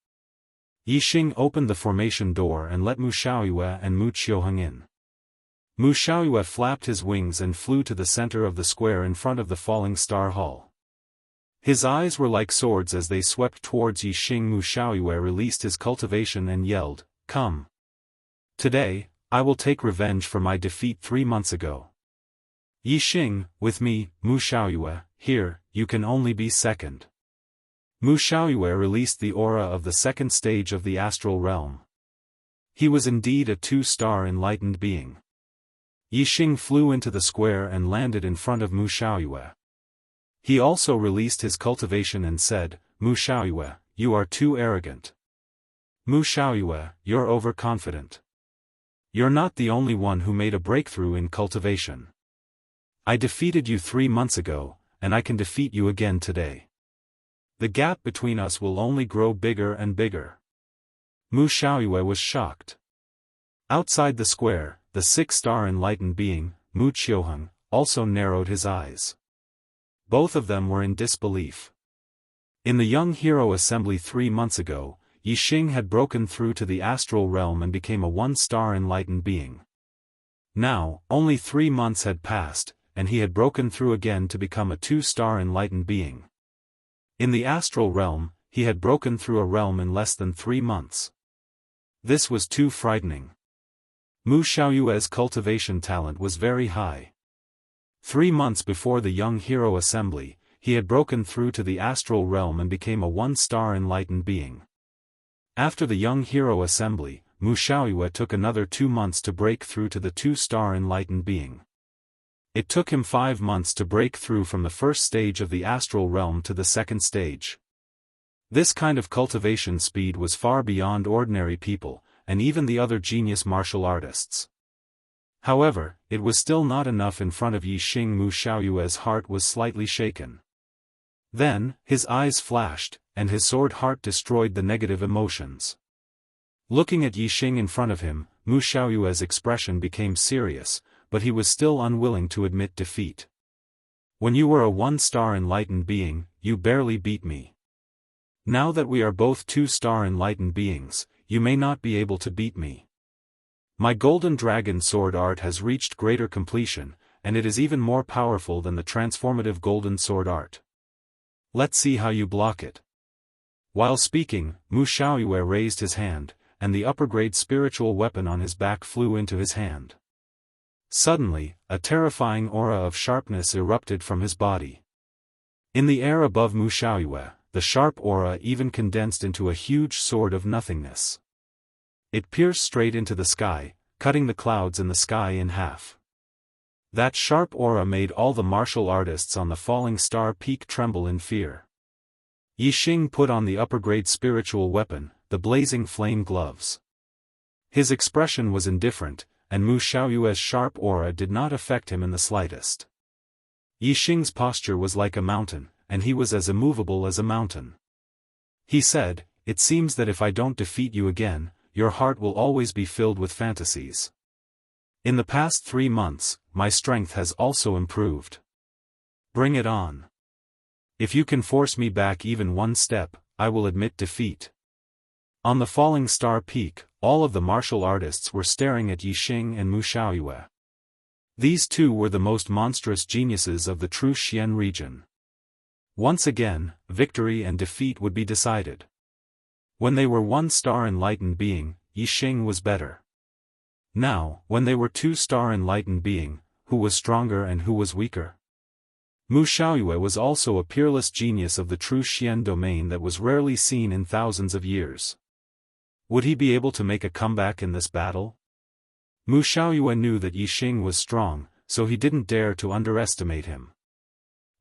Yixing opened the formation door and let Mu Xiaoyue and Mu Qiuheng in. Mu Xiaoyue flapped his wings and flew to the center of the square in front of the Falling Star Hall. His eyes were like swords as they swept towards Yixing. Mu Xiaoyue released his cultivation and yelled, "Come! Today, I will take revenge for my defeat 3 months ago. Yixing, with me, Mu Xiaoyue, here, you can only be second." Mu Xiaoyue released the aura of the 2nd stage of the astral realm. He was indeed a 2-star enlightened being. Yixing flew into the square and landed in front of Mu Xiaoyue. He also released his cultivation and said, Mu Xiaoyue, you are too arrogant. Mu Xiaoyue, you're overconfident. You're not the only one who made a breakthrough in cultivation. I defeated you 3 months ago, and I can defeat you again today. The gap between us will only grow bigger and bigger. Mu Xiaoyue was shocked. Outside the square, the 6-star enlightened being, Mu Xiaofan, also narrowed his eyes. Both of them were in disbelief. In the Young Hero Assembly 3 months ago, Yixing had broken through to the astral realm and became a 1-star enlightened being. Now, only 3 months had passed, and he had broken through again to become a 2-star enlightened being. In the astral realm, he had broken through a realm in less than 3 months. This was too frightening. Mu Xiaoyue's cultivation talent was very high. 3 months before the Young Hero Assembly, he had broken through to the astral realm and became a 1-star enlightened being. After the Young Hero Assembly, Mu Xiaoyue took another 2 months to break through to the 2-star enlightened being. It took him 5 months to break through from the first stage of the astral realm to the second stage. This kind of cultivation speed was far beyond ordinary people, and even the other genius martial artists. However, it was still not enough in front of Yixing. Mu Xiaoyue's heart was slightly shaken. Then, his eyes flashed, and his sword heart destroyed the negative emotions. Looking at Yixing in front of him, Mu Xiaoyue's expression became serious, but he was still unwilling to admit defeat. When you were a 1-star enlightened being, you barely beat me. Now that we are both 2-star enlightened beings, you may not be able to beat me. My golden dragon sword art has reached greater completion, and it is even more powerful than the transformative golden sword art. Let's see how you block it. While speaking, Mu Xiaoyue raised his hand, and the upper-grade spiritual weapon on his back flew into his hand. Suddenly, a terrifying aura of sharpness erupted from his body. In the air above Mu Xiaoyue, the sharp aura even condensed into a huge sword of nothingness. It pierced straight into the sky, cutting the clouds in the sky in half. That sharp aura made all the martial artists on the Falling Star Peak tremble in fear. Yixing put on the upper-grade spiritual weapon, the blazing flame gloves. His expression was indifferent, and Mu Xiaoyue's sharp aura did not affect him in the slightest. Yixing's posture was like a mountain, and he was as immovable as a mountain. He said, "It seems that if I don't defeat you again, your heart will always be filled with fantasies. In the past 3 months, my strength has also improved. Bring it on. If you can force me back even 1 step, I will admit defeat." On the Falling Star Peak, all of the martial artists were staring at Yixing and Mu Xiaoyue. These two were the most monstrous geniuses of the true Xian region. Once again, victory and defeat would be decided. When they were 1-star enlightened being, Yixing was better. Now, when they were 2-star enlightened being, who was stronger and who was weaker? Mu Xiaoyue was also a peerless genius of the true Xian domain that was rarely seen in thousands of years. Would he be able to make a comeback in this battle? Mu Xiaoyue knew that Yixing was strong, so he didn't dare to underestimate him.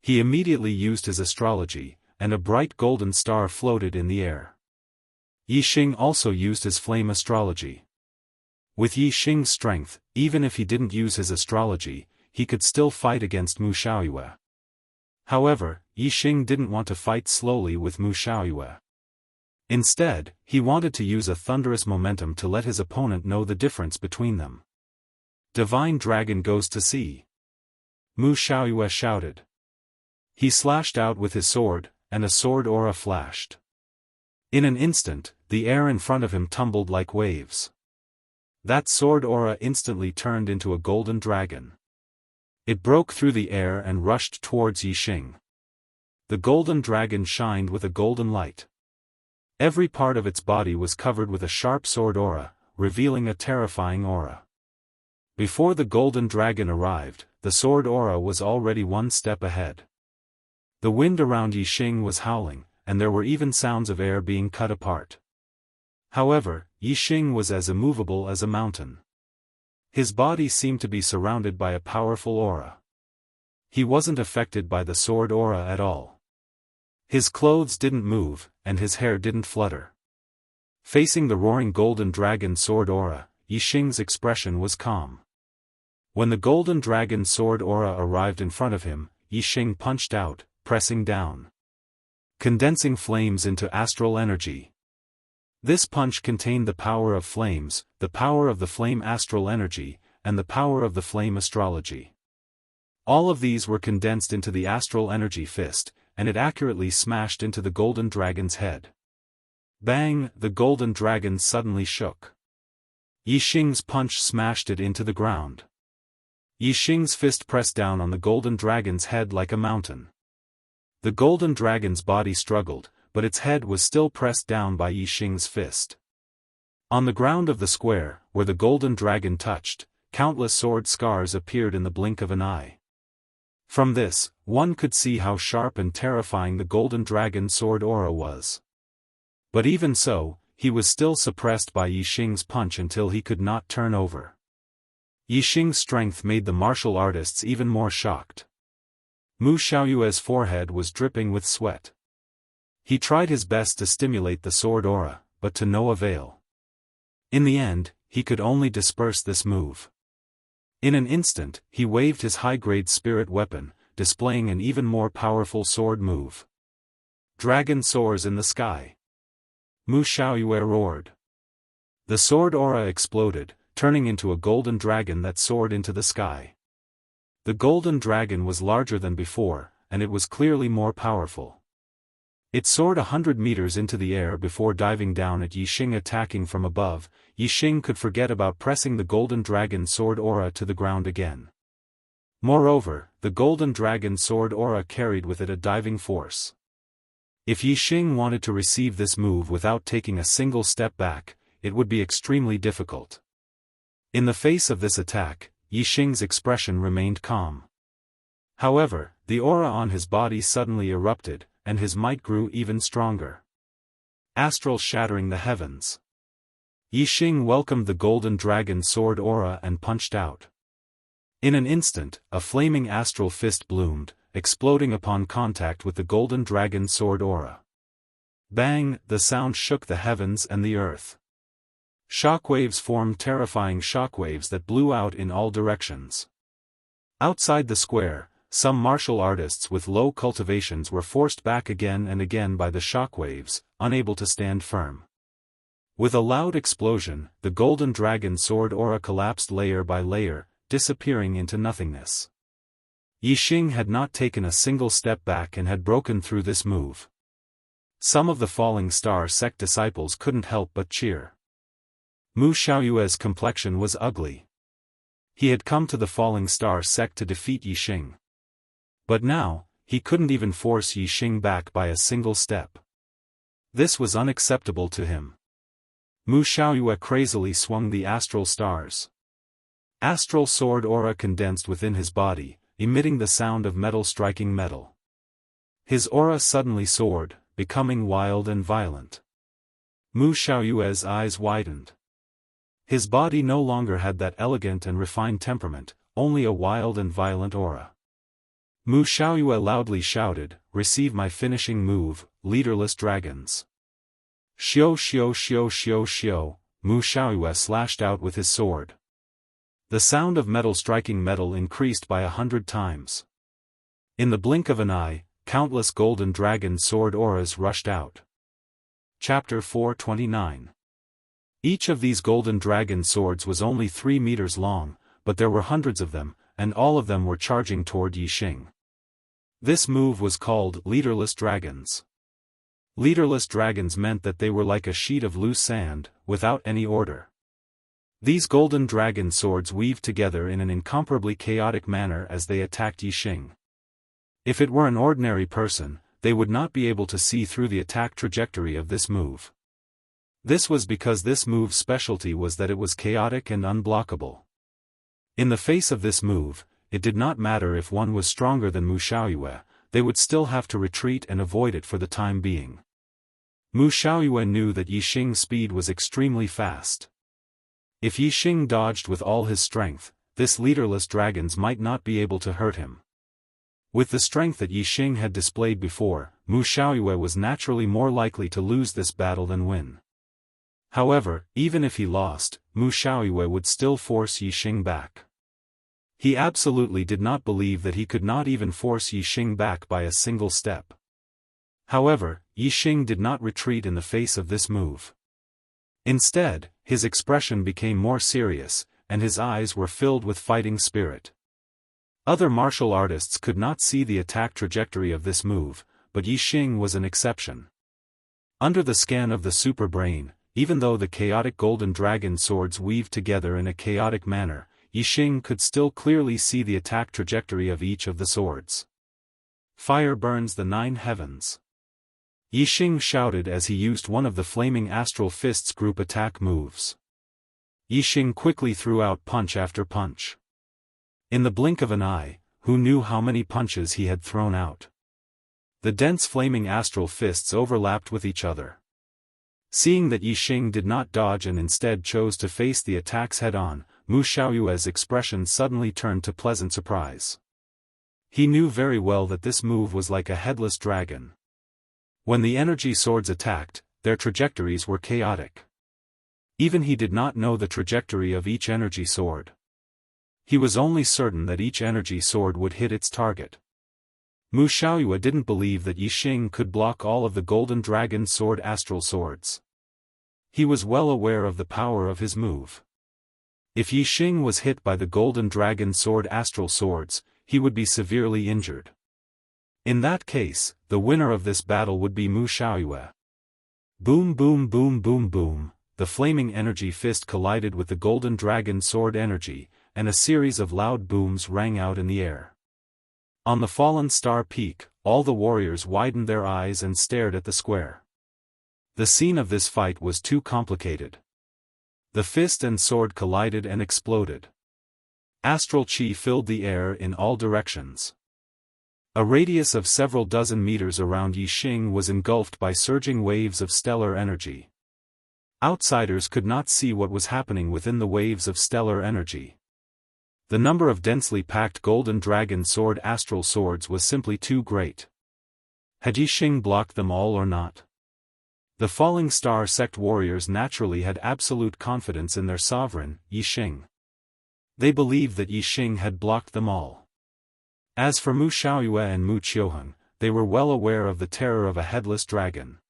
He immediately used his astrology, and a bright golden star floated in the air. Yixing also used his flame astrology. With Yixing's strength, even if he didn't use his astrology, he could still fight against Mu Xiaoyue. However, Yixing didn't want to fight slowly with Mu Xiaoyue. Instead, he wanted to use a thunderous momentum to let his opponent know the difference between them. "Divine Dragon goes to sea!" Mu Xiaoyue shouted. He slashed out with his sword, and a sword aura flashed. In an instant, the air in front of him tumbled like waves. That sword aura instantly turned into a golden dragon. It broke through the air and rushed towards Yixing. The golden dragon shined with a golden light. Every part of its body was covered with a sharp sword aura, revealing a terrifying aura. Before the golden dragon arrived, the sword aura was already 1 step ahead. The wind around Yixing was howling, and there were even sounds of air being cut apart. However, Yixing was as immovable as a mountain. His body seemed to be surrounded by a powerful aura. He wasn't affected by the sword aura at all. His clothes didn't move, and his hair didn't flutter. Facing the roaring golden dragon sword aura, Yixing's expression was calm. When the golden dragon sword aura arrived in front of him, Yixing punched out, pressing down, condensing flames into astral energy. This punch contained the power of flames, the power of the flame astral energy, and the power of the flame astrology. All of these were condensed into the astral energy fist, and it accurately smashed into the golden dragon's head. Bang! The golden dragon suddenly shook. Yixing's punch smashed it into the ground. Yixing's fist pressed down on the golden dragon's head like a mountain. The golden dragon's body struggled, but its head was still pressed down by Yixing's fist. On the ground of the square, where the golden dragon touched, countless sword scars appeared in the blink of an eye. From this, one could see how sharp and terrifying the golden dragon sword aura was. But even so, he was still suppressed by Yixing's punch until he could not turn over. Yixing's strength made the martial artists even more shocked. Mu Xiaoyue's forehead was dripping with sweat. He tried his best to stimulate the sword aura, but to no avail. In the end, he could only disperse this move. In an instant, he waved his high-grade spirit weapon, displaying an even more powerful sword move. Dragon soars in the sky. Mu Xiaoyue roared. The sword aura exploded, turning into a golden dragon that soared into the sky. The golden dragon was larger than before, and it was clearly more powerful. It soared 100 meters into the air before diving down at Yixing, attacking from above. Yixing could forget about pressing the golden dragon sword aura to the ground again. Moreover, the golden dragon sword aura carried with it a diving force. If Yixing wanted to receive this move without taking a single step back, it would be extremely difficult. In the face of this attack, Yixing's expression remained calm. However, the aura on his body suddenly erupted, and his might grew even stronger. Astral shattering the heavens. Yixing welcomed the golden dragon sword aura and punched out. In an instant, a flaming astral fist bloomed, exploding upon contact with the golden dragon sword aura. Bang! The sound shook the heavens and the earth. Shockwaves formed, terrifying shockwaves that blew out in all directions. Outside the square, some martial artists with low cultivations were forced back again and again by the shockwaves, unable to stand firm. With a loud explosion, the golden dragon sword aura collapsed layer by layer, disappearing into nothingness. Yixing had not taken a single step back and had broken through this move. Some of the falling star sect disciples couldn't help but cheer. Mu Xiaoyue's complexion was ugly. He had come to the falling star sect to defeat Yixing. But now, he couldn't even force Yixing back by a single step. This was unacceptable to him. Mu Xiaoyue crazily swung the astral stars. Astral sword aura condensed within his body, emitting the sound of metal striking metal. His aura suddenly soared, becoming wild and violent. Mu Xiaoyue's eyes widened. His body no longer had that elegant and refined temperament, only a wild and violent aura. Mu Xiaoyue loudly shouted, "Receive my finishing move, leaderless dragons." Xiao xiao xiao xiao xiao, Mu Xiaoyue slashed out with his sword. The sound of metal striking metal increased by 100 times. In the blink of an eye, countless golden dragon sword auras rushed out. Chapter 429. Each of these golden dragon swords was only 3 meters long, but there were hundreds of them, and all of them were charging toward Yixing. This move was called leaderless dragons. Leaderless dragons meant that they were like a sheet of loose sand, without any order. These golden dragon swords weaved together in an incomparably chaotic manner as they attacked Yixing. If it were an ordinary person, they would not be able to see through the attack trajectory of this move. This was because this move's specialty was that it was chaotic and unblockable. In the face of this move, it did not matter if one was stronger than Mu Xiaoyue, they would still have to retreat and avoid it for the time being. Mu Xiaoyue knew that Yixing's speed was extremely fast. If Yixing dodged with all his strength, this leaderless dragons might not be able to hurt him. With the strength that Yi Xing had displayed before, Mu Xiaoyue was naturally more likely to lose this battle than win. However, even if he lost, Mu Xiaoyue would still force Yi Xing back. He absolutely did not believe that he could not even force Yi Xing back by a single step. However, Yi Xing did not retreat in the face of this move. Instead, his expression became more serious, and his eyes were filled with fighting spirit. Other martial artists could not see the attack trajectory of this move, but Yi Xing was an exception. Under the scan of the super brain, even though the chaotic golden dragon swords weaved together in a chaotic manner, Yi Xing could still clearly see the attack trajectory of each of the swords. Fire burns the 9 heavens. Yi Xing shouted as he used one of the flaming astral fists group attack moves. Yi Xing quickly threw out punch after punch. In the blink of an eye, who knew how many punches he had thrown out? The dense flaming astral fists overlapped with each other. Seeing that Yi Xing did not dodge and instead chose to face the attacks head-on, Mu Xiaoyue's expression suddenly turned to pleasant surprise. He knew very well that this move was like a headless dragon. When the energy swords attacked, their trajectories were chaotic. Even he did not know the trajectory of each energy sword. He was only certain that each energy sword would hit its target. Mu Xiaoyue didn't believe that Yi Xing could block all of the golden dragon sword astral swords. He was well aware of the power of his move. If Yi Xing was hit by the golden dragon sword astral swords, he would be severely injured. In that case, the winner of this battle would be Mu Xiaoyue. Boom boom boom boom boom, the flaming energy fist collided with the golden dragon sword energy, and a series of loud booms rang out in the air. On the fallen star peak, all the warriors widened their eyes and stared at the square. The scene of this fight was too complicated. The fist and sword collided and exploded. Astral chi filled the air in all directions. A radius of several dozen meters around Yi Xing was engulfed by surging waves of stellar energy. Outsiders could not see what was happening within the waves of stellar energy. The number of densely packed golden dragon sword astral swords was simply too great. Had Yi Xing blocked them all or not? The falling star sect warriors naturally had absolute confidence in their sovereign, Yi Xing. They believed that Yi Xing had blocked them all. As for Mu Xiaoyue and Mu Qiuheng, they were well aware of the terror of a headless dragon.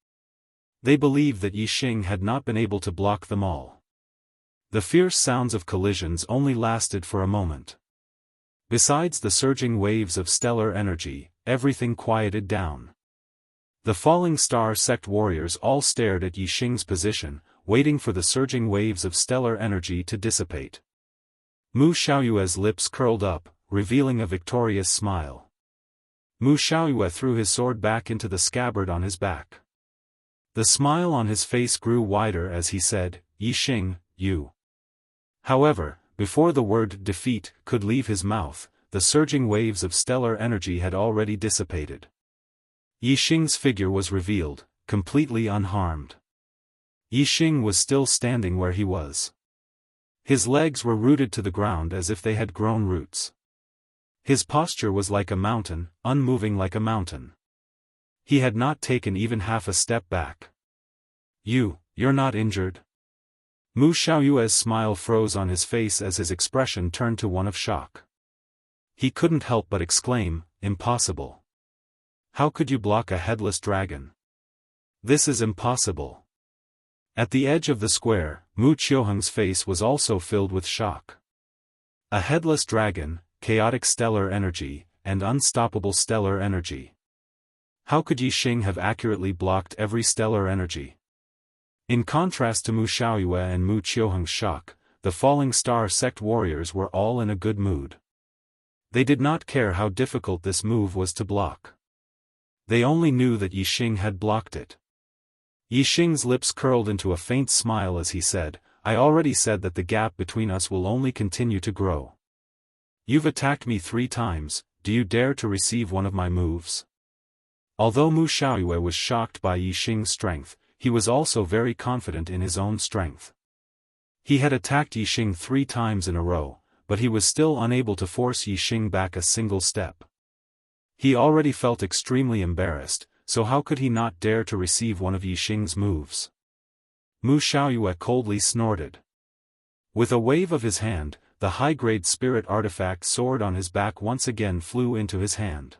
They believed that Yi Xing had not been able to block them all. The fierce sounds of collisions only lasted for a moment. Besides the surging waves of stellar energy, everything quieted down. The falling star sect warriors all stared at Yi Xing's position, waiting for the surging waves of stellar energy to dissipate. Mu Xiaoyue's lips curled up, revealing a victorious smile. Mu Xiaoyue threw his sword back into the scabbard on his back. The smile on his face grew wider as he said, "Yi Xing, you." However, before the word defeat could leave his mouth, the surging waves of stellar energy had already dissipated. Yi Xing's figure was revealed, completely unharmed. Yi Xing was still standing where he was. His legs were rooted to the ground as if they had grown roots. His posture was like a mountain, unmoving like a mountain. He had not taken even half a step back. You're not injured?" Mu Xiaoyue's smile froze on his face as his expression turned to one of shock. He couldn't help but exclaim, "Impossible. How could you block a headless dragon? This is impossible." At the edge of the square, Mu Qiuheng's face was also filled with shock. A headless dragon, chaotic stellar energy, and unstoppable stellar energy. How could Yi Xing have accurately blocked every stellar energy? In contrast to Mu Xiaoyue and Mu Qiuheng's shock, the falling star sect warriors were all in a good mood. They did not care how difficult this move was to block. They only knew that Yi Xing had blocked it. Yi Xing's lips curled into a faint smile as he said, "I already said that the gap between us will only continue to grow. You've attacked me 3 times, do you dare to receive one of my moves?" Although Mu Xiaoyue was shocked by Yi Xing's strength, he was also very confident in his own strength. He had attacked Yi Xing 3 times in a row, but he was still unable to force Yi Xing back a single step. He already felt extremely embarrassed, so how could he not dare to receive one of Yixing's moves? Mu Xiaoyue coldly snorted. With a wave of his hand, the high-grade spirit artifact sword on his back once again flew into his hand.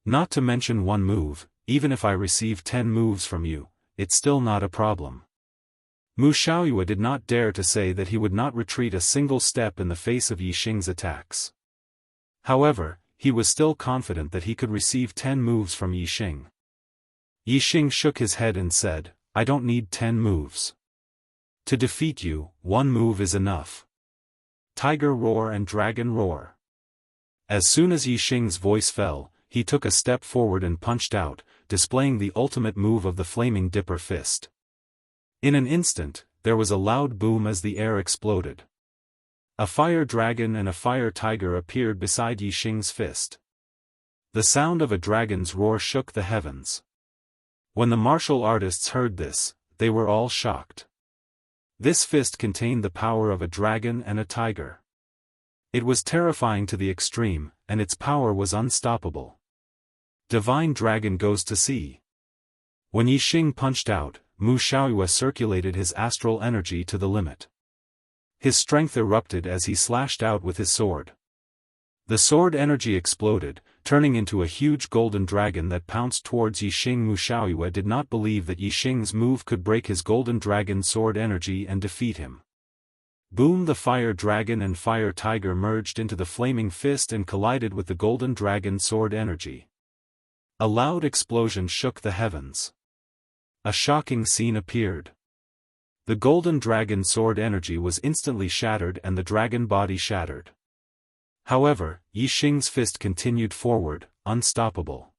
Not to mention one move, even if I receive 10 moves from you, it's still not a problem. Mu Xiaoyue did not dare to say that he would not retreat a single step in the face of Yixing's attacks. However, he was still confident that he could receive 10 moves from Yixing. Yixing shook his head and said, I don't need 10 moves. To defeat you, 1 move is enough. Tiger roar and dragon roar. As soon as Yixing's voice fell, he took a step forward and punched out, displaying the ultimate move of the flaming dipper fist. In an instant, there was a loud boom as the air exploded. A fire dragon and a fire tiger appeared beside Yixing's fist. The sound of a dragon's roar shook the heavens. When the martial artists heard this, they were all shocked. This fist contained the power of a dragon and a tiger. It was terrifying to the extreme, and its power was unstoppable. Divine Dragon goes to sea. When Yixing punched out, Mu Xiaoyue circulated his astral energy to the limit. His strength erupted as he slashed out with his sword. The sword energy exploded, turning into a huge golden dragon that pounced towards Yixing. Mu Xiaoyue did not believe that Yixing's move could break his golden dragon sword energy and defeat him. Boom! The fire dragon and fire tiger merged into the flaming fist and collided with the golden dragon sword energy. A loud explosion shook the heavens. A shocking scene appeared. The golden dragon sword energy was instantly shattered and the dragon body shattered. However, Yixing's fist continued forward, unstoppable.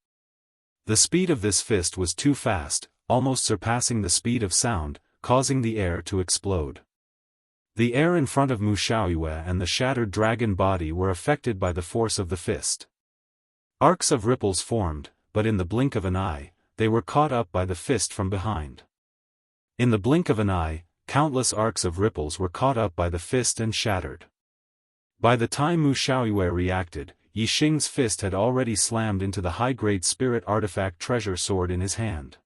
The speed of this fist was too fast, almost surpassing the speed of sound, causing the air to explode. The air in front of Mu Xiaoyue and the shattered dragon body were affected by the force of the fist. Arcs of ripples formed, but in the blink of an eye, they were caught up by the fist from behind. In the blink of an eye, countless arcs of ripples were caught up by the fist and shattered. By the time Mu Xiaoyue reacted, Yixing's fist had already slammed into the high-grade spirit artifact treasure sword in his hand.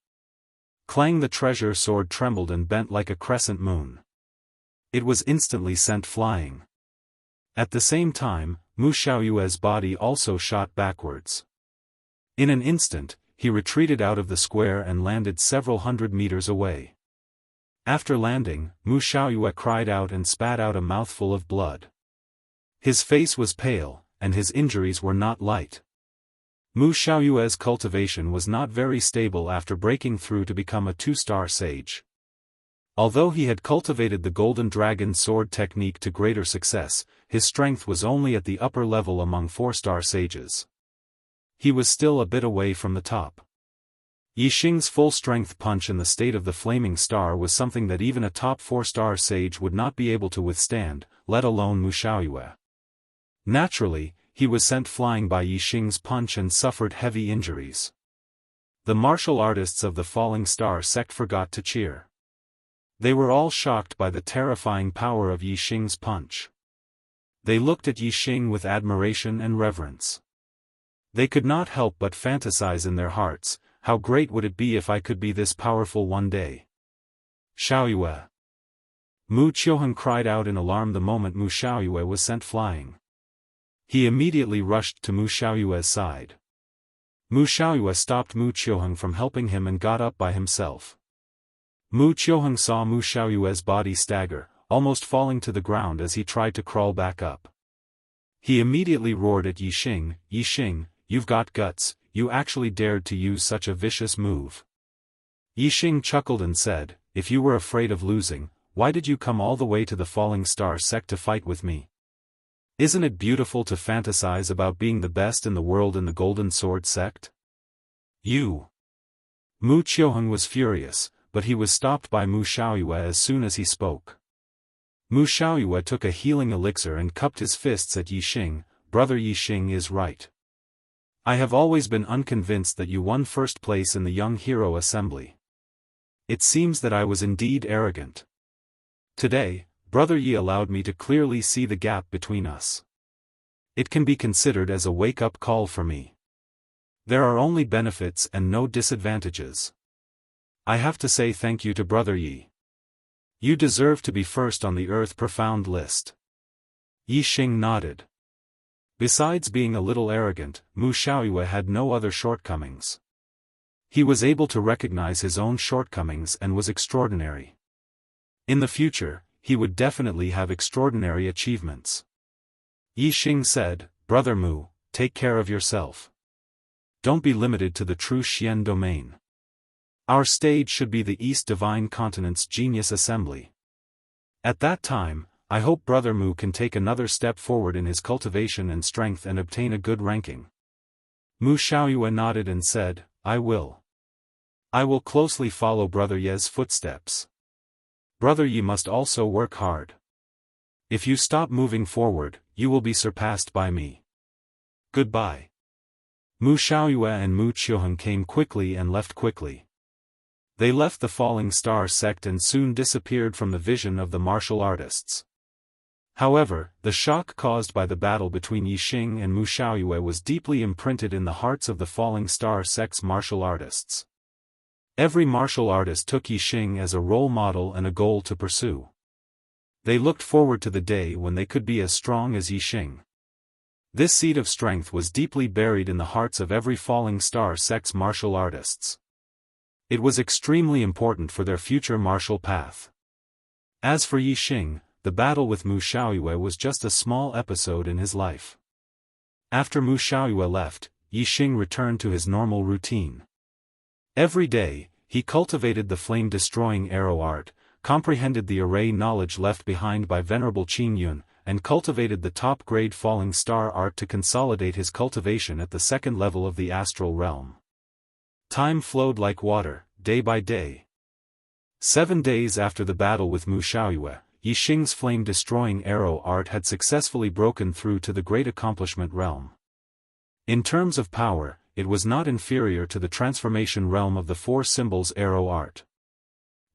Clang! The treasure sword trembled and bent like a crescent moon. It was instantly sent flying. At the same time, Mu Xiaoyue's body also shot backwards. In an instant, he retreated out of the square and landed several hundred meters away. After landing, Mu Xiaoyue cried out and spat out a mouthful of blood. His face was pale, and his injuries were not light. Mu Xiaoyue's cultivation was not very stable after breaking through to become a 2-star sage. Although he had cultivated the golden dragon sword technique to greater success, his strength was only at the upper level among 4-star sages. He was still a bit away from the top. Yixing's full-strength punch in the state of the flaming star was something that even a top 4-star sage would not be able to withstand, let alone Mu Xiaoyue. Naturally, he was sent flying by Yixing's punch and suffered heavy injuries. The martial artists of the Falling Star sect forgot to cheer. They were all shocked by the terrifying power of Yixing's punch. They looked at Yixing with admiration and reverence. They could not help but fantasize in their hearts, how great would it be if I could be this powerful one day. Xiaoyue! Mu Qiuheng cried out in alarm the moment Mu Xiaoyue was sent flying. He immediately rushed to Mu Xiaoyue's side. Mu Xiaoyue stopped Mu Qiuheng from helping him and got up by himself. Mu Qiuheng saw Mu Xiaoyue's body stagger, almost falling to the ground as he tried to crawl back up. He immediately roared at Yixing, "Yixing, you've got guts, you actually dared to use such a vicious move." Yixing chuckled and said, "If you were afraid of losing, why did you come all the way to the Falling Star sect to fight with me? Isn't it beautiful to fantasize about being the best in the world in the Golden Sword sect? You!" Mu Qiuheng was furious, but he was stopped by Mu Xiaoyue as soon as he spoke. Mu Xiaoyue took a healing elixir and cupped his fists at Yixing. "Brother, Yixing is right. I have always been unconvinced that you won first place in the Young Hero Assembly. It seems that I was indeed arrogant. Today, Brother Yi allowed me to clearly see the gap between us. It can be considered as a wake-up call for me. There are only benefits and no disadvantages. I have to say thank you to Brother Yi. You deserve to be first on the Earth Profound list. Yi Xing nodded. Besides being a little arrogant, Mu Xiaoyue had no other shortcomings. He was able to recognize his own shortcomings and was extraordinary. In the future, he would definitely have extraordinary achievements. Yi Xing said, Brother Mu, take care of yourself. Don't be limited to the true Xian domain. Our stage should be the East Divine Continent's Genius Assembly. At that time, I hope Brother Mu can take another step forward in his cultivation and strength and obtain a good ranking. Mu Xiaoyue nodded and said, I will. I will closely follow Brother Ye's footsteps. Brother Yi must also work hard. If you stop moving forward, you will be surpassed by me. Goodbye. Mu Xiaoyue and Mu Qiuheng came quickly and left quickly. They left the Falling Star sect and soon disappeared from the vision of the martial artists. However, the shock caused by the battle between Yi Xing and Mu Xiaoyue was deeply imprinted in the hearts of the Falling Star sect's martial artists. Every martial artist took Yi Xing as a role model and a goal to pursue. They looked forward to the day when they could be as strong as Yi Xing. This seed of strength was deeply buried in the hearts of every Falling Star sect's martial artists. It was extremely important for their future martial path. As for Yi Xing, the battle with Mu Xiaoyue was just a small episode in his life. After Mu Xiaoyue left, Yi Xing returned to his normal routine. Every day, he cultivated the flame-destroying arrow art, comprehended the array knowledge left behind by Venerable Qin Yun, and cultivated the top-grade falling star art to consolidate his cultivation at the second level of the astral realm. Time flowed like water, day by day. 7 days after the battle with Mu Xiaoyue, Yi Xing's flame-destroying arrow art had successfully broken through to the great accomplishment realm. In terms of power, it was not inferior to the transformation realm of the four symbols arrow art.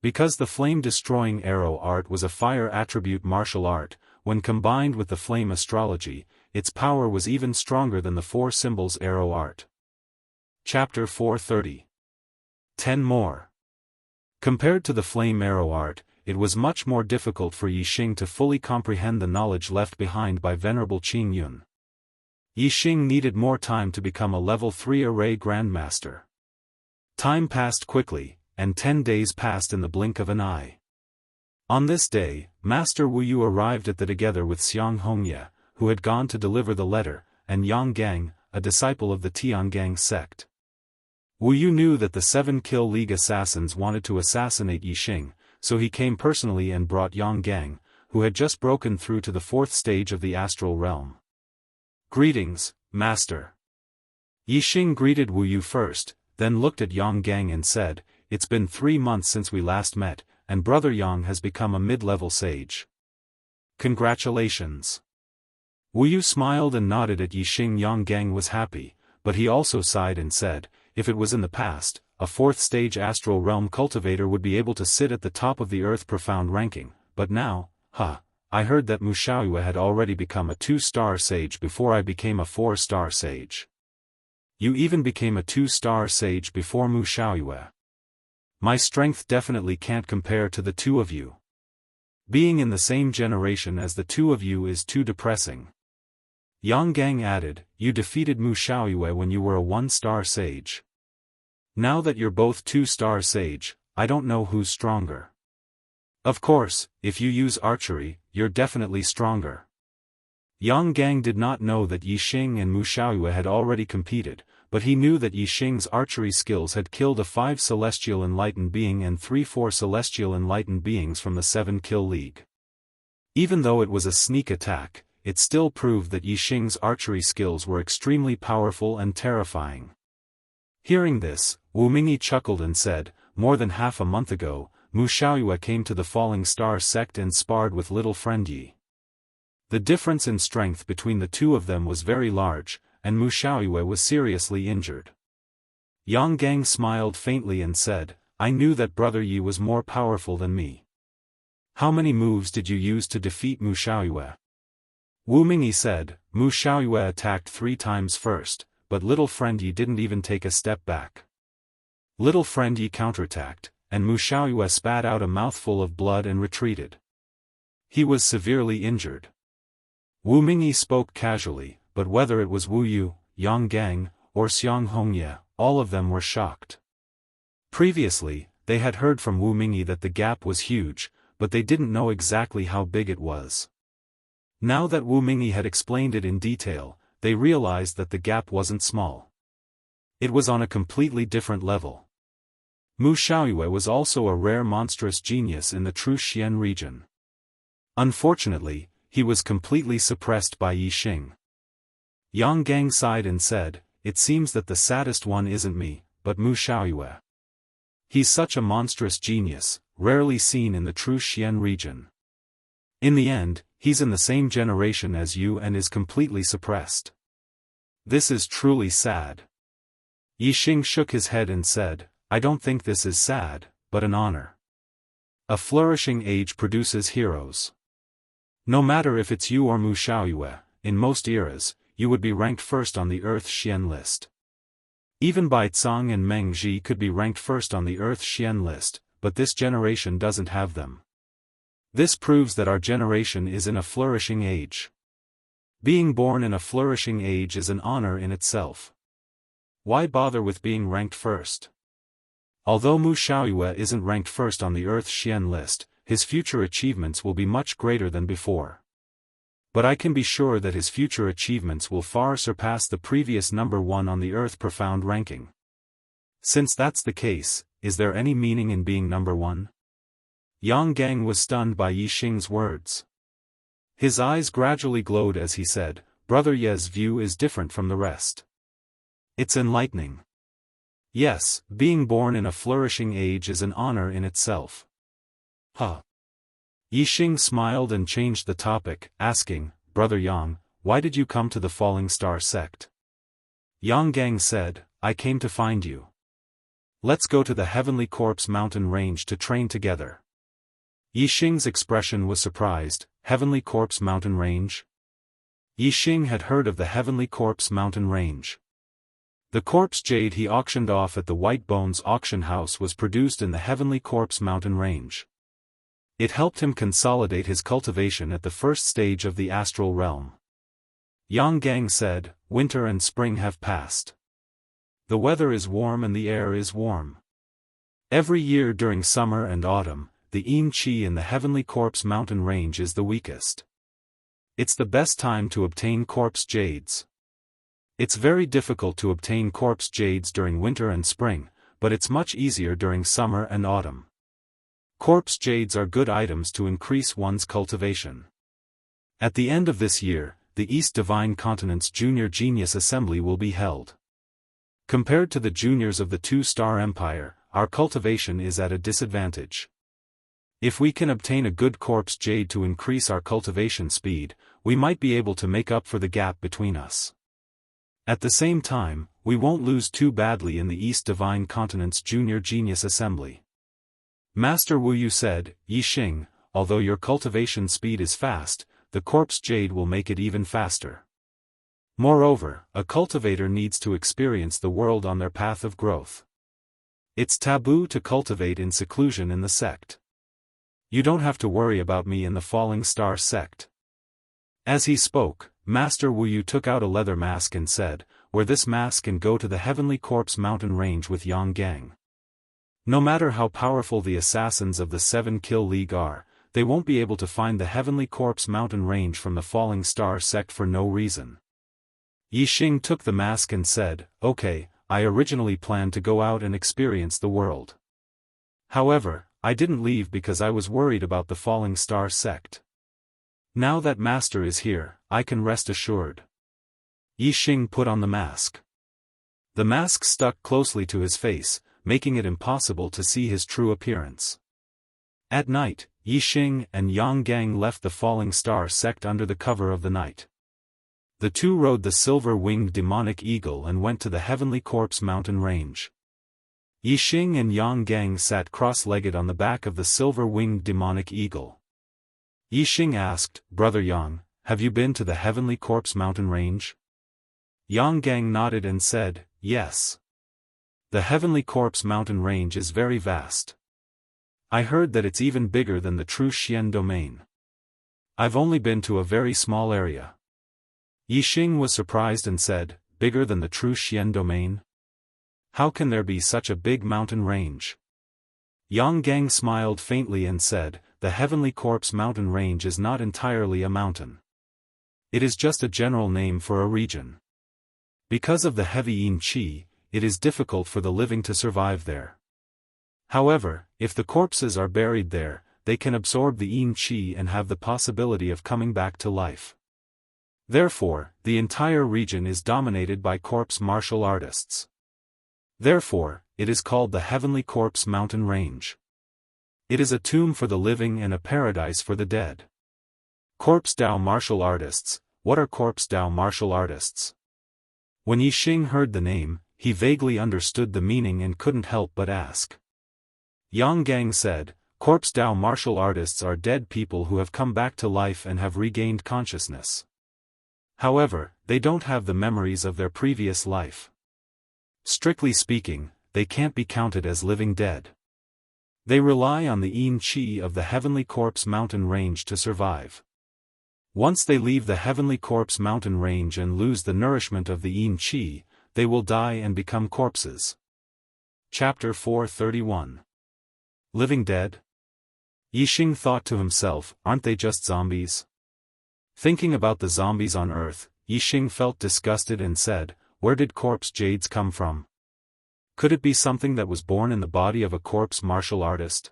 Because the flame-destroying arrow art was a fire attribute martial art, when combined with the flame astrology, its power was even stronger than the four symbols arrow art. Chapter 430. 10 more. Compared to the flame arrow art, it was much more difficult for Yi Xing to fully comprehend the knowledge left behind by Venerable Qin Yun. Yi Xing needed more time to become a level 3 array grandmaster. Time passed quickly, and 10 days passed in the blink of an eye. On this day, Master Wu Yu arrived at the together with Xiang Hongye, who had gone to deliver the letter, and Yang Gang, a disciple of the Tiangang sect. Wu Yu knew that the 7 Kill League assassins wanted to assassinate Yi Xing, so he came personally and brought Yang Gang, who had just broken through to the 4th stage of the astral realm. Greetings, Master. Yi Xing greeted Wu Yu first, then looked at Yang Gang and said, It's been 3 months since we last met, and Brother Yang has become a mid-level sage. Congratulations. Wu Yu smiled and nodded at Yi Xing. Yang Gang was happy, but he also sighed and said, if it was in the past, a 4th stage astral realm cultivator would be able to sit at the top of the Earth Profound ranking, but now, I heard that Mu Xiaoyue had already become a 2-star sage before I became a 4-star sage. You even became a 2-star sage before Mu Xiaoyue. My strength definitely can't compare to the two of you. Being in the same generation as the two of you is too depressing. Yang Gang added, you defeated Mu Xiaoyue when you were a 1-star sage. Now that you're both 2-star sage, I don't know who's stronger. Of course, if you use archery, you're definitely stronger. Yang Gang did not know that Yi Xing and Mu Xiaoyue had already competed, but he knew that Yi Xing's archery skills had killed a 5 celestial enlightened being and 3-4 celestial enlightened beings from the 7 Kill League. Even though it was a sneak attack, it still proved that Yi Xing's archery skills were extremely powerful and terrifying. Hearing this, Wu Mingyi chuckled and said, more than half a month ago, Mu Xiaoyue came to the Falling Star sect and sparred with little friend Yi. The difference in strength between the two of them was very large, and Mu Xiaoyue was seriously injured. Yang Gang smiled faintly and said, I knew that Brother Yi was more powerful than me. How many moves did you use to defeat Mu Xiaoyue? Wu Mingyi said, Mu Xiaoyue attacked 3 times first, but little friend Yi didn't even take a step back. Little friend Yi counterattacked, and Mu Xiaoyue spat out a mouthful of blood and retreated. He was severely injured. Wu Mingyi spoke casually, but whether it was Wu Yu, Yang Gang, or Xiang Hongye, all of them were shocked. Previously, they had heard from Wu Mingyi that the gap was huge, but they didn't know exactly how big it was. Now that Wu Mingyi had explained it in detail, they realized that the gap wasn't small. It was on a completely different level. Mu Xiaoyue was also a rare monstrous genius in the Truxian region. Unfortunately, he was completely suppressed by Yi Xing. Yang Gang sighed and said, "It seems that the saddest one isn't me, but Mu Xiaoyue. He's such a monstrous genius, rarely seen in the Truxian region. In the end, he's in the same generation as you and is completely suppressed. This is truly sad." Yi Xing shook his head and said, "I don't think this is sad, but an honor. A flourishing age produces heroes. No matter if it's you or Mu Xiaoyue, in most eras, you would be ranked first on the Earth Xian list. Even Bai Cang and Meng Zhi could be ranked first on the Earth Xian list, but this generation doesn't have them. This proves that our generation is in a flourishing age. Being born in a flourishing age is an honor in itself. Why bother with being ranked first?" Although Mu Xiaoyue isn't ranked first on the Earth Xian list, his future achievements will be much greater than before. But I can be sure that his future achievements will far surpass the previous number 1 on the Earth Profound ranking. Since that's the case, is there any meaning in being number 1? Yang Gang was stunned by Yi Xing's words. His eyes gradually glowed as he said, "Brother Ye's view is different from the rest. It's enlightening. Yes, being born in a flourishing age is an honor in itself." Huh. Yi Xing smiled and changed the topic, asking, "Brother Yang, why did you come to the Falling Star sect?" Yang Gang said, "I came to find you. Let's go to the Heavenly Corpse mountain range to train together." Yi Xing's expression was surprised. Heavenly Corpse mountain range? Yi Xing had heard of the Heavenly Corpse mountain range. The corpse jade he auctioned off at the White Bones auction house was produced in the Heavenly Corpse mountain range. It helped him consolidate his cultivation at the first stage of the astral realm. Yang Gang said, "Winter and spring have passed. The weather is warm and the air is warm. Every year during summer and autumn, the yin qi in the Heavenly Corpse mountain range is the weakest. It's the best time to obtain corpse jades. It's very difficult to obtain corpse jades during winter and spring, but it's much easier during summer and autumn. Corpse jades are good items to increase one's cultivation. At the end of this year, the East Divine Continent's Junior Genius Assembly will be held. Compared to the juniors of the Two-Star Empire, our cultivation is at a disadvantage. If we can obtain a good corpse jade to increase our cultivation speed, we might be able to make up for the gap between us. At the same time, we won't lose too badly in the East Divine Continent's Junior Genius Assembly." Master Wu Yu said, "Yi Xing, although your cultivation speed is fast, the corpse jade will make it even faster. Moreover, a cultivator needs to experience the world on their path of growth. It's taboo to cultivate in seclusion in the sect. You don't have to worry about me in the Falling Star sect." As he spoke, Master Wu Yu took out a leather mask and said, "Wear this mask and go to the Heavenly Corpse mountain range with Yang Gang. No matter how powerful the assassins of the 7 Kill League are, they won't be able to find the Heavenly Corpse mountain range from the Falling Star sect for no reason." Yi Xing took the mask and said, "Okay, I originally planned to go out and experience the world. However, I didn't leave because I was worried about the Falling Star sect. Now that Master is here, I can rest assured." Yi Xing put on the mask. The mask stuck closely to his face, making it impossible to see his true appearance. At night, Yi Xing and Yang Gang left the Falling Star sect under the cover of the night. The two rode the silver-winged demonic eagle and went to the Heavenly Corpse mountain range. Yi Xing and Yang Gang sat cross-legged on the back of the silver-winged demonic eagle. Yi Xing asked, "Brother Yang, have you been to the Heavenly Corpse mountain range?" Yang Gang nodded and said, yes. The Heavenly Corpse mountain range is very vast. I heard that it's even bigger than the true Xian domain. I've only been to a very small area. Yixing was surprised and said, bigger than the true Xian domain? How can there be such a big mountain range? Yang Gang smiled faintly and said, the Heavenly Corpse mountain range is not entirely a mountain. It is just a general name for a region. Because of the heavy yin qi, it is difficult for the living to survive there. However, if the corpses are buried there, they can absorb the yin qi and have the possibility of coming back to life. Therefore, the entire region is dominated by corpse martial artists. Therefore, it is called the Heavenly Corpse Mountain Range. It is a tomb for the living and a paradise for the dead. Corpse Dao martial artists. What are corpse Dao martial artists? When Yixing heard the name, he vaguely understood the meaning and couldn't help but ask. Yang Gang said, corpse Dao martial artists are dead people who have come back to life and have regained consciousness. However, they don't have the memories of their previous life. Strictly speaking, they can't be counted as living dead. They rely on the yin qi of the Heavenly Corpse mountain range to survive. Once they leave the Heavenly Corpse mountain range and lose the nourishment of the yin qi, they will die and become corpses. Chapter 431. Living Dead? Yixing thought to himself, aren't they just zombies? Thinking about the zombies on Earth, Yixing felt disgusted and said, where did corpse jades come from? Could it be something that was born in the body of a corpse martial artist?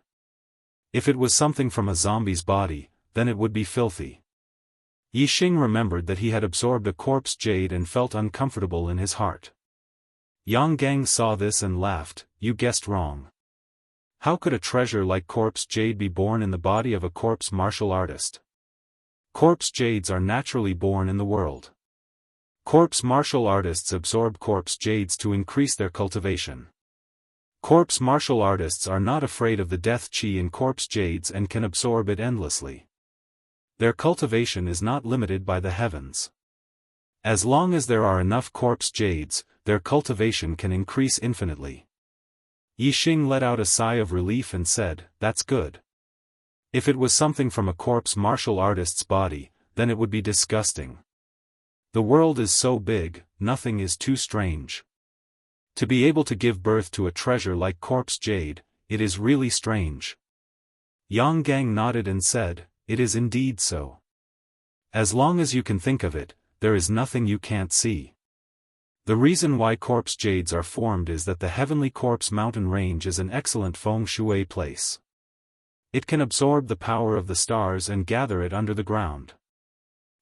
If it was something from a zombie's body, then it would be filthy. Yixing remembered that he had absorbed a corpse jade and felt uncomfortable in his heart. Yang Gang saw this and laughed, you guessed wrong. How could a treasure like corpse jade be born in the body of a corpse martial artist? Corpse jades are naturally born in the world. Corpse martial artists absorb corpse jades to increase their cultivation. Corpse martial artists are not afraid of the death qi in corpse jades and can absorb it endlessly. Their cultivation is not limited by the heavens. As long as there are enough corpse jades, their cultivation can increase infinitely. Yixing let out a sigh of relief and said, that's good. If it was something from a corpse martial artist's body, then it would be disgusting. The world is so big, nothing is too strange. To be able to give birth to a treasure like corpse jade, it is really strange. Yang Gang nodded and said, it is indeed so. As long as you can think of it, there is nothing you can't see. The reason why corpse jades are formed is that the Heavenly Corpse mountain range is an excellent feng shui place. It can absorb the power of the stars and gather it under the ground.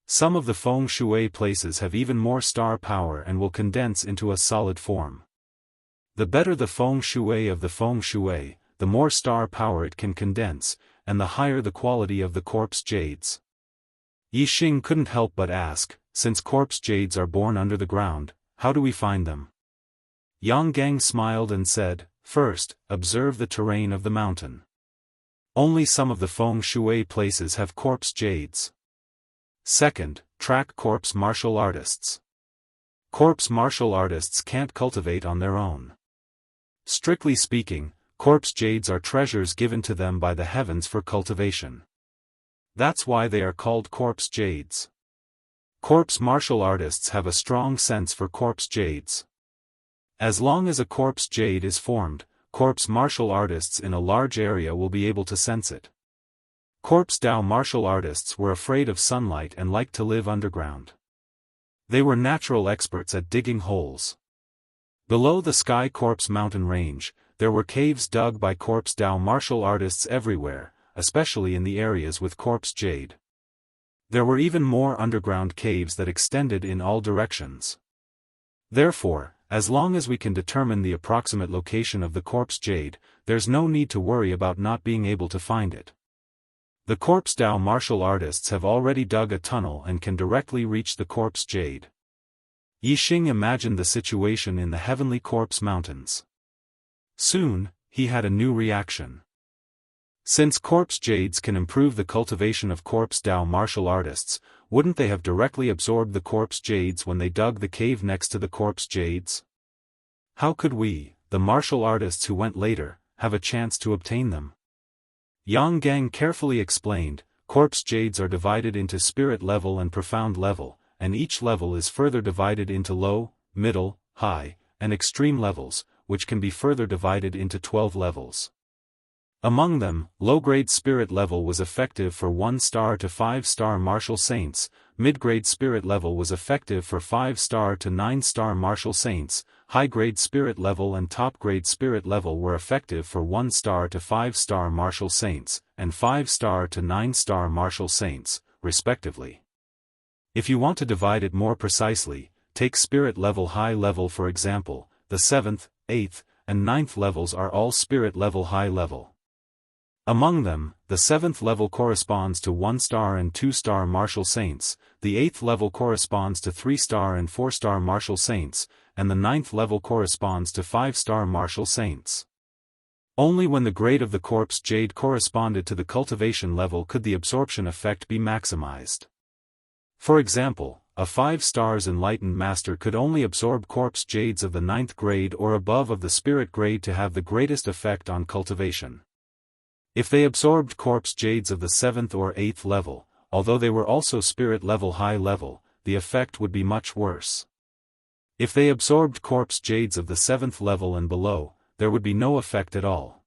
Some of the feng shui places have even more star power and will condense into a solid form. The better the feng shui of the feng shui, the more star power it can condense, and the higher the quality of the corpse jades. Yixing couldn't help but ask, since corpse jades are born under the ground, how do we find them? Yang Gang smiled and said, first, observe the terrain of the mountain. Only some of the feng shui places have corpse jades. Second, track corpse martial artists. Corpse martial artists can't cultivate on their own. Strictly speaking, corpse jades are treasures given to them by the heavens for cultivation. That's why they are called corpse jades. Corpse martial artists have a strong sense for corpse jades. As long as a corpse jade is formed, corpse martial artists in a large area will be able to sense it. Corpse Dao martial artists were afraid of sunlight and liked to live underground. They were natural experts at digging holes. Below the Sky Corpse mountain range, there were caves dug by corpse Dao martial artists everywhere, especially in the areas with corpse jade. There were even more underground caves that extended in all directions. Therefore, as long as we can determine the approximate location of the corpse jade, there's no need to worry about not being able to find it. The corpse Dao martial artists have already dug a tunnel and can directly reach the corpse jade. Yixing imagined the situation in the Heavenly Corpse mountains. Soon, he had a new reaction. Since corpse jades can improve the cultivation of corpse Dao martial artists, wouldn't they have directly absorbed the corpse jades when they dug the cave next to the corpse jades? How could we, the martial artists who went later, have a chance to obtain them? Yang Gang carefully explained, corpse jades are divided into spirit level and profound level, and each level is further divided into low, middle, high, and extreme levels, which can be further divided into 12 levels. Among them, low-grade spirit level was effective for 1-star to 5-star martial saints, mid-grade spirit level was effective for 5-star to 9-star martial saints, high-grade spirit level and top-grade spirit level were effective for 1-star to 5-star martial saints, and 5-star to 9-star martial saints, respectively. If you want to divide it more precisely, take spirit level high level for example, the 7th, 8th, and 9th levels are all spirit level high level. Among them, the 7th level corresponds to 1-star and 2-star martial saints, the 8th level corresponds to 3-star and 4-star martial saints, and the 9th level corresponds to 5-star martial saints. Only when the grade of the corpse jade corresponded to the cultivation level could the absorption effect be maximized. For example, a 5 stars enlightened master could only absorb corpse jades of the 9th grade or above of the spirit grade to have the greatest effect on cultivation. If they absorbed corpse jades of the 7th or 8th level, although they were also spirit level high level, the effect would be much worse. If they absorbed corpse jades of the 7th level and below, there would be no effect at all.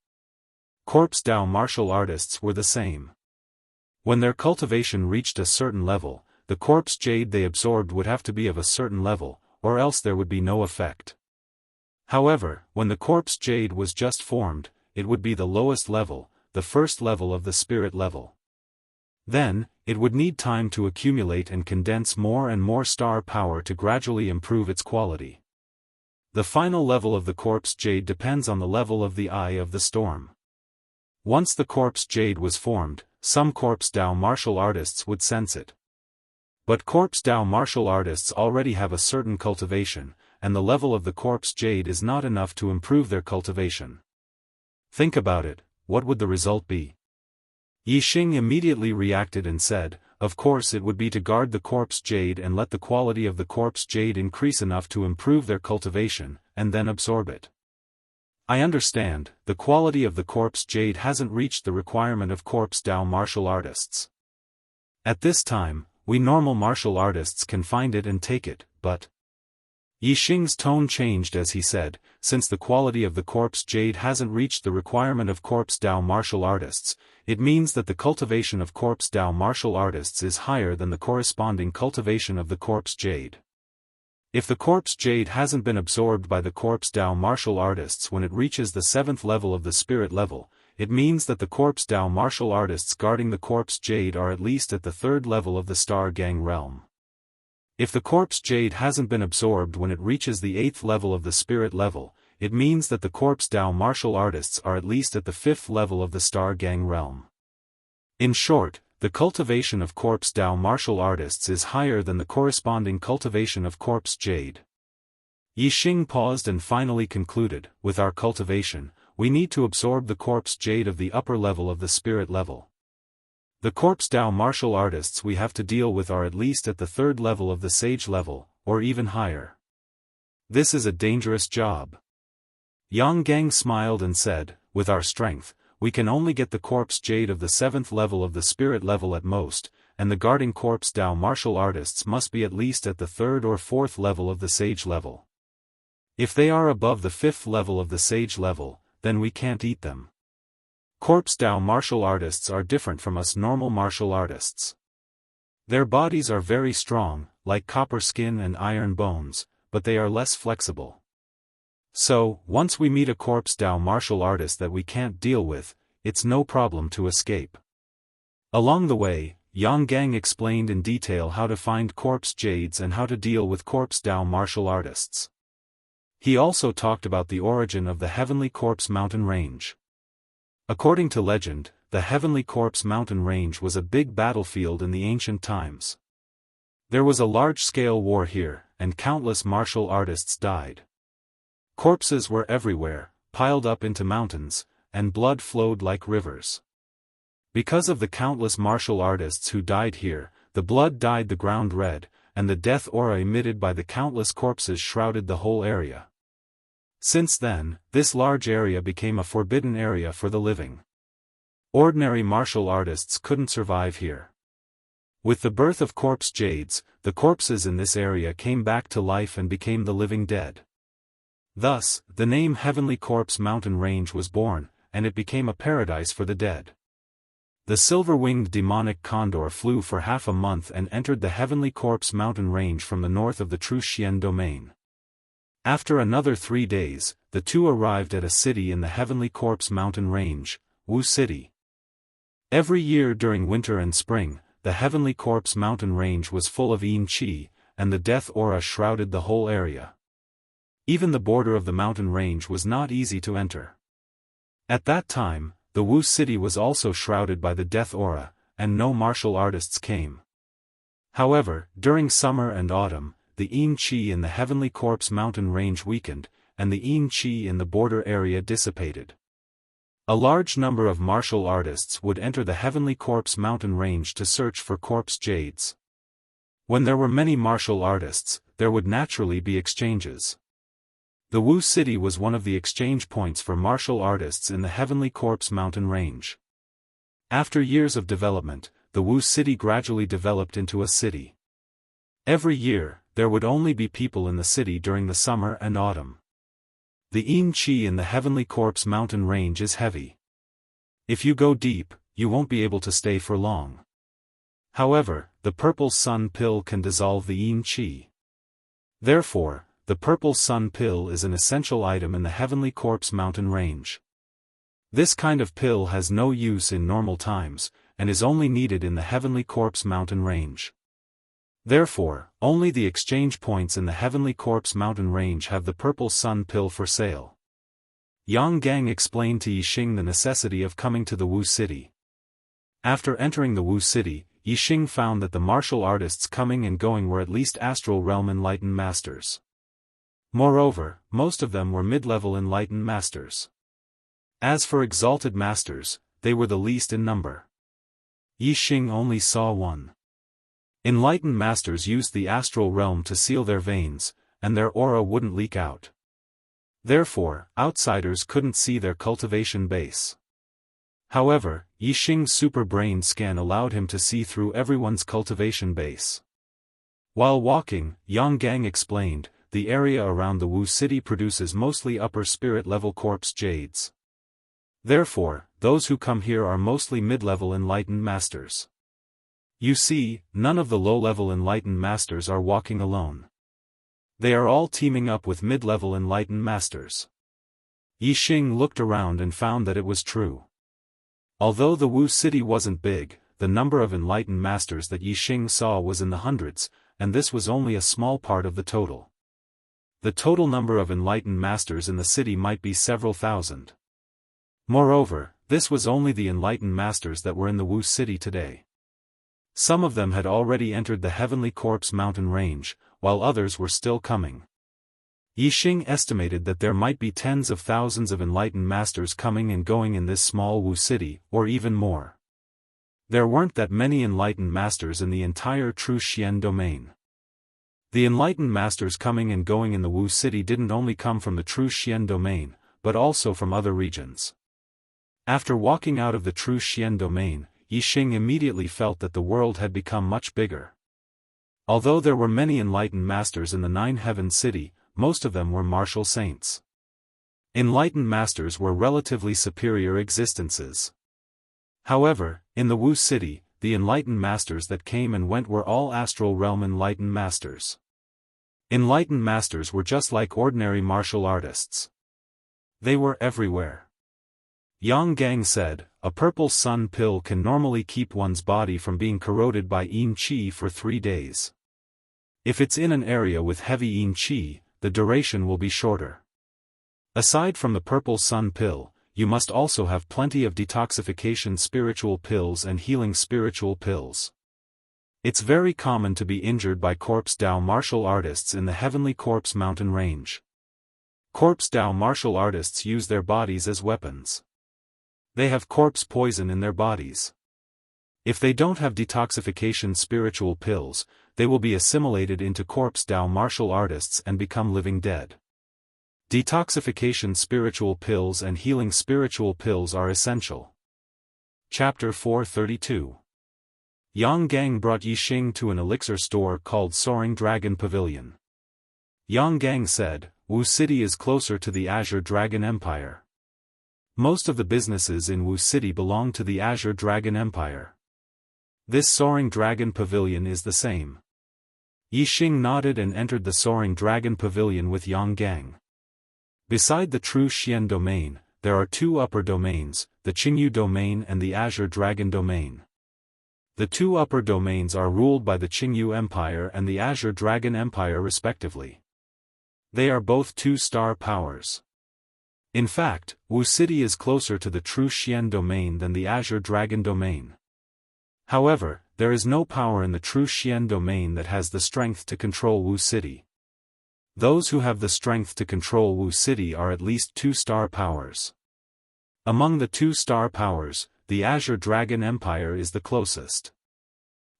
Corpse Dao martial artists were the same. When their cultivation reached a certain level, the corpse jade they absorbed would have to be of a certain level, or else there would be no effect. However, when the corpse jade was just formed, it would be the lowest level, the first level of the spirit level. Then, it would need time to accumulate and condense more and more star power to gradually improve its quality. The final level of the corpse jade depends on the level of the eye of the storm. Once the corpse jade was formed, some corpse Dao martial artists would sense it. But corpse Dao martial artists already have a certain cultivation, and the level of the corpse jade is not enough to improve their cultivation. Think about it. What would the result be? Yi Xing immediately reacted and said, of course it would be to guard the corpse jade and let the quality of the corpse jade increase enough to improve their cultivation, and then absorb it. I understand, the quality of the corpse jade hasn't reached the requirement of corpse Dao martial artists. At this time, we normal martial artists can find it and take it, but... Yi Xing's tone changed as he said, since the quality of the corpse jade hasn't reached the requirement of corpse Dao martial artists, it means that the cultivation of corpse Dao martial artists is higher than the corresponding cultivation of the corpse jade. If the corpse jade hasn't been absorbed by the corpse Dao martial artists when it reaches the 7th level of the spirit level, it means that the corpse Dao martial artists guarding the corpse jade are at least at the 3rd level of the Star Gang realm. If the corpse jade hasn't been absorbed when it reaches the 8th level of the spirit level, it means that the corpse Dao martial artists are at least at the 5th level of the Star Gang realm. In short, the cultivation of corpse Dao martial artists is higher than the corresponding cultivation of corpse jade. Yi Xing paused and finally concluded, with our cultivation, we need to absorb the corpse jade of the upper level of the spirit level. The corpse Dao martial artists we have to deal with are at least at the 3rd level of the sage level, or even higher. This is a dangerous job. Yang Gang smiled and said, with our strength, we can only get the corpse jade of the 7th level of the spirit level at most, and the guarding corpse Dao martial artists must be at least at the 3rd or 4th level of the sage level. If they are above the 5th level of the sage level, then we can't eat them. Corpse Dao martial artists are different from us normal martial artists. Their bodies are very strong, like copper skin and iron bones, but they are less flexible. So, once we meet a corpse Dao martial artist that we can't deal with, it's no problem to escape. Along the way, Yang Gang explained in detail how to find corpse jades and how to deal with corpse Dao martial artists. He also talked about the origin of the Heavenly Corpse Mountain Range. According to legend, the Heavenly Corpse Mountain Range was a big battlefield in the ancient times. There was a large-scale war here, and countless martial artists died. Corpses were everywhere, piled up into mountains, and blood flowed like rivers. Because of the countless martial artists who died here, the blood dyed the ground red, and the death aura emitted by the countless corpses shrouded the whole area. Since then, this large area became a forbidden area for the living. Ordinary martial artists couldn't survive here. With the birth of corpse jades, the corpses in this area came back to life and became the living dead. Thus, the name Heavenly Corpse Mountain Range was born, and it became a paradise for the dead. The silver-winged demonic condor flew for half a month and entered the Heavenly Corpse Mountain Range from the north of the Truxian domain. After another 3 days, the two arrived at a city in the Heavenly Corpse Mountain Range, Wu City. Every year during winter and spring, the Heavenly Corpse Mountain Range was full of yin qi, and the death aura shrouded the whole area. Even the border of the mountain range was not easy to enter. At that time, the Wu City was also shrouded by the death aura, and no martial artists came. However, during summer and autumn, the yin qi in the Heavenly Corpse Mountain Range weakened, and the yin qi in the border area dissipated. A large number of martial artists would enter the Heavenly Corpse Mountain Range to search for corpse jades. When there were many martial artists, there would naturally be exchanges. The Wu City was one of the exchange points for martial artists in the Heavenly Corpse Mountain Range. After years of development, the Wu City gradually developed into a city. Every year, there would only be people in the city during the summer and autumn. The yin qi in the Heavenly Corpse Mountain Range is heavy. If you go deep, you won't be able to stay for long. However, the purple sun pill can dissolve the yin qi. Therefore, the purple sun pill is an essential item in the Heavenly Corpse Mountain Range. This kind of pill has no use in normal times, and is only needed in the Heavenly Corpse Mountain Range. Therefore, only the exchange points in the Heavenly Corpse Mountain Range have the purple sun pill for sale. Yang Gang explained to Yixing the necessity of coming to the Wu City. After entering the Wu City, Yixing found that the martial artists coming and going were at least astral realm enlightened masters. Moreover, most of them were mid-level enlightened masters. As for exalted masters, they were the least in number. Yixing only saw one. Enlightened masters used the astral realm to seal their veins, and their aura wouldn't leak out. Therefore, outsiders couldn't see their cultivation base. However, Yixing's super brain scan allowed him to see through everyone's cultivation base. While walking, Yang Gang explained, the area around the Wu City produces mostly upper spirit level corpse jades. Therefore, those who come here are mostly mid-level enlightened masters. You see, none of the low-level enlightened masters are walking alone. They are all teaming up with mid-level enlightened masters. Yixing looked around and found that it was true. Although the Wu City wasn't big, the number of enlightened masters that Yixing saw was in the hundreds, and this was only a small part of the total. The total number of enlightened masters in the city might be several thousand. Moreover, this was only the enlightened masters that were in the Wu City today. Some of them had already entered the Heavenly Corpse Mountain Range, while others were still coming. Yixing estimated that there might be tens of thousands of enlightened masters coming and going in this small Wu City, or even more. There weren't that many enlightened masters in the entire Truxian domain. The enlightened masters coming and going in the Wu City didn't only come from the Truxian domain, but also from other regions. After walking out of the Truxian domain, Yixing immediately felt that the world had become much bigger. Although there were many enlightened masters in the Nine Heaven City, most of them were martial saints. Enlightened masters were relatively superior existences. However, in the Wu City, the enlightened masters that came and went were all astral realm enlightened masters. Enlightened masters were just like ordinary martial artists. They were everywhere. Yang Gang said, a purple sun pill can normally keep one's body from being corroded by yin qi for 3 days. If it's in an area with heavy yin qi, the duration will be shorter. Aside from the purple sun pill, you must also have plenty of detoxification spiritual pills and healing spiritual pills. It's very common to be injured by Corpse Dao martial artists in the Heavenly Corpse Mountain Range. Corpse Dao martial artists use their bodies as weapons. They have corpse poison in their bodies. If they don't have detoxification spiritual pills, they will be assimilated into corpse Dao martial artists and become living dead. Detoxification spiritual pills and healing spiritual pills are essential. Chapter 432. Yang Gang brought Yixing to an elixir store called Soaring Dragon Pavilion. Yang Gang said, Wu City is closer to the Azure Dragon Empire. Most of the businesses in Wu City belong to the Azure Dragon Empire. This Soaring Dragon Pavilion is the same. Yixing nodded and entered the Soaring Dragon Pavilion with Yang Gang. Beside the true Xian domain, there are two upper domains, the Qingyu domain and the Azure Dragon domain. The two upper domains are ruled by the Qingyu Empire and the Azure Dragon Empire respectively. They are both two-star powers. In fact, Wu City is closer to the true Xian domain than the Azure Dragon domain. However, there is no power in the true Xian domain that has the strength to control Wu City. Those who have the strength to control Wu City are at least two-star powers. Among the two-star powers, the Azure Dragon Empire is the closest.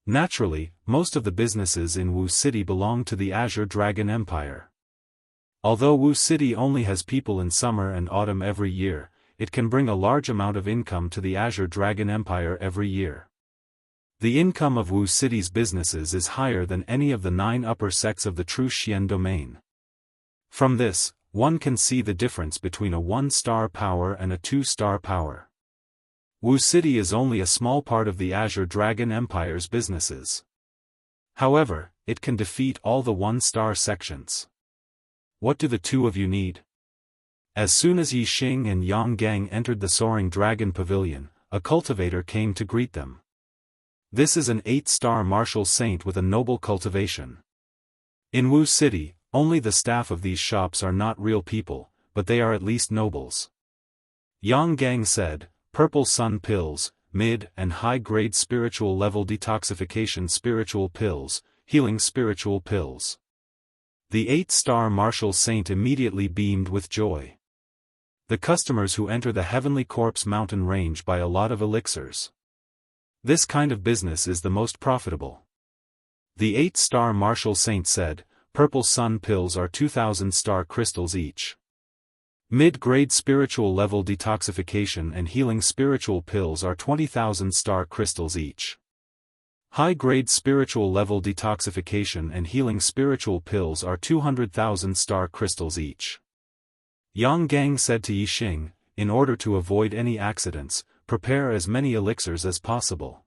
Naturally, most of the businesses in Wu City belong to the Azure Dragon Empire. Although Wu City only has people in summer and autumn every year, it can bring a large amount of income to the Azure Dragon Empire every year. The income of Wu City's businesses is higher than any of the 9 upper sects of the true Xian domain. From this, one can see the difference between a 1-star power and a 2-star power. Wu City is only a small part of the Azure Dragon Empire's businesses. However, it can defeat all the 1-star sections. What do the two of you need? As soon as Yixing and Yang Gang entered the Soaring Dragon Pavilion, a cultivator came to greet them. This is an 8-star martial saint with a noble cultivation. In Wu City, only the staff of these shops are not real people, but they are at least nobles. Yang Gang said, Purple Sun Pills, mid- and high-grade spiritual level detoxification spiritual pills, healing spiritual pills. The 8-star martial saint immediately beamed with joy. The customers who enter the Heavenly Corpse mountain range buy a lot of elixirs. This kind of business is the most profitable. The 8-star martial saint said, Purple Sun Pills are 2,000 star crystals each. Mid-grade spiritual level detoxification and healing spiritual pills are 20,000 star crystals each. High-grade spiritual level detoxification and healing spiritual pills are 200,000 star crystals each. Yang Gang said to Yixing, in order to avoid any accidents, prepare as many elixirs as possible.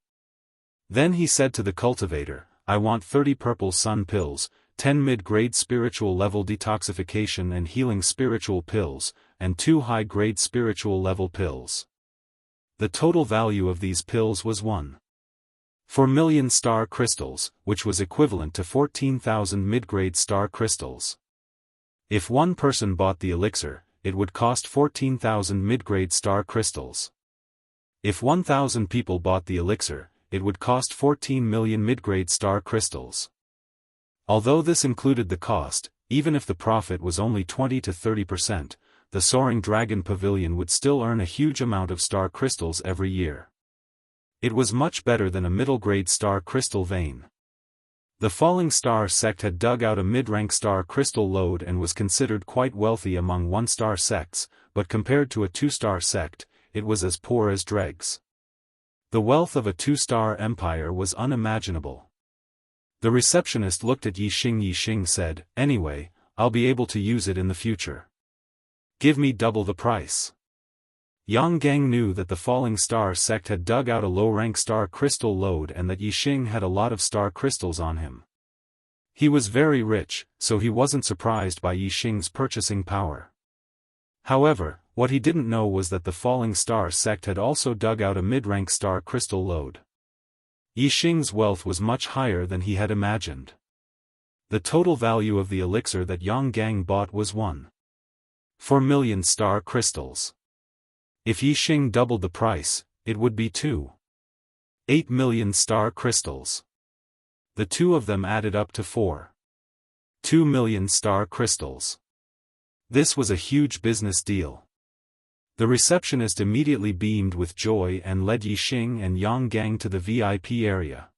Then he said to the cultivator, I want 30 Purple Sun Pills, 10 mid-grade spiritual level detoxification and healing spiritual pills, and 2 high-grade spiritual level pills. The total value of these pills was 1.4 million star crystals, which was equivalent to 14,000 mid-grade star crystals. If one person bought the elixir, it would cost 14,000 mid-grade star crystals. If 1,000 people bought the elixir, it would cost 14 million mid-grade star crystals. Although this included the cost, even if the profit was only 20 to 30%, the Soaring Dragon Pavilion would still earn a huge amount of star crystals every year. It was much better than a middle-grade star crystal vein. The Falling Star sect had dug out a mid-rank star crystal lode and was considered quite wealthy among 1-star sects, but compared to a 2-star sect, it was as poor as dregs. The wealth of a 2-star empire was unimaginable. The receptionist looked at Yixing. Yixing said, anyway, I'll be able to use it in the future. Give me double the price. Yang Gang knew that the Falling Star sect had dug out a low-rank star crystal lode and that Yixing had a lot of star crystals on him. He was very rich, so he wasn't surprised by Yixing's purchasing power. However, what he didn't know was that the Falling Star sect had also dug out a mid-rank star crystal lode. Yixing's wealth was much higher than he had imagined. The total value of the elixir that Yang Gang bought was 1.4 million star crystals. If Yixing doubled the price, it would be 2.8 million star crystals. The two of them added up to 4.2 million star crystals. This was a huge business deal. The receptionist immediately beamed with joy and led Yixing and Yang Gang to the VIP area.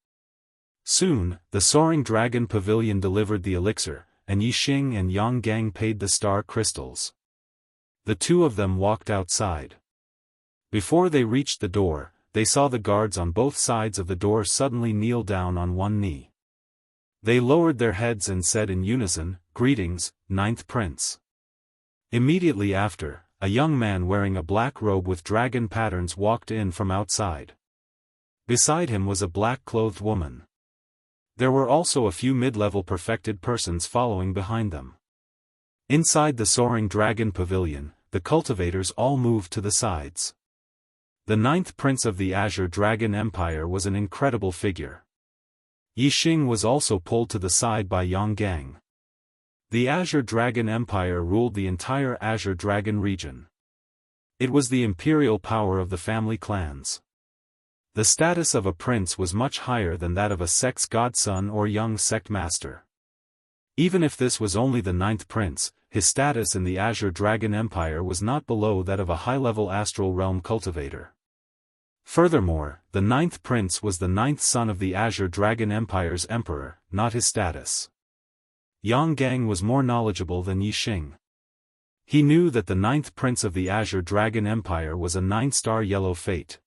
Soon, the Soaring Dragon Pavilion delivered the elixir, and Yixing and Yang Gang paid the star crystals. The two of them walked outside. Before they reached the door, they saw the guards on both sides of the door suddenly kneel down on one knee. They lowered their heads and said in unison, "Greetings, Ninth Prince." Immediately after, a young man wearing a black robe with dragon patterns walked in from outside. Beside him was a black-clothed woman. There were also a few mid-level perfected persons following behind them. Inside the Soaring Dragon Pavilion, the cultivators all moved to the sides. The ninth prince of the Azure Dragon Empire was an incredible figure. Yixing was also pulled to the side by Yang Gang. The Azure Dragon Empire ruled the entire Azure Dragon region. It was the imperial power of the family clans. The status of a prince was much higher than that of a sect's godson or young sect master. Even if this was only the ninth prince, his status in the Azure Dragon Empire was not below that of a high-level astral realm cultivator. Furthermore, the ninth prince was the ninth son of the Azure Dragon Empire's emperor, not his status. Yang Gang was more knowledgeable than Yixing. He knew that the ninth prince of the Azure Dragon Empire was a 9-star yellow fate.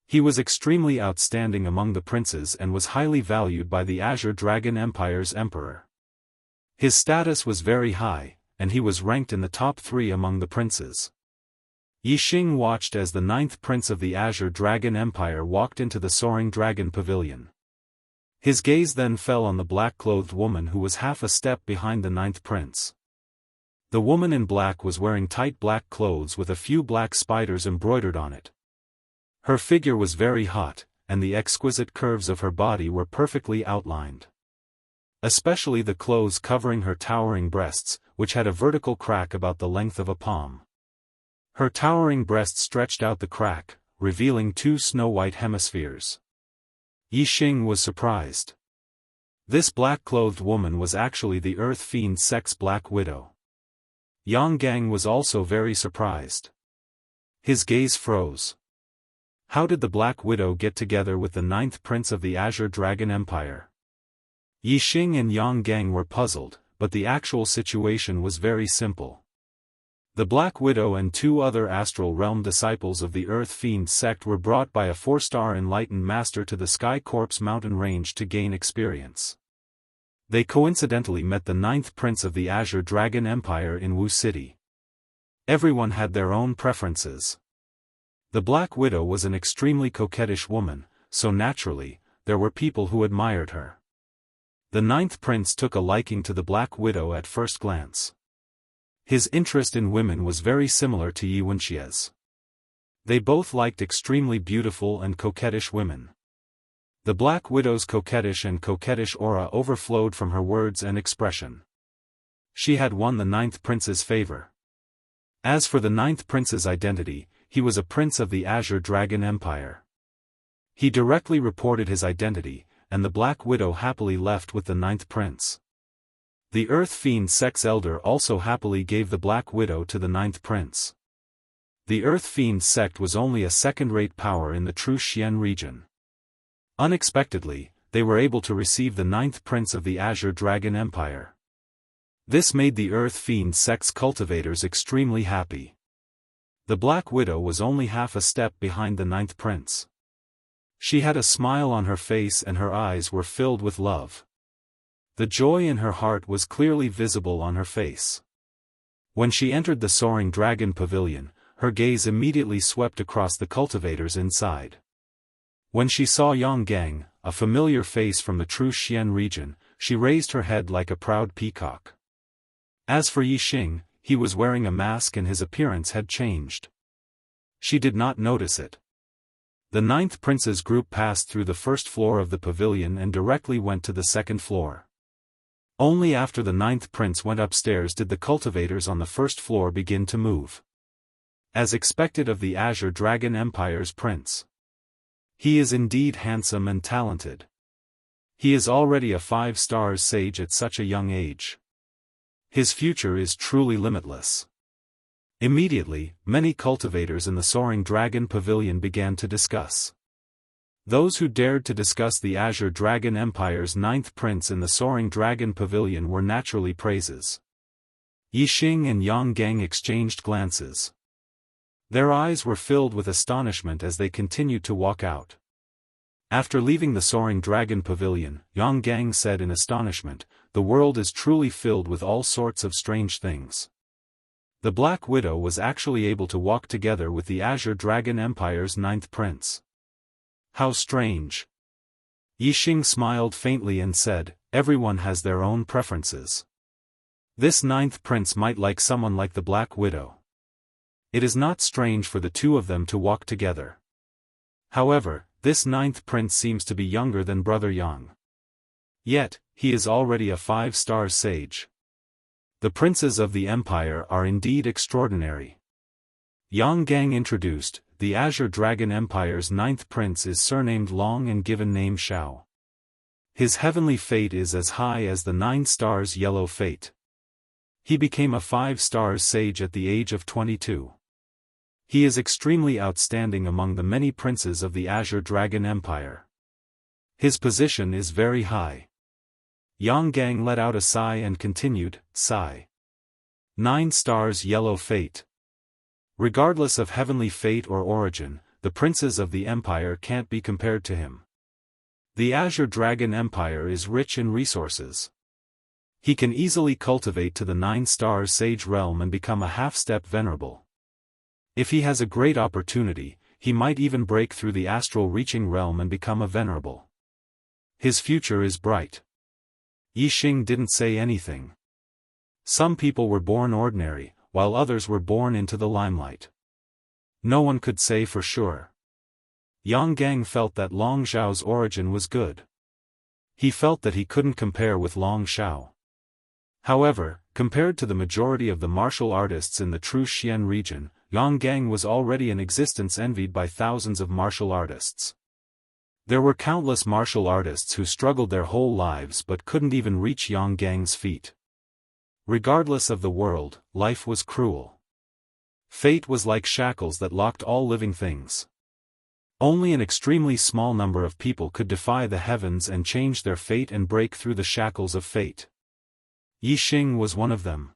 He was extremely outstanding among the princes and was highly valued by the Azure Dragon Empire's emperor. His status was very high, and he was ranked in the top 3 among the princes. Yixing watched as the ninth prince of the Azure Dragon Empire walked into the Soaring Dragon Pavilion. His gaze then fell on the black-clothed woman who was half a step behind the ninth prince. The woman in black was wearing tight black clothes with a few black spiders embroidered on it. Her figure was very hot, and the exquisite curves of her body were perfectly outlined. Especially the clothes covering her towering breasts, which had a vertical crack about the length of a palm. Her towering breasts stretched out the crack, revealing 2 snow-white hemispheres. Yixing was surprised. This black-clothed woman was actually the Earth Fiend sect's Black Widow. Yang Gang was also very surprised. His gaze froze. How did the Black Widow get together with the ninth prince of the Azure Dragon Empire? Yixing and Yang Gang were puzzled, but the actual situation was very simple. The Black Widow and 2 other Astral Realm disciples of the Earth Fiend sect were brought by a 4-star enlightened master to the Sky Corpse mountain range to gain experience. They coincidentally met the ninth prince of the Azure Dragon Empire in Wu City. Everyone had their own preferences. The Black Widow was an extremely coquettish woman, so naturally, there were people who admired her. The ninth prince took a liking to the Black Widow at first glance. His interest in women was very similar to Yi Wenxia's. They both liked extremely beautiful and coquettish women. The Black Widow's coquettish aura overflowed from her words and expression. She had won the ninth prince's favor. As for the ninth prince's identity, he was a prince of the Azure Dragon Empire. He directly reported his identity, and the Black Widow happily left with the ninth prince. The Earth Fiend sect's elder also happily gave the Black Widow to the ninth prince. The Earth Fiend sect was only a second-rate power in the True Xian region. Unexpectedly, they were able to receive the ninth prince of the Azure Dragon Empire. This made the Earth Fiend sect's cultivators extremely happy. The Black Widow was only half a step behind the ninth prince. She had a smile on her face and her eyes were filled with love. The joy in her heart was clearly visible on her face. When she entered the Soaring Dragon Pavilion, her gaze immediately swept across the cultivators inside. When she saw Yang Gang, a familiar face from the True Xian region, she raised her head like a proud peacock. As for Yixing, he was wearing a mask and his appearance had changed. She did not notice it. The ninth prince's group passed through the first floor of the pavilion and directly went to the second floor. Only after the ninth prince went upstairs did the cultivators on the first floor begin to move. As expected of the Azure Dragon Empire's prince. He is indeed handsome and talented. He is already a 5-star sage at such a young age. His future is truly limitless. Immediately, many cultivators in the Soaring Dragon Pavilion began to discuss. Those who dared to discuss the Azure Dragon Empire's 9th prince in the Soaring Dragon Pavilion were naturally praises. Yixing and Yang Gang exchanged glances. Their eyes were filled with astonishment as they continued to walk out. After leaving the Soaring Dragon Pavilion, Yang Gang said in astonishment, "The world is truly filled with all sorts of strange things." The Black Widow was actually able to walk together with the Azure Dragon Empire's 9th prince. How strange. Yixing smiled faintly and said, "Everyone has their own preferences. This 9th prince might like someone like the Black Widow. It is not strange for the two of them to walk together. However, this 9th prince seems to be younger than Brother Yang. Yet, he is already a 5-star sage. The princes of the Empire are indeed extraordinary." Yang Gang introduced, the Azure Dragon Empire's 9th prince is surnamed Long and given name Xiao. His heavenly fate is as high as the 9 stars yellow fate. He became a 5-star sage at the age of 22. He is extremely outstanding among the many princes of the Azure Dragon Empire. His position is very high. Yang Gang let out a sigh and continued, "Sigh. 9 stars yellow fate. Regardless of heavenly fate or origin, the princes of the Empire can't be compared to him. The Azure Dragon Empire is rich in resources. He can easily cultivate to the 9-star sage realm and become a half-step venerable. If he has a great opportunity, he might even break through the astral reaching realm and become a venerable. His future is bright." Yixing didn't say anything. Some people were born ordinary, while others were born into the limelight. No one could say for sure. Yang Gang felt that Long Xiao's origin was good. He felt that he couldn't compare with Long Xiao. However, compared to the majority of the martial artists in the true Xian region, Yang Gang was already an existence envied by thousands of martial artists. There were countless martial artists who struggled their whole lives but couldn't even reach Yang Gang's feet. Regardless of the world, life was cruel. Fate was like shackles that locked all living things. Only an extremely small number of people could defy the heavens and change their fate and break through the shackles of fate. Yixing was one of them.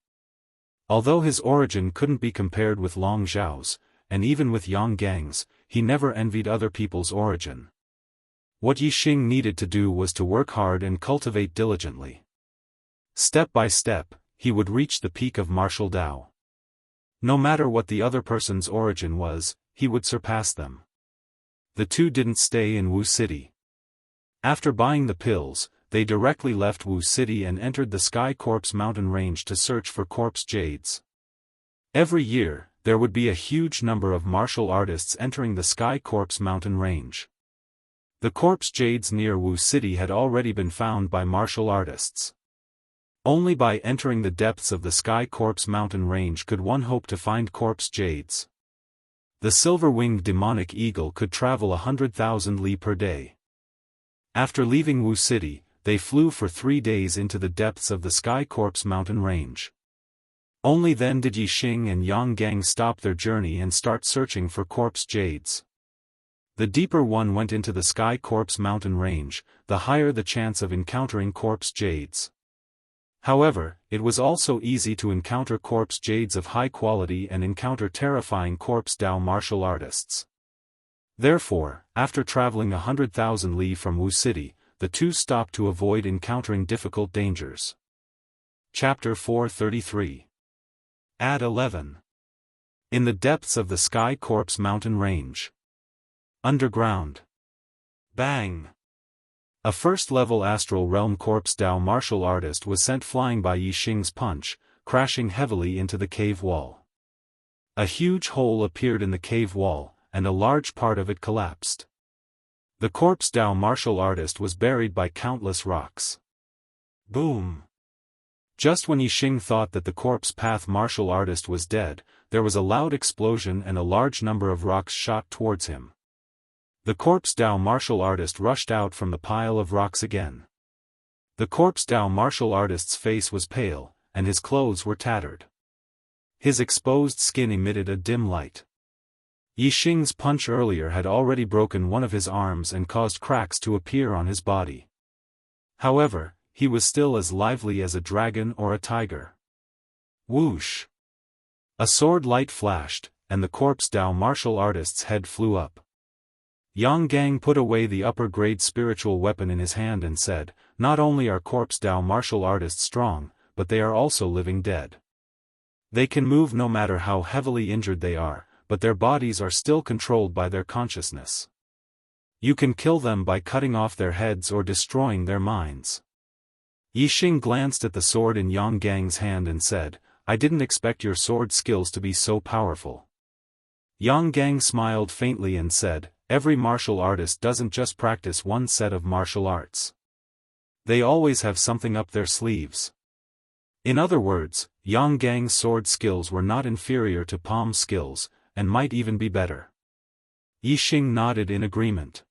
Although his origin couldn't be compared with Long Xiao's, and even with Yang Gang's, he never envied other people's origin. What Yixing needed to do was to work hard and cultivate diligently. Step by step, he would reach the peak of martial Dao. No matter what the other person's origin was, he would surpass them. The two didn't stay in Wu City. After buying the pills, they directly left Wu City and entered the Sky Corpse mountain range to search for corpse jades. Every year, there would be a huge number of martial artists entering the Sky Corpse mountain range. The corpse jades near Wu City had already been found by martial artists. Only by entering the depths of the Sky Corpse mountain range could one hope to find corpse jades. The silver-winged demonic eagle could travel 100,000 li per day. After leaving Wu City, they flew for 3 days into the depths of the Sky Corpse mountain range. Only then did Yixing and Yang Gang stop their journey and start searching for corpse jades. The deeper one went into the Sky Corpse mountain range, the higher the chance of encountering corpse jades. However, it was also easy to encounter corpse jades of high quality and encounter terrifying corpse Dao martial artists. Therefore, after traveling 100,000 li from Wu City, the two stopped to avoid encountering difficult dangers. Chapter 433. Ad 11. In the depths of the Sky Corpse mountain range. Underground. Bang! A first-level astral realm corpse Dao martial artist was sent flying by Yixing's punch, crashing heavily into the cave wall. A huge hole appeared in the cave wall, and a large part of it collapsed. The corpse Dao martial artist was buried by countless rocks. Boom! Just when Yixing thought that the corpse path martial artist was dead, there was a loud explosion and a large number of rocks shot towards him. The corpse Dao martial artist rushed out from the pile of rocks again. The corpse Dao martial artist's face was pale, and his clothes were tattered. His exposed skin emitted a dim light. Yi Xing's punch earlier had already broken one of his arms and caused cracks to appear on his body. However, he was still as lively as a dragon or a tiger. Whoosh! A sword light flashed, and the corpse Dao martial artist's head flew up. Yang Gang put away the upper-grade spiritual weapon in his hand and said, "Not only are corpse Dao martial artists strong, but they are also living dead. They can move no matter how heavily injured they are, but their bodies are still controlled by their consciousness. You can kill them by cutting off their heads or destroying their minds." Yi Xing glanced at the sword in Yang Gang's hand and said, "I didn't expect your sword skills to be so powerful." Yang Gang smiled faintly and said, "Every martial artist doesn't just practice one set of martial arts. They always have something up their sleeves." In other words, Yang Gang's sword skills were not inferior to palm skills, and might even be better. Yi Xing nodded in agreement.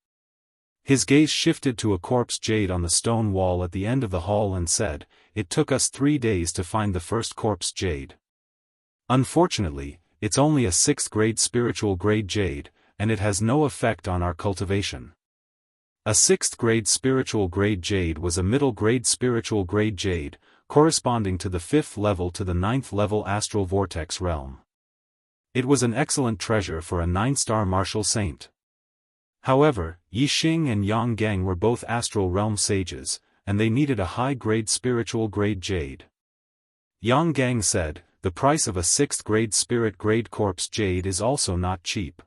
His gaze shifted to a corpse jade on the stone wall at the end of the hall and said, "It took us 3 days to find the first corpse jade. Unfortunately, it's only a 6th grade spiritual grade jade, and it has no effect on our cultivation." A 6th grade spiritual grade jade was a middle grade spiritual grade jade, corresponding to the 5th level to the 9th level astral vortex realm. It was an excellent treasure for a 9-star martial saint. However, Yi Xing and Yang Gang were both astral realm sages, and they needed a high-grade spiritual grade jade. Yang Gang said, "The price of a 6th grade spirit grade corpse jade is also not cheap.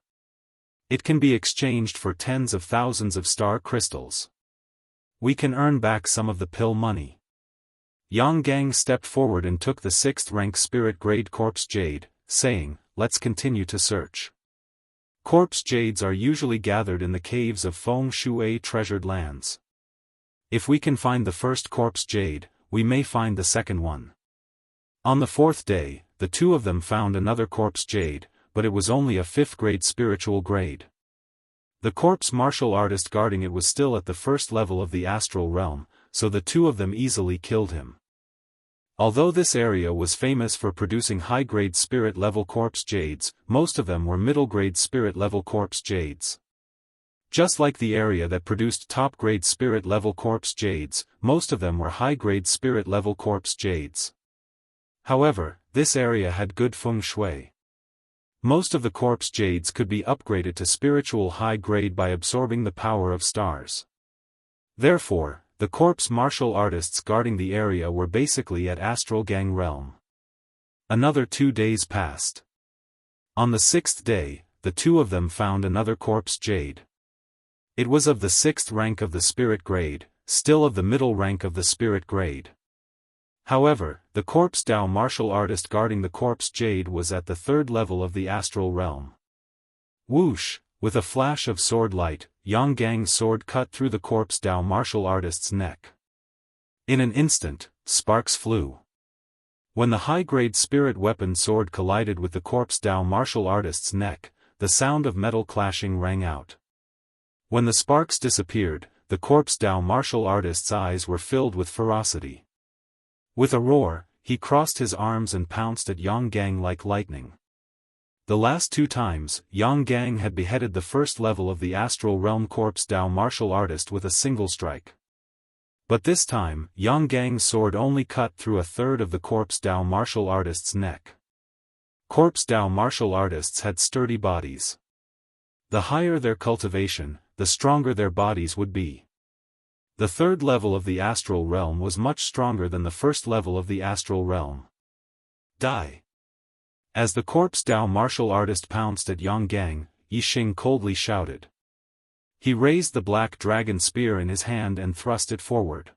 It can be exchanged for tens of thousands of star crystals. We can earn back some of the pill money." Yang Gang stepped forward and took the 6th rank spirit grade corpse jade, saying, "Let's continue to search." Corpse jades are usually gathered in the caves of Feng Shui treasured lands. If we can find the first corpse jade, we may find the second one. On the 4th day, the two of them found another corpse jade, but it was only a 5th grade spiritual grade. The corpse martial artist guarding it was still at the 1st level of the astral realm, so the two of them easily killed him. Although this area was famous for producing high-grade spirit-level corpse jades, most of them were middle-grade spirit-level corpse jades. Just like the area that produced top-grade spirit-level corpse jades, most of them were high-grade spirit-level corpse jades. However, this area had good feng shui. Most of the corpse jades could be upgraded to spiritual high-grade by absorbing the power of stars. Therefore, the corpse martial artists guarding the area were basically at Astral Gang realm. Another 2 days passed. On the 6th day, the two of them found another corpse jade. It was of the 6th rank of the spirit grade, still of the middle rank of the spirit grade. However, the corpse Dao martial artist guarding the corpse jade was at the 3rd level of the astral realm. Whoosh! With a flash of sword light, Yang Gang's sword cut through the corpse Dao martial artist's neck. In an instant, sparks flew. When the high-grade spirit weapon sword collided with the corpse Dao martial artist's neck, the sound of metal clashing rang out. When the sparks disappeared, the corpse Dao martial artist's eyes were filled with ferocity. With a roar, he crossed his arms and pounced at Yang Gang like lightning. The last 2 times, Yang Gang had beheaded the 1st level of the astral realm corpse Dao martial artist with a single strike. But this time, Yang Gang's sword only cut through a third of the corpse Dao martial artist's neck. Corpse Dao martial artists had sturdy bodies. The higher their cultivation, the stronger their bodies would be. The 3rd level of the astral realm was much stronger than the 1st level of the astral realm. Die! As the corpse Dao martial artist pounced at Yang Gang, Yi Xing coldly shouted. He raised the black dragon spear in his hand and thrust it forward.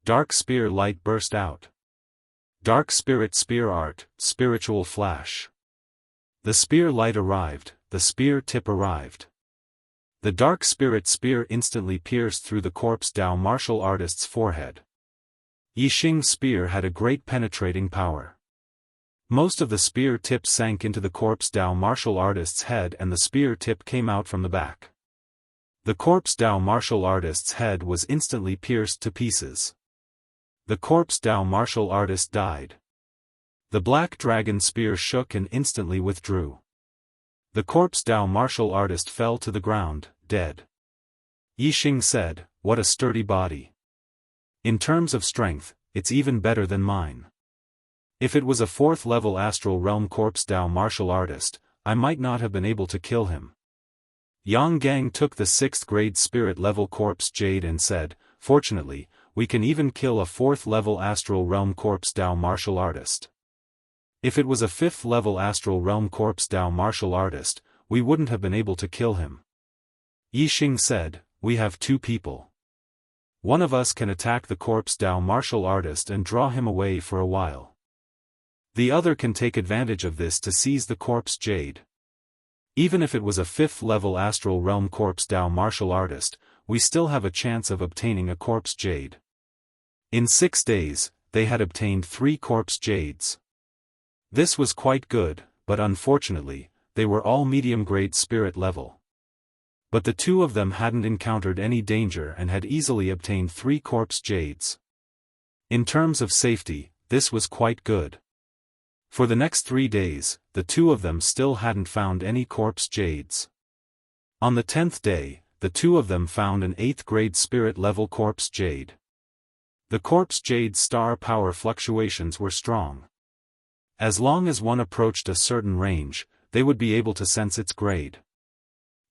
Dark spear light burst out. Dark spirit spear art, spiritual flash. The spear light arrived, the spear tip arrived. The dark spirit spear instantly pierced through the corpse Dao martial artist's forehead. Yi Xing's spear had a great penetrating power. Most of the spear tip sank into the corpse Dao martial artist's head and the spear tip came out from the back. The corpse Dao martial artist's head was instantly pierced to pieces. The corpse Dao martial artist died. The black dragon spear shook and instantly withdrew. The corpse Dao martial artist fell to the ground, dead. Yixing said, "What a sturdy body. In terms of strength, it's even better than mine. If it was a 4th level astral realm corpse Dao martial artist, I might not have been able to kill him." Yang Gang took the 6th grade spirit level corpse Jade and said, "Fortunately, we can even kill a 4th level astral realm corpse Dao martial artist. If it was a 5th level astral realm corpse Dao martial artist, we wouldn't have been able to kill him." Yixing said, "We have 2 people. One of us can attack the corpse Dao martial artist and draw him away for a while. The other can take advantage of this to seize the corpse Jade. Even if it was a 5th level astral realm corpse Dao martial artist, we still have a chance of obtaining a corpse Jade." In 6 days, they had obtained 3 corpse Jades. This was quite good, but unfortunately, they were all medium-grade spirit level. But the 2 of them hadn't encountered any danger and had easily obtained 3 corpse Jades. In terms of safety, this was quite good. For the next 3 days, the 2 of them still hadn't found any corpse Jades. On the 10th day, the 2 of them found an 8th grade spirit level corpse Jade. The corpse Jade's star power fluctuations were strong. As long as one approached a certain range, they would be able to sense its grade.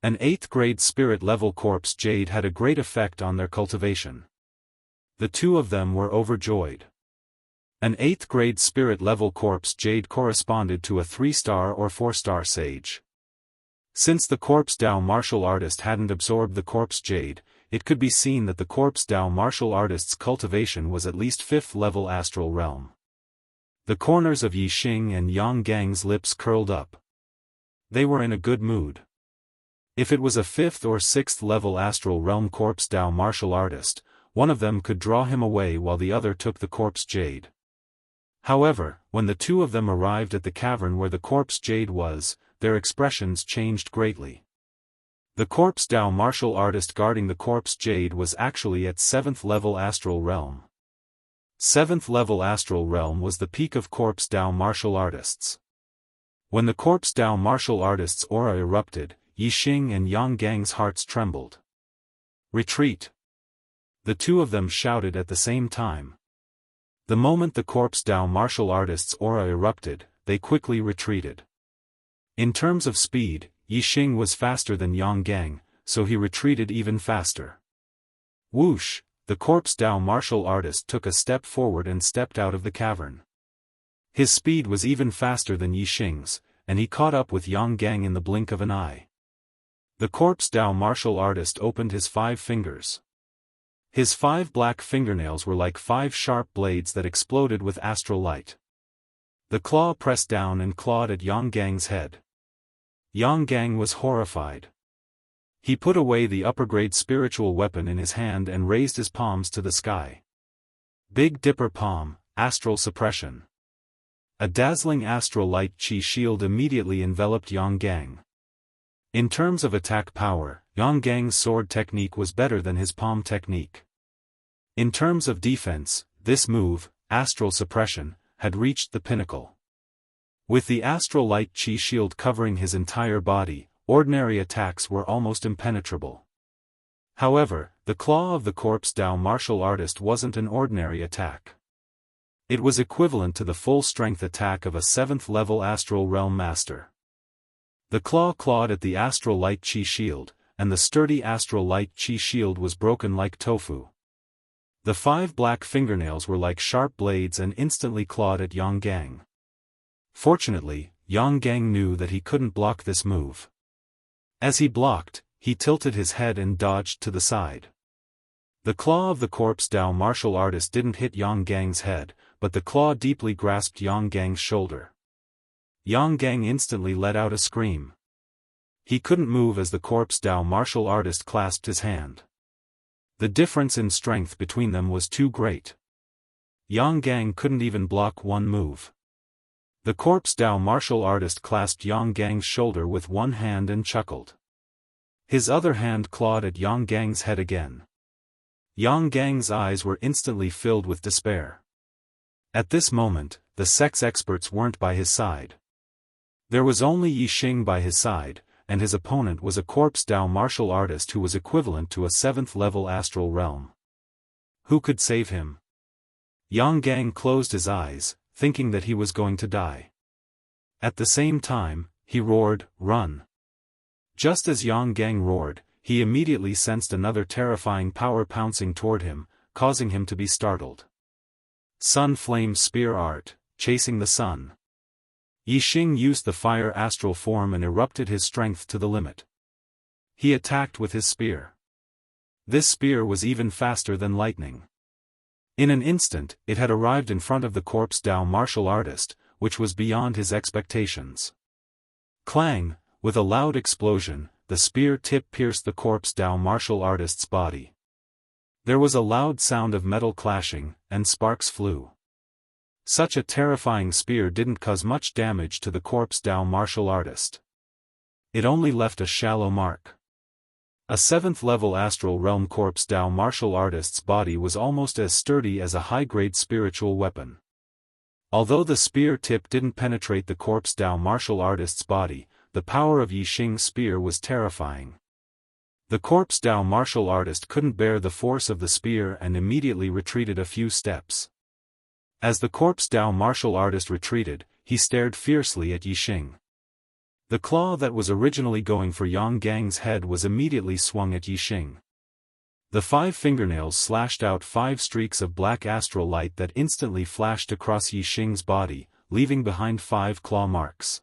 An 8th grade spirit level corpse Jade had a great effect on their cultivation. The 2 of them were overjoyed. An 8th grade spirit level corpse Jade corresponded to a 3-star or 4-star sage. Since the corpse Dao martial artist hadn't absorbed the corpse Jade, it could be seen that the corpse Dao martial artist's cultivation was at least 5th level astral realm. The corners of Yixing and Yang Gang's lips curled up. They were in a good mood. If it was a 5th or 6th level astral realm corpse Dao martial artist, one of them could draw him away while the other took the corpse Jade. However, when the 2 of them arrived at the cavern where the corpse Jade was, their expressions changed greatly. The corpse Dao martial artist guarding the corpse Jade was actually at 7th level astral realm. 7th level astral realm was the peak of corpse Dao martial artists. When the corpse Dao martial artist's aura erupted, Yixing and Yang Gang's hearts trembled. "Retreat!" The 2 of them shouted at the same time. The moment the corpse Dao martial artist's aura erupted, they quickly retreated. In terms of speed, Yixing was faster than Yang Gang, so he retreated even faster. Whoosh! The corpse Dao martial artist took a step forward and stepped out of the cavern. His speed was even faster than Yixing's, and he caught up with Yang Gang in the blink of an eye. The corpse Dao martial artist opened his 5 fingers. His 5 black fingernails were like 5 sharp blades that exploded with astral light. The claw pressed down and clawed at Yang Gang's head. Yang Gang was horrified. He put away the upper-grade spiritual weapon in his hand and raised his palms to the sky. Big Dipper Palm, Astral Suppression. A dazzling astral light chi shield immediately enveloped Yang Gang. In terms of attack power, Yang Gang's sword technique was better than his palm technique. In terms of defense, this move, Astral Suppression, had reached the pinnacle. With the astral light chi shield covering his entire body, ordinary attacks were almost impenetrable. However, the claw of the corpse Dao martial artist wasn't an ordinary attack. It was equivalent to the full-strength attack of a 7th level astral realm master. The claw clawed at the astral light chi shield, and the sturdy astral light chi shield was broken like tofu. The 5 black fingernails were like sharp blades and instantly clawed at Yang Gang. Fortunately, Yang Gang knew that he couldn't block this move. As he blocked, he tilted his head and dodged to the side. The claw of the corpse Dao martial artist didn't hit Yang Gang's head, but the claw deeply grasped Yang Gang's shoulder. Yang Gang instantly let out a scream. He couldn't move as the corpse Dao martial artist clasped his hand. The difference in strength between them was too great. Yang Gang couldn't even block one move. The corpse Dao martial artist clasped Yang Gang's shoulder with one hand and chuckled. His other hand clawed at Yang Gang's head again. Yang Gang's eyes were instantly filled with despair. At this moment, the sex experts weren't by his side. There was only Yixing by his side, and his opponent was a corpse Dao martial artist who was equivalent to a 7th-level astral realm. Who could save him? Yang Gang closed his eyes, thinking that he was going to die. At the same time, he roared, "Run!" Just as Yang Gang roared, he immediately sensed another terrifying power pouncing toward him, causing him to be startled. Sun Flame Spear Art, chasing the sun. Yixing used the fire astral form and erupted his strength to the limit. He attacked with his spear. This spear was even faster than lightning. In an instant, it had arrived in front of the corpse Dao martial artist, which was beyond his expectations. Clang! With a loud explosion, the spear tip pierced the corpse Dao martial artist's body. There was a loud sound of metal clashing, and sparks flew. Such a terrifying spear didn't cause much damage to the corpse Dao martial artist. It only left a shallow mark. A 7th-level astral realm corpse Dao martial artist's body was almost as sturdy as a high-grade spiritual weapon. Although the spear tip didn't penetrate the corpse Dao martial artist's body, the power of Yixing's spear was terrifying. The corpse Dao martial artist couldn't bear the force of the spear and immediately retreated a few steps. As the corpse Dao martial artist retreated, he stared fiercely at Yixing. The claw that was originally going for Yang Gang's head was immediately swung at Yixing. The 5 fingernails slashed out 5 streaks of black astral light that instantly flashed across Yixing's body, leaving behind 5 claw marks.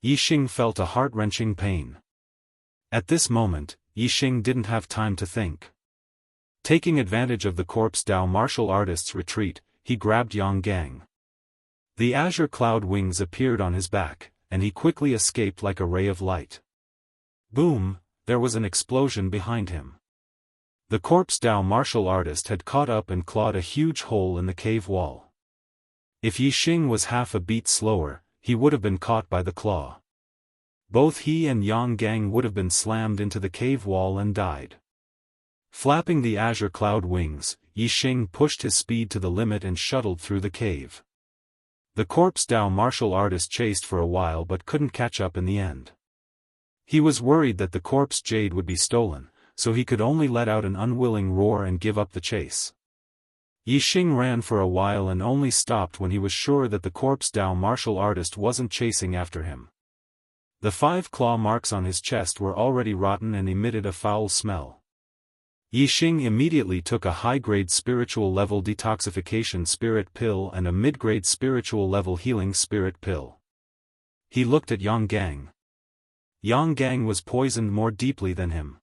Yixing felt a heart-wrenching pain. At this moment, Yixing didn't have time to think. Taking advantage of the corpse Dao martial artist's retreat, he grabbed Yang Gang. The azure cloud wings appeared on his back, and he quickly escaped like a ray of light. Boom! There was an explosion behind him. The corpse Dao martial artist had caught up and clawed a huge hole in the cave wall. If Yixing was half a beat slower, he would have been caught by the claw. Both he and Yang Gang would have been slammed into the cave wall and died. Flapping the azure cloud wings, Yixing pushed his speed to the limit and shuttled through the cave. The corpse Dao martial artist chased for a while but couldn't catch up in the end. He was worried that the corpse jade would be stolen, so he could only let out an unwilling roar and give up the chase. Yixing ran for a while and only stopped when he was sure that the corpse Dao martial artist wasn't chasing after him. The 5 claw marks on his chest were already rotten and emitted a foul smell. Yixing immediately took a high-grade spiritual level detoxification spirit pill and a mid-grade spiritual level healing spirit pill. He looked at Yang Gang. Yang Gang was poisoned more deeply than him.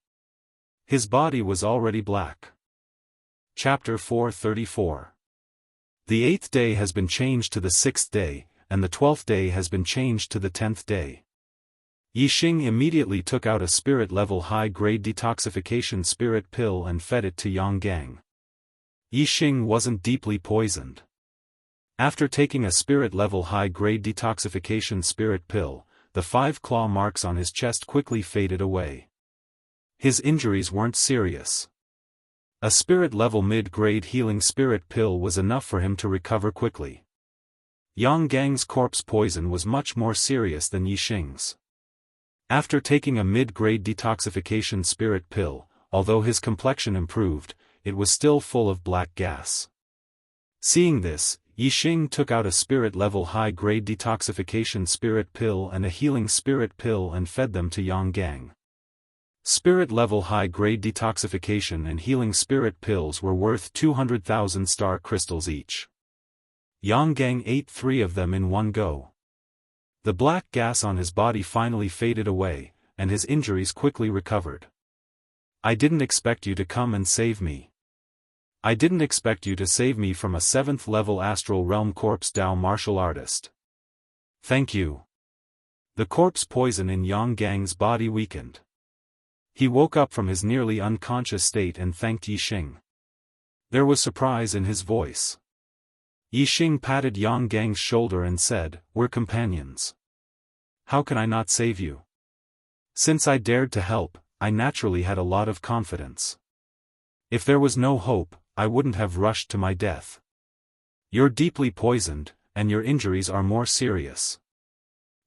His body was already black. Chapter 434. The 8th day has been changed to the 6th day, and the 12th day has been changed to the 10th day. Yixing immediately took out a spirit-level high-grade detoxification spirit pill and fed it to Yang Gang. Yixing wasn't deeply poisoned. After taking a spirit-level high-grade detoxification spirit pill, the 5 claw marks on his chest quickly faded away. His injuries weren't serious. A spirit-level mid-grade healing spirit pill was enough for him to recover quickly. Yang Gang's corpse poison was much more serious than Yixing's. After taking a mid-grade detoxification spirit pill, although his complexion improved, it was still full of black gas. Seeing this, Yixing took out a spirit-level high-grade detoxification spirit pill and a healing spirit pill and fed them to Yang Gang. Spirit-level high-grade detoxification and healing spirit pills were worth 200,000 star crystals each. Yang Gang ate 3 of them in one go. The black gas on his body finally faded away, and his injuries quickly recovered. I didn't expect you to come and save me. I didn't expect you to save me from a 7th-level astral realm corpse Dao martial artist. Thank you. The corpse poison in Yang Gang's body weakened. He woke up from his nearly unconscious state and thanked Yixing. There was surprise in his voice. Yixing patted Yang Gang's shoulder and said, "We're companions. How can I not save you?" Since I dared to help, I naturally had a lot of confidence. If there was no hope, I wouldn't have rushed to my death. You're deeply poisoned, and your injuries are more serious.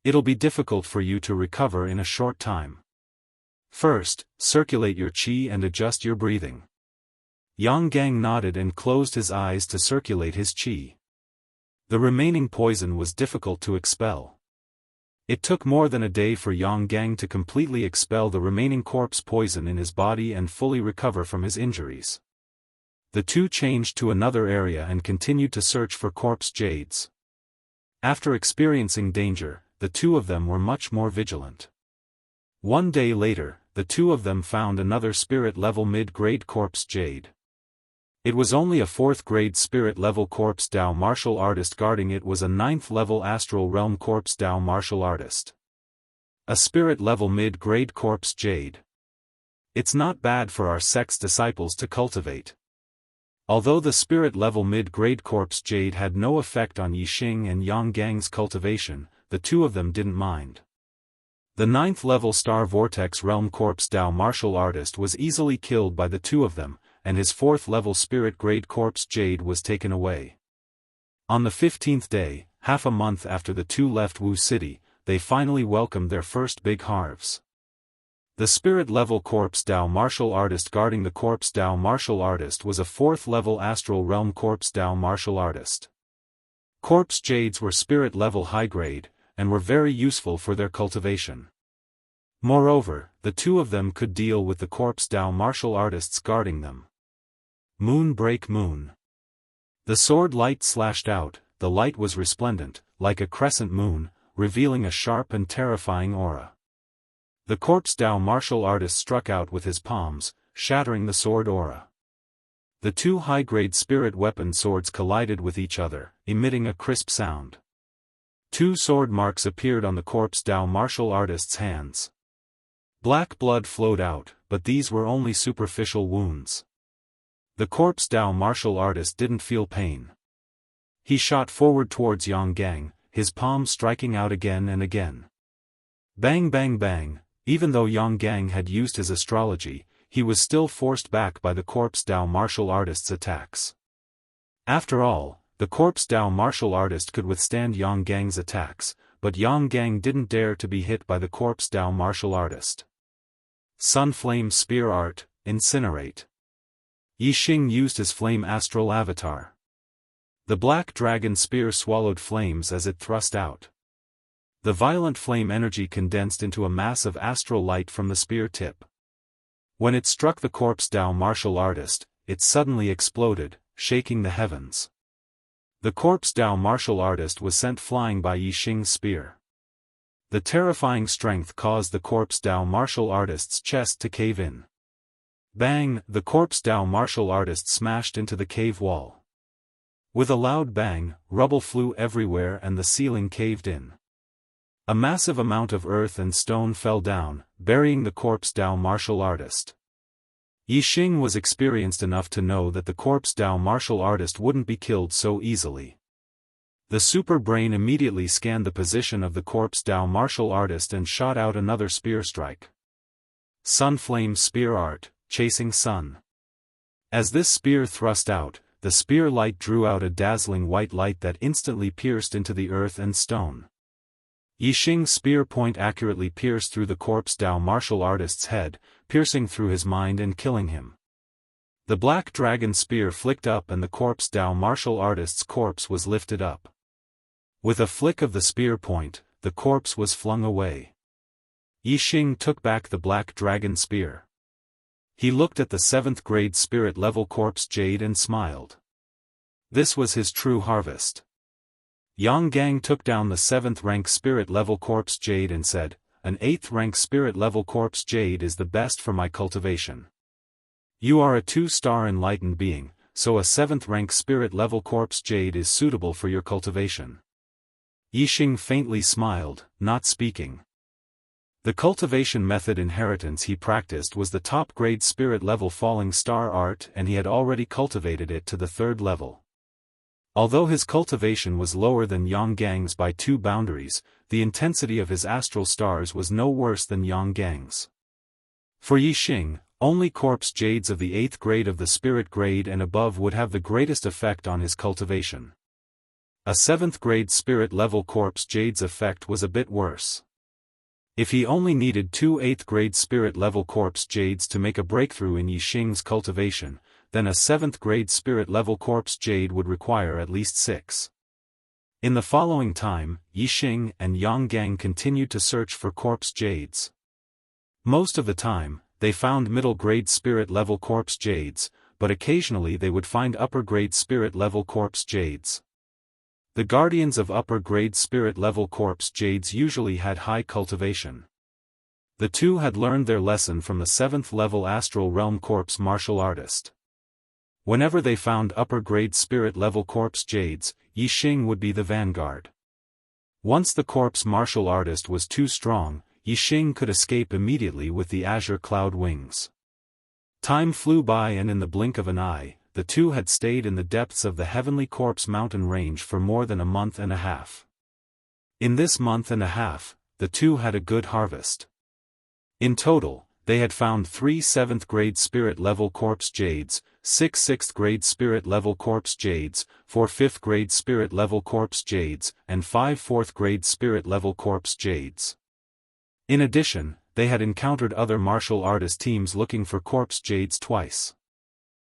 It'll be difficult for you to recover in a short time. First, circulate your qi and adjust your breathing. Yang Gang nodded and closed his eyes to circulate his qi. The remaining poison was difficult to expel. It took more than a day for Yang Gang to completely expel the remaining corpse poison in his body and fully recover from his injuries. The two changed to another area and continued to search for corpse jades. After experiencing danger, the two of them were much more vigilant. One day later, the two of them found another spirit-level mid-grade corpse jade. It was only a 4th-grade spirit-level corpse Dao martial artist guarding it was a 9th-level astral realm corpse Dao martial artist. A spirit-level mid-grade corpse jade. It's not bad for our sect's disciples to cultivate. Although the spirit-level mid-grade corpse jade had no effect on Yixing and Yang Gang's cultivation, the two of them didn't mind. The 9th-level star vortex realm corpse Dao martial artist was easily killed by the two of them, and his 4th-level spirit-grade corpse jade was taken away. On the 15th day, half a month after the two left Wu City, they finally welcomed their first big harvest. The spirit-level corpse Dao martial artist guarding the corpse Dao martial artist was a 4th-level astral realm corpse Dao martial artist. Corpse jades were spirit-level high-grade, and were very useful for their cultivation. Moreover, the two of them could deal with the corpse Dao martial artists guarding them. Moon break moon. The sword light slashed out, the light was resplendent, like a crescent moon, revealing a sharp and terrifying aura. The corpse Dao martial artist struck out with his palms, shattering the sword aura. The two high-grade spirit weapon swords collided with each other, emitting a crisp sound. 2 sword marks appeared on the corpse Dao martial artist's hands. Black blood flowed out, but these were only superficial wounds. The corpse Dao martial artist didn't feel pain. He shot forward towards Yang Gang, his palms striking out again and again. Bang bang bang, even though Yang Gang had used his astrology, he was still forced back by the corpse Dao martial artist's attacks. After all, the corpse Dao martial artist could withstand Yang Gang's attacks, but Yang Gang didn't dare to be hit by the corpse Dao martial artist. Sunflame Spear Art, Incinerate. Yixing used his flame astral avatar. The black dragon spear swallowed flames as it thrust out. The violent flame energy condensed into a mass of astral light from the spear tip. When it struck the corpse Dao martial artist, it suddenly exploded, shaking the heavens. The corpse Dao martial artist was sent flying by Yixing's spear. The terrifying strength caused the corpse Dao martial artist's chest to cave in. Bang! The corpse Dao martial artist smashed into the cave wall. With a loud bang, rubble flew everywhere and the ceiling caved in. A massive amount of earth and stone fell down, burying the corpse Dao martial artist. Yixing was experienced enough to know that the corpse Dao martial artist wouldn't be killed so easily. The super brain immediately scanned the position of the corpse Dao martial artist and shot out another spear strike. Sunflame Spear Art, Chasing Sun. As this spear thrust out, the spear light drew out a dazzling white light that instantly pierced into the earth and stone. Yixing's spear point accurately pierced through the corpse Dao martial artist's head, piercing through his mind and killing him. The black dragon spear flicked up and the corpse Dao martial artist's corpse was lifted up. With a flick of the spear point, the corpse was flung away. Yixing took back the black dragon spear. He looked at the 7th grade spirit level corpse jade and smiled. This was his true harvest. Yang Gang took down the 7th rank spirit level corpse jade and said, "An 8th rank spirit level corpse jade is the best for my cultivation. You are a 2-star enlightened being, so a 7th rank spirit level corpse jade is suitable for your cultivation." Yixing faintly smiled, not speaking. The cultivation method inheritance he practiced was the top-grade spirit-level falling star art and he had already cultivated it to the 3rd level. Although his cultivation was lower than Yang Gang's by 2 boundaries, the intensity of his astral stars was no worse than Yang Gang's. For Yixing, only corpse jades of the 8th grade of the spirit grade and above would have the greatest effect on his cultivation. A 7th grade spirit level corpse jade's effect was a bit worse. If he only needed 2 8th grade spirit level corpse jades to make a breakthrough in Yixing's cultivation, then a 7th grade spirit level corpse jade would require at least 6. In the following time, Yixing and Yang Gang continued to search for corpse jades. Most of the time, they found middle grade spirit level corpse jades, but occasionally they would find upper grade spirit level corpse jades. The guardians of upper grade spirit level corpse jades usually had high cultivation. The two had learned their lesson from the 7th level astral realm corpse martial artist. Whenever they found upper grade spirit level corpse jades, Yixing would be the vanguard. Once the corpse martial artist was too strong, Yixing could escape immediately with the azure cloud wings. Time flew by, and in the blink of an eye, the two had stayed in the depths of the Heavenly Corpse mountain range for more than a month and a half. In this month and a half, the two had a good harvest. In total, they had found 3 7th grade spirit level corpse jades, 6 6th grade spirit level corpse jades, 4 5th grade spirit level corpse jades, and 5 4th grade spirit level corpse jades. In addition, they had encountered other martial artist teams looking for corpse jades twice.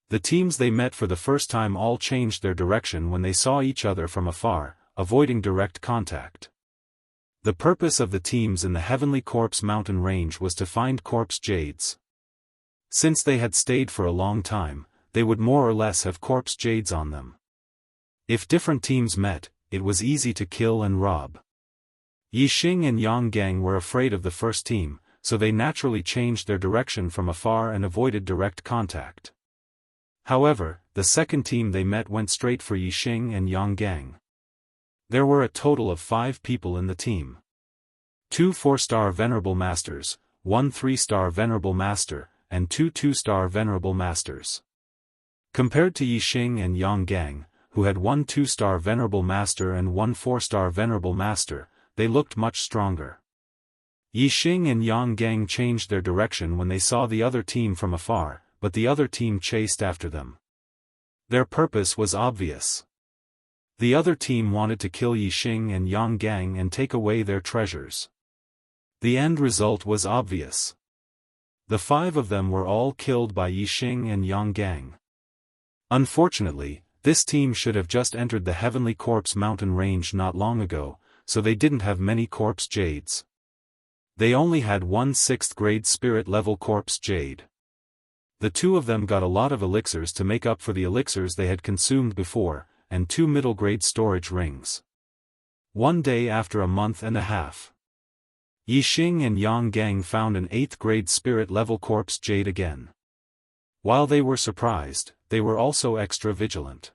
The teams they met for the first time all changed their direction when they saw each other from afar, avoiding direct contact. The purpose of the teams in the Heavenly Corpse mountain range was to find corpse jades. Since they had stayed for a long time, they would more or less have corpse jades on them. If different teams met, it was easy to kill and rob. Yixing and Yang Gang were afraid of the first team, so they naturally changed their direction from afar and avoided direct contact. However, the second team they met went straight for Yixing and Yang Gang. There were a total of 5 people in the team. 2 4-star Venerable Masters, 1 3-star Venerable Master, and 2 2-star Venerable Masters. Compared to Yixing and Yang Gang, who had 1 2-star Venerable Master and 1 4-star Venerable Master, they looked much stronger. Yixing and Yang Gang changed their direction when they saw the other team from afar, but the other team chased after them. Their purpose was obvious. The other team wanted to kill Yixing and Yang Gang and take away their treasures. The end result was obvious. The 5 of them were all killed by Yixing and Yang Gang. Unfortunately, this team should have just entered the Heavenly Corpse mountain range not long ago, so they didn't have many corpse jades. They only had 1 6th grade spirit level corpse jade. The 2 of them got a lot of elixirs to make up for the elixirs they had consumed before, and 2 middle grade storage rings. One day after a month and a half, Yixing and Yang Gang found an 8th grade spirit level corpse jade again. While they were surprised, they were also extra vigilant.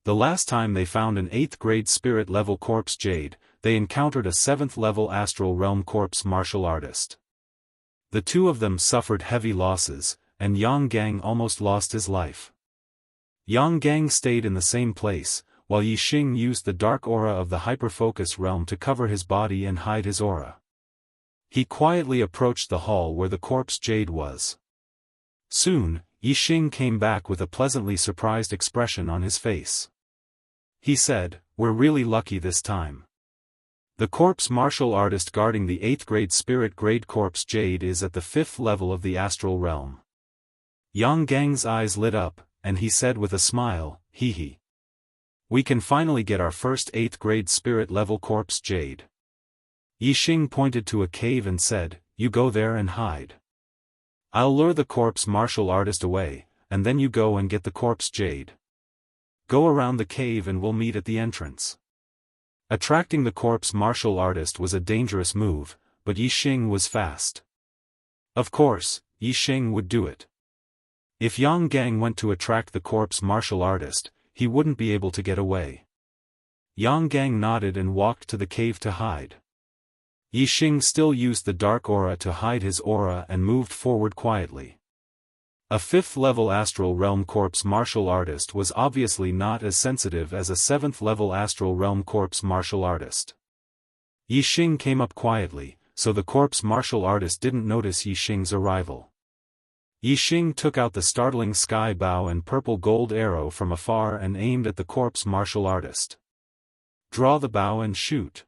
The last time they found an 8th grade spirit level corpse jade, they encountered a 7th level astral realm corpse martial artist. The 2 of them suffered heavy losses, and Yang Gang almost lost his life. Yang Gang stayed in the same place, while Yixing used the dark aura of the hyperfocus realm to cover his body and hide his aura. He quietly approached the hall where the corpse jade was. Soon, Yixing came back with a pleasantly surprised expression on his face. He said, "We're really lucky this time. The corpse martial artist guarding the 8th grade spirit grade corpse jade is at the 5th level of the astral realm." Yang Gang's eyes lit up, and he said with a smile, "Hee hee. We can finally get our first 8th grade spirit level corpse jade." Yixing pointed to a cave and said, "You go there and hide. I'll lure the corpse martial artist away, and then you go and get the corpse jade. Go around the cave and we'll meet at the entrance." Attracting the corpse martial artist was a dangerous move, but Yixing was fast. Of course, Yixing would do it. If Yang Gang went to attract the corpse martial artist, he wouldn't be able to get away. Yang Gang nodded and walked to the cave to hide. Yixing still used the dark aura to hide his aura and moved forward quietly. A 5th level astral realm corpse martial artist was obviously not as sensitive as a 7th level astral realm corpse martial artist. Yixing came up quietly, so the corpse martial artist didn't notice Yixing's arrival. Yixing took out the startling sky bow and purple gold arrow from afar and aimed at the corpse martial artist. Draw the bow and shoot.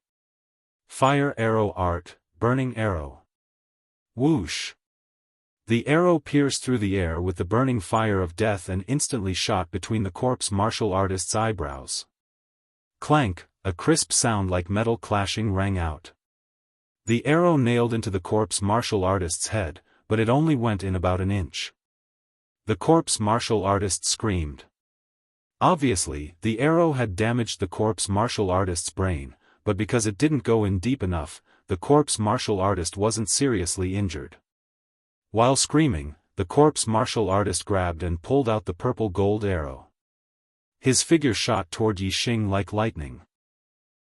Fire arrow art, burning arrow. Whoosh! The arrow pierced through the air with the burning fire of death and instantly shot between the corpse martial artist's eyebrows. Clank, a crisp sound like metal clashing rang out. The arrow nailed into the corpse martial artist's head, but it only went in about an inch. The corpse martial artist screamed. Obviously, the arrow had damaged the corpse martial artist's brain, but because it didn't go in deep enough, the corpse martial artist wasn't seriously injured. While screaming, the corpse martial artist grabbed and pulled out the purple gold arrow. His figure shot toward Yixing like lightning.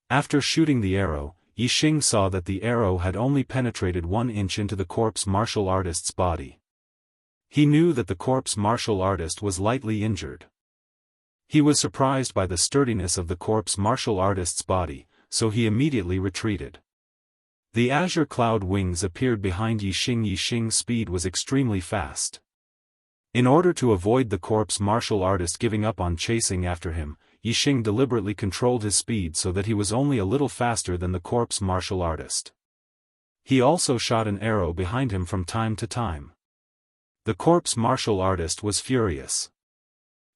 After shooting the arrow, Yixing saw that the arrow had only penetrated 1 inch into the corpse martial artist's body. He knew that the corpse martial artist was lightly injured. He was surprised by the sturdiness of the corpse martial artist's body, so he immediately retreated. The azure cloud wings appeared behind Yixing. Yixing's speed was extremely fast. In order to avoid the corpse martial artist giving up on chasing after him, Yixing deliberately controlled his speed so that he was only a little faster than the corpse martial artist. He also shot an arrow behind him from time to time. The corpse martial artist was furious.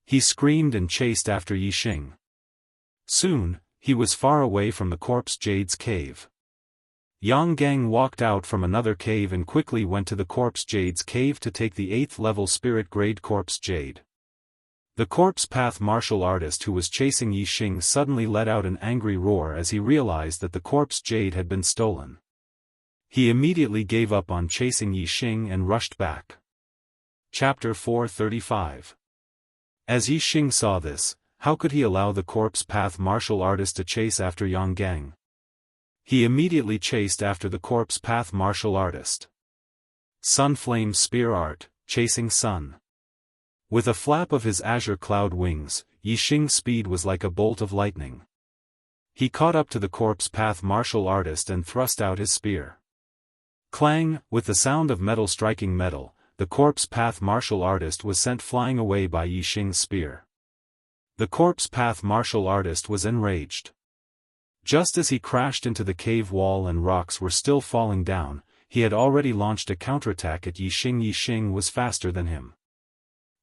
He screamed and chased after Yixing. Soon, he was far away from the corpse jade's cave. Yang Gang walked out from another cave and quickly went to the corpse jade's cave to take the 8th level spirit grade corpse jade. The corpse path martial artist who was chasing Yixing suddenly let out an angry roar as he realized that the corpse jade had been stolen. He immediately gave up on chasing Yixing and rushed back. Chapter 435. As Yixing saw this, how could he allow the corpse path martial artist to chase after Yang Gang? He immediately chased after the corpse path martial artist. Sun Flame Spear Art, Chasing Sun. With a flap of his azure cloud wings, Yixing's speed was like a bolt of lightning. He caught up to the corpse path martial artist and thrust out his spear. Clang, with the sound of metal striking metal, the corpse path martial artist was sent flying away by Yixing's spear. The corpse path martial artist was enraged. Just as he crashed into the cave wall and rocks were still falling down, he had already launched a counterattack at Yixing. Yixing was faster than him.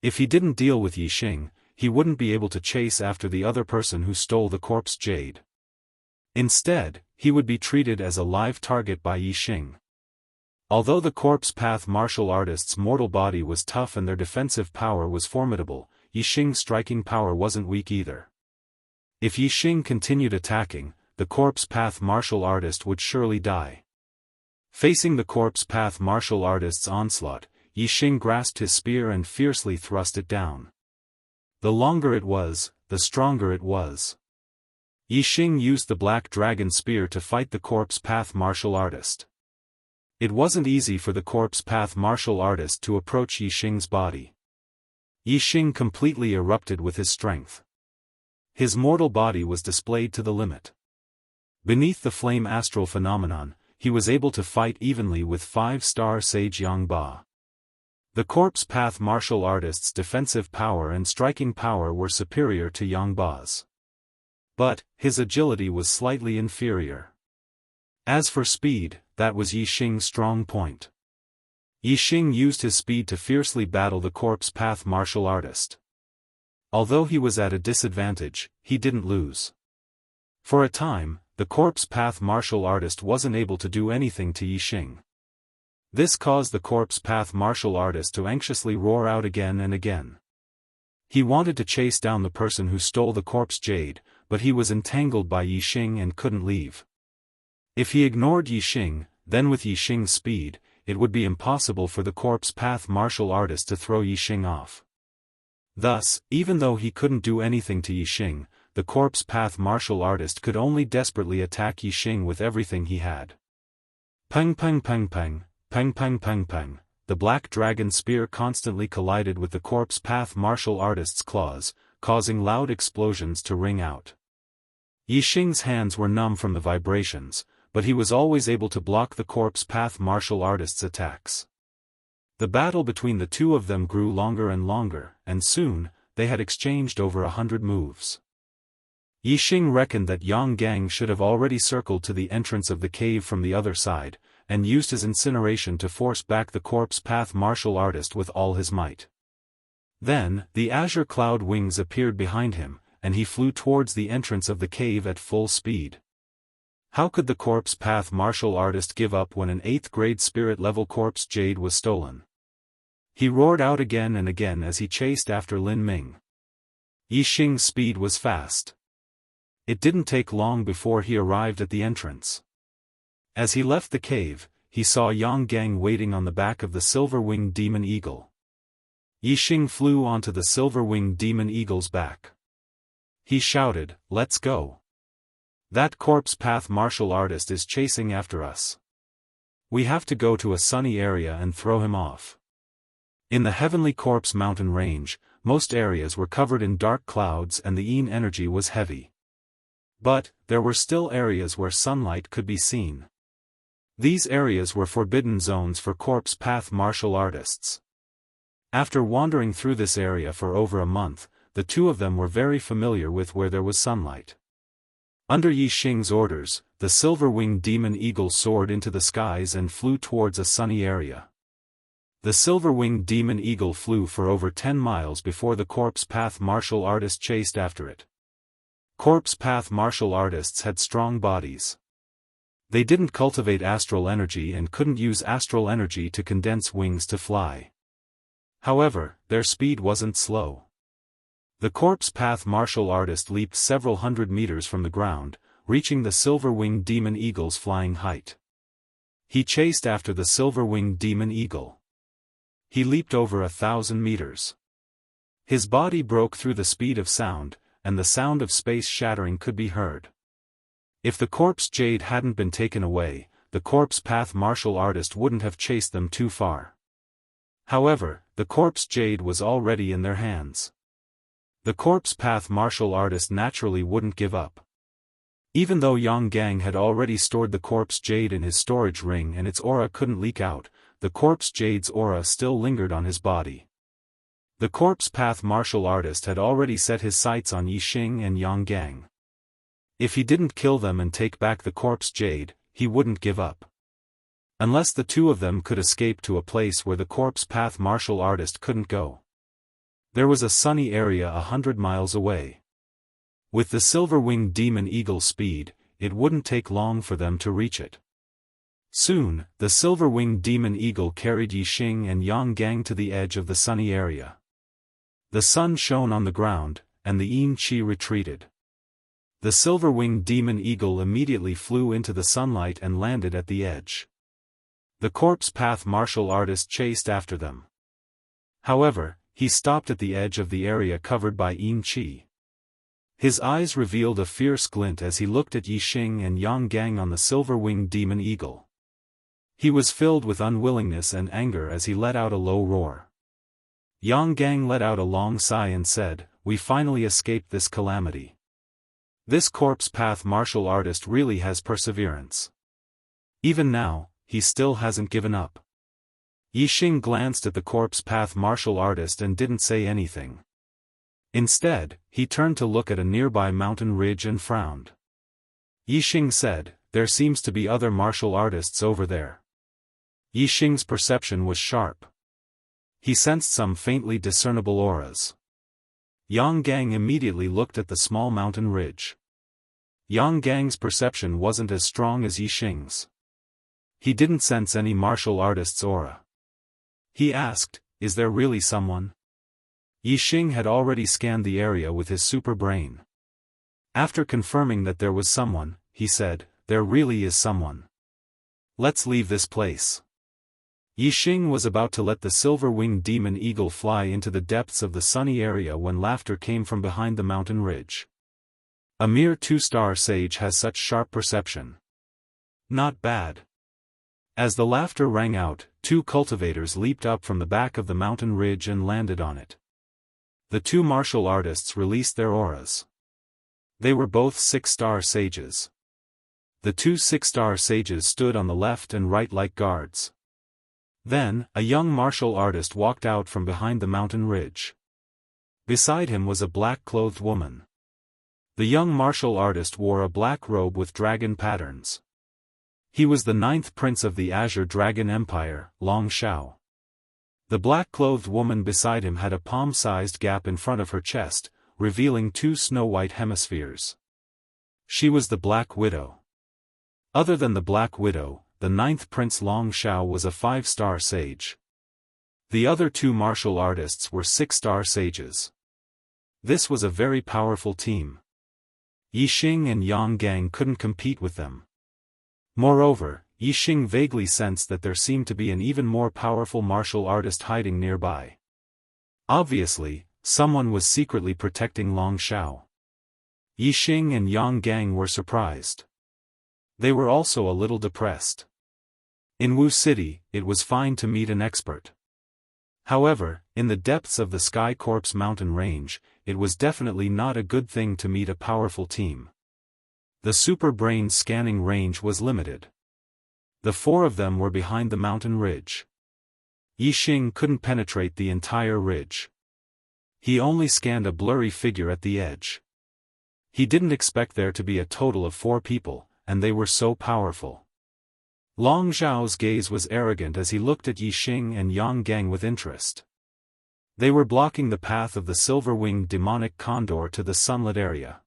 If he didn't deal with Yixing, he wouldn't be able to chase after the other person who stole the corpse jade. Instead, he would be treated as a live target by Yixing. Although the corpse path martial artist's mortal body was tough and their defensive power was formidable, Yixing's striking power wasn't weak either. If Yixing continued attacking, the corpse path martial artist would surely die. Facing the corpse path martial artist's onslaught, Yixing grasped his spear and fiercely thrust it down. The longer it was, the stronger it was. Yixing used the black dragon spear to fight the corpse path martial artist. It wasn't easy for the corpse path martial artist to approach Yixing's body. Yixing completely erupted with his strength. His mortal body was displayed to the limit. Beneath the flame astral phenomenon, he was able to fight evenly with 5-star sage Yang Ba. The corpse path martial artist's defensive power and striking power were superior to Yang Ba's. But, his agility was slightly inferior. As for speed, that was Yixing's strong point. Yixing used his speed to fiercely battle the corpse path martial artist. Although he was at a disadvantage, he didn't lose. For a time, the corpse path martial artist wasn't able to do anything to Yixing. This caused the corpse path martial artist to anxiously roar out again and again. He wanted to chase down the person who stole the corpse jade, but he was entangled by Yixing and couldn't leave. If he ignored Yixing, then with Yixing's speed, it would be impossible for the corpse path martial artist to throw Yixing off. Thus, even though he couldn't do anything to Yixing, the corpse path martial artist could only desperately attack Yixing with everything he had. Peng peng peng peng, peng peng peng peng, the black dragon spear constantly collided with the corpse path martial artist's claws, causing loud explosions to ring out. Yixing's hands were numb from the vibrations, but he was always able to block the corpse path martial artist's attacks. The battle between the two of them grew longer and longer, and soon, they had exchanged over 100 moves. Yixing reckoned that Yang Gang should have already circled to the entrance of the cave from the other side, and used his incineration to force back the corpse path martial artist with all his might. Then, the azure cloud wings appeared behind him, and he flew towards the entrance of the cave at full speed. How could the corpse path martial artist give up when an 8th grade spirit-level corpse jade was stolen? He roared out again and again as he chased after Lin Ming. Yixing's speed was fast. It didn't take long before he arrived at the entrance. As he left the cave, he saw Yang Gang waiting on the back of the silver-winged demon eagle. Yixing flew onto the silver-winged demon eagle's back. He shouted, "Let's go! That corpse path martial artist is chasing after us. We have to go to a sunny area and throw him off." In the heavenly corpse mountain range, most areas were covered in dark clouds and the yin energy was heavy. But, there were still areas where sunlight could be seen. These areas were forbidden zones for corpse path martial artists. After wandering through this area for over a month, the two of them were very familiar with where there was sunlight. Under Yixing's orders, the silver-winged demon eagle soared into the skies and flew towards a sunny area. The silver-winged demon eagle flew for over 10 miles before the corpse path martial artist chased after it. Corpse path martial artists had strong bodies. They didn't cultivate astral energy and couldn't use astral energy to condense wings to fly. However, their speed wasn't slow. The corpse path martial artist leaped several hundred meters from the ground, reaching the silver-winged demon eagle's flying height. He chased after the silver-winged demon eagle. He leaped over 1,000 meters. His body broke through the speed of sound, and the sound of space shattering could be heard. If the corpse jade hadn't been taken away, the corpse path martial artist wouldn't have chased them too far. However, the corpse jade was already in their hands. The corpse path martial artist naturally wouldn't give up. Even though Yang Gang had already stored the corpse jade in his storage ring and its aura couldn't leak out, the corpse jade's aura still lingered on his body. The corpse path martial artist had already set his sights on Yixing and Yang Gang. If he didn't kill them and take back the corpse jade, he wouldn't give up. Unless the two of them could escape to a place where the corpse path martial artist couldn't go. There was a sunny area 100 miles away. With the silver-winged demon eagle's speed, it wouldn't take long for them to reach it. Soon, the silver-winged demon eagle carried Yixing and Yang Gang to the edge of the sunny area. The sun shone on the ground, and the yin qi retreated. The silver-winged demon eagle immediately flew into the sunlight and landed at the edge. The corpse path martial artist chased after them. However, he stopped at the edge of the area covered by yin qi. His eyes revealed a fierce glint as he looked at Yixing and Yang Gang on the silver-winged demon eagle. He was filled with unwillingness and anger as he let out a low roar. Yang Gang let out a long sigh and said, "We finally escaped this calamity. This corpse path martial artist really has perseverance. Even now, he still hasn't given up." Yixing glanced at the corpse path martial artist and didn't say anything. Instead, he turned to look at a nearby mountain ridge and frowned. Yixing said, "There seems to be other martial artists over there." Yixing's perception was sharp. He sensed some faintly discernible auras. Yang Gang immediately looked at the small mountain ridge. Yang Gang's perception wasn't as strong as Yixing's. He didn't sense any martial artist's aura. He asked, "Is there really someone?" Yixing had already scanned the area with his super brain. After confirming that there was someone, he said, "There really is someone. Let's leave this place." Yixing was about to let the silver-winged demon eagle fly into the depths of the sunny area when laughter came from behind the mountain ridge. A mere 2-star sage has such sharp perception. Not bad. As the laughter rang out, 2 cultivators leaped up from the back of the mountain ridge and landed on it. The 2 martial artists released their auras. They were both 6-star sages. The 2 6-star sages stood on the left and right like guards. Then, a young martial artist walked out from behind the mountain ridge. Beside him was a black-clothed woman. The young martial artist wore a black robe with dragon patterns. He was the 9th prince of the Azure Dragon Empire, Long Xiao. The black-clothed woman beside him had a palm-sized gap in front of her chest, revealing 2 snow-white hemispheres. She was the Black Widow. Other than the Black Widow, the 9th Prince Long Xiao was a 5-star sage. The other 2 martial artists were 6-star sages. This was a very powerful team. Yixing and Yang Gang couldn't compete with them. Moreover, Yixing vaguely sensed that there seemed to be an even more powerful martial artist hiding nearby. Obviously, someone was secretly protecting Long Xiao. Yixing and Yang Gang were surprised. They were also a little depressed. In Wu City, it was fine to meet an expert. However, in the depths of the Sky Corp's mountain range, it was definitely not a good thing to meet a powerful team. The super brain scanning range was limited. The 4 of them were behind the mountain ridge. Yixing couldn't penetrate the entire ridge. He only scanned a blurry figure at the edge. He didn't expect there to be a total of 4 people, and they were so powerful. Long Xiao's gaze was arrogant as he looked at Yixing and Yang Gang with interest. They were blocking the path of the silver-winged demonic condor to the sunlit area.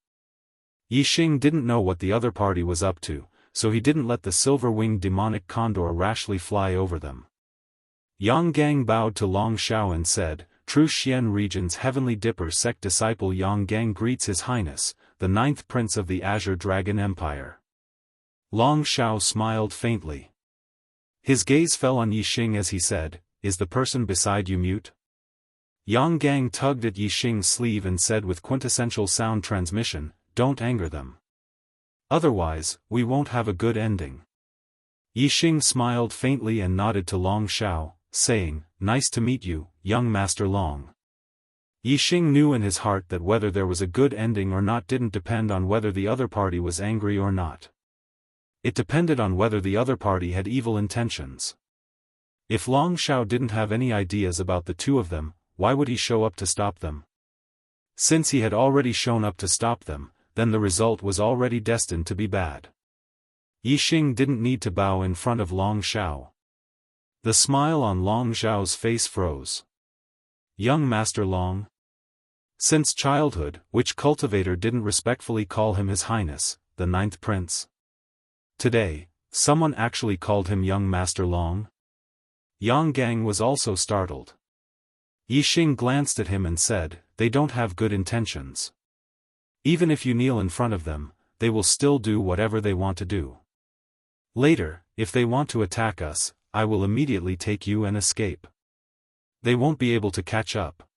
Yixing didn't know what the other party was up to, so he didn't let the silver-winged demonic condor rashly fly over them. Yang Gang bowed to Long Xiao and said, "True Xian region's Heavenly Dipper sect disciple Yang Gang greets His Highness, the 9th Prince of the Azure Dragon Empire." Long Xiao smiled faintly. His gaze fell on Yixing as he said, "Is the person beside you mute?" Yang Gang tugged at Yixing's sleeve and said with quintessential sound transmission, "Don't anger them. Otherwise, we won't have a good ending." Yixing smiled faintly and nodded to Long Xiao, saying, "Nice to meet you, young Master Long." Yixing knew in his heart that whether there was a good ending or not didn't depend on whether the other party was angry or not. It depended on whether the other party had evil intentions. If Long Xiao didn't have any ideas about the 2 of them, why would he show up to stop them? Since he had already shown up to stop them, then the result was already destined to be bad. Yixing didn't need to bow in front of Long Xiao. The smile on Long Xiao's face froze. Young Master Long? Since childhood, which cultivator didn't respectfully call him His Highness, the 9th Prince? Today, someone actually called him Young Master Long? Yang Gang was also startled. Yixing glanced at him and said, "They don't have good intentions. Even if you kneel in front of them, they will still do whatever they want to do. Later, if they want to attack us, I will immediately take you and escape. They won't be able to catch up."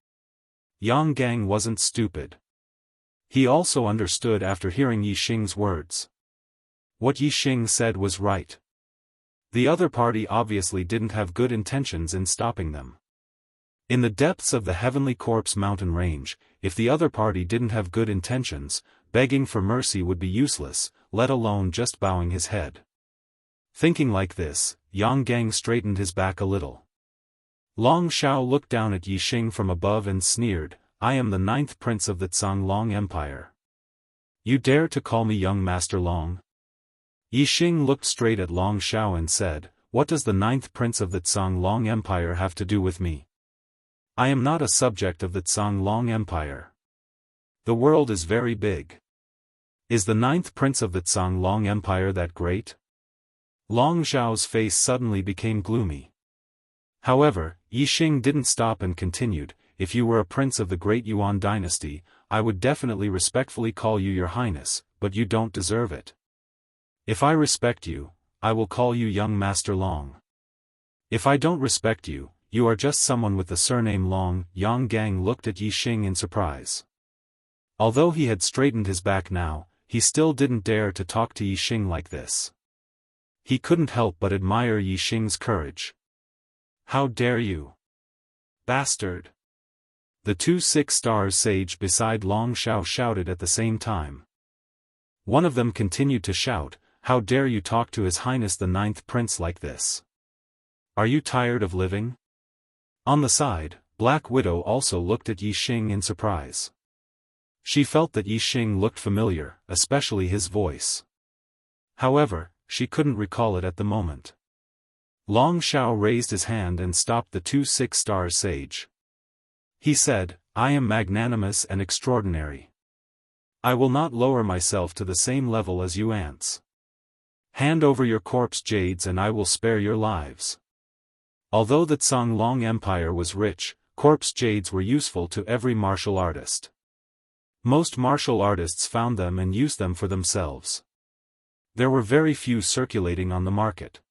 Yang Gang wasn't stupid. He also understood after hearing Yixing's words. What Yixing said was right. The other party obviously didn't have good intentions in stopping them. In the depths of the Heavenly Corp's mountain range, if the other party didn't have good intentions, begging for mercy would be useless, let alone just bowing his head. Thinking like this, Yang Gang straightened his back a little. Long Xiao looked down at Yixing from above and sneered, "I am the 9th Prince of the Long Empire. You dare to call me Young Master Long?" Yixing looked straight at Long Xiao and said, "What does the 9th Prince of the Long Empire have to do with me? I am not a subject of the Long Empire. The world is very big. Is the 9th Prince of the Long Empire that great?" Long Xiao's face suddenly became gloomy. However, Yixing didn't stop and continued, "If you were a prince of the Great Yuan dynasty, I would definitely respectfully call you Your Highness, but you don't deserve it. If I respect you, I will call you Young Master Long. If I don't respect you, you are just someone with the surname Long." Yang Gang looked at Yixing in surprise. Although he had straightened his back now, he still didn't dare to talk to Yixing like this. He couldn't help but admire Yixing's courage. "How dare you? Bastard!" The 2 6-star sage beside Long Xiao shouted at the same time. One of them continued to shout, "How dare you talk to His Highness the 9th Prince like this? Are you tired of living?" On the side, Black Widow also looked at Yixing in surprise. She felt that Yi Xing looked familiar, especially his voice. However, she couldn't recall it at the moment. Long Shao raised his hand and stopped the 2 6-star sage. He said, "I am magnanimous and extraordinary. I will not lower myself to the same level as you ants. Hand over your corpse jades and I will spare your lives." Although the Long Empire was rich, corpse jades were useful to every martial artist. Most martial artists found them and used them for themselves. There were very few circulating on the market.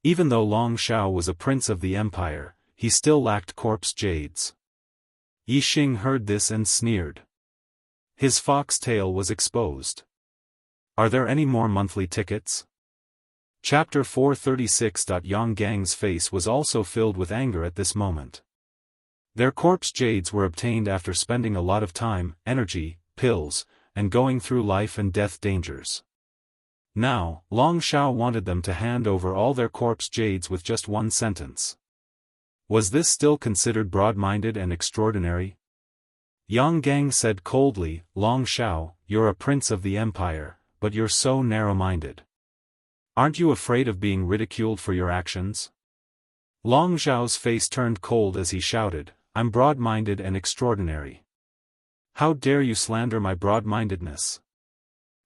Even though Long Shao was a prince of the empire, he still lacked corpse jades. Yi Xing heard this and sneered. His fox tail was exposed. "Are there any more monthly tickets?" Chapter 436. Yang Gang's face was also filled with anger at this moment. Their corpse jades were obtained after spending a lot of time, energy, pills, and going through life and death dangers. Now, Long Shao wanted them to hand over all their corpse jades with just one sentence. Was this still considered broad-minded and extraordinary? Yang Gang said coldly, "Long Shao, you're a prince of the empire, but you're so narrow-minded. Aren't you afraid of being ridiculed for your actions?" Long Zhao's face turned cold as he shouted, "I'm broad-minded and extraordinary. How dare you slander my broad-mindedness?"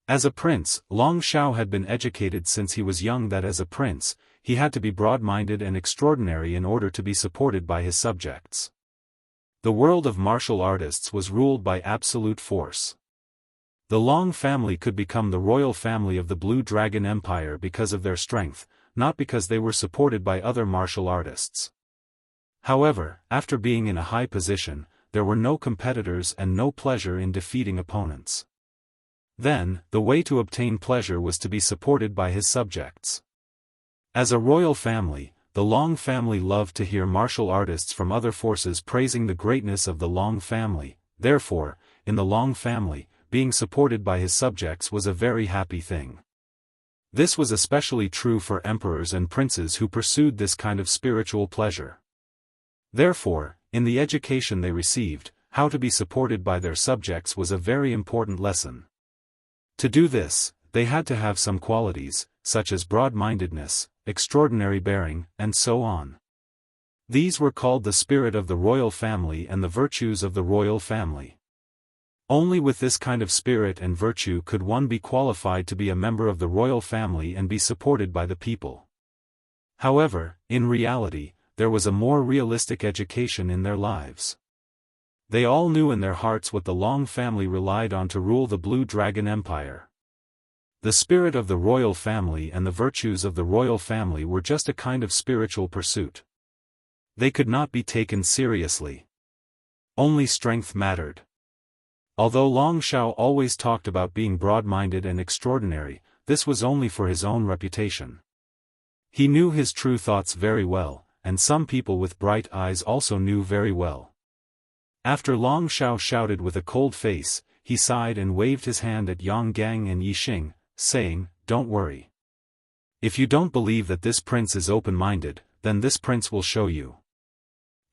As a prince, Long Shao had been educated since he was young that as a prince, he had to be broad-minded and extraordinary in order to be supported by his subjects. The world of martial artists was ruled by absolute force. The Long family could become the royal family of the Blue Dragon Empire because of their strength, not because they were supported by other martial artists. However, after being in a high position, there were no competitors and no pleasure in defeating opponents. Then, the way to obtain pleasure was to be supported by his subjects. As a royal family, the Long family loved to hear martial artists from other forces praising the greatness of the Long family. Therefore, in the Long family, being supported by his subjects was a very happy thing. This was especially true for emperors and princes who pursued this kind of spiritual pleasure. Therefore, in the education they received, how to be supported by their subjects was a very important lesson. To do this, they had to have some qualities, such as broad-mindedness, extraordinary bearing, and so on. These were called the spirit of the royal family and the virtues of the royal family. Only with this kind of spirit and virtue could one be qualified to be a member of the royal family and be supported by the people. However, in reality, there was a more realistic education in their lives. They all knew in their hearts what the Long family relied on to rule the Blue Dragon Empire. The spirit of the royal family and the virtues of the royal family were just a kind of spiritual pursuit. They could not be taken seriously. Only strength mattered. Although Long Shao always talked about being broad-minded and extraordinary, this was only for his own reputation. He knew his true thoughts very well, and some people with bright eyes also knew very well. After Long Shao shouted with a cold face, he sighed and waved his hand at Yang Gang and Yi Xing, saying, "Don't worry. If you don't believe that this prince is open-minded, then this prince will show you.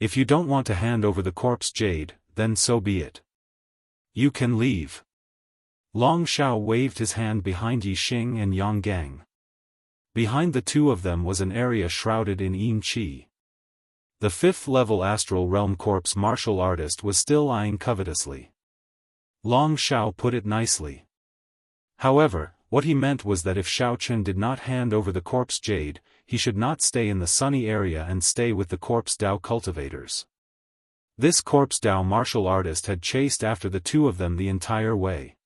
If you don't want to hand over the corpse jade, then so be it. You can leave." Long Shao waved his hand behind Yi Xing and Yang Gang. Behind the two of them was an area shrouded in yin qi. The 5th-level astral realm corpse martial artist was still eyeing covetously. Long Shao put it nicely. However, what he meant was that if Shao Chen did not hand over the corpse jade, he should not stay in the sunny area and stay with the corpse Dao cultivators. This corpse Dao martial artist had chased after the two of them the entire way.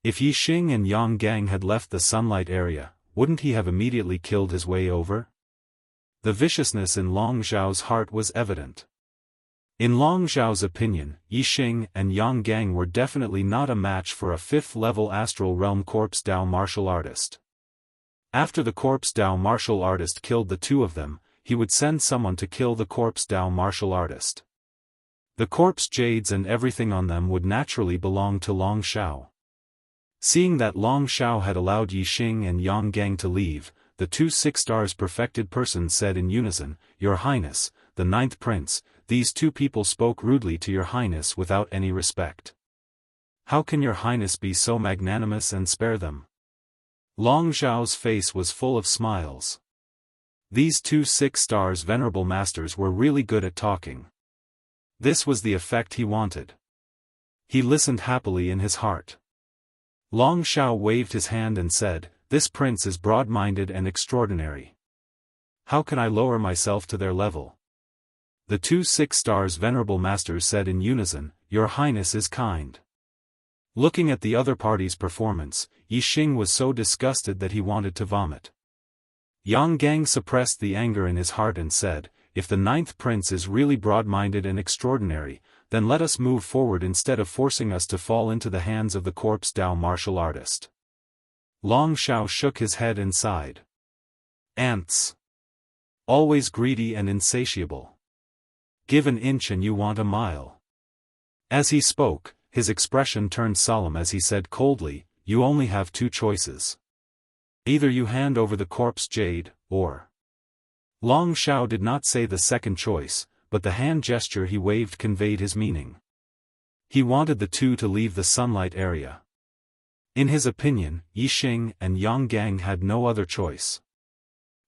If Yi Xing and Yang Gang had left the sunlight area, wouldn't he have immediately killed his way over? The viciousness in Long Zhao's heart was evident. In Long Zhao's opinion, Yi Xing and Yang Gang were definitely not a match for a 5th-level astral realm corpse Dao martial artist. After the corpse Dao martial artist killed the two of them, he would send someone to kill the corpse Dao martial artist. The corpse jades and everything on them would naturally belong to Long Shao. Seeing that Long Shao had allowed Yi Xing and Yang Gang to leave, the 2 6-stars perfected persons said in unison, "Your Highness, the 9th Prince, these two people spoke rudely to Your Highness without any respect. How can your highness be so magnanimous and spare them? Long Zhao's face was full of smiles. These 2 6-stars venerable masters were really good at talking. This was the effect he wanted. He listened happily in his heart. Long Zhao waved his hand and said, "This prince is broad-minded and extraordinary. How can I lower myself to their level?" The 2 6-stars venerable masters said in unison, "Your highness is kind." Looking at the other party's performance, Yi Xing was so disgusted that he wanted to vomit. Yang Gang suppressed the anger in his heart and said, "If the 9th prince is really broad-minded and extraordinary, then let us move forward instead of forcing us to fall into the hands of the corpse Dao martial artist." Long Zhao shook his head and sighed. Ants. Always greedy and insatiable. Give an inch and you want a mile. As he spoke, his expression turned solemn as he said coldly, "You only have 2 choices. Either you hand over the corpse jade, or..." Long Zhao did not say the second choice, but the hand gesture he waved conveyed his meaning. He wanted the 2 to leave the sunlight area. In his opinion, Yi Xing and Yang Gang had no other choice.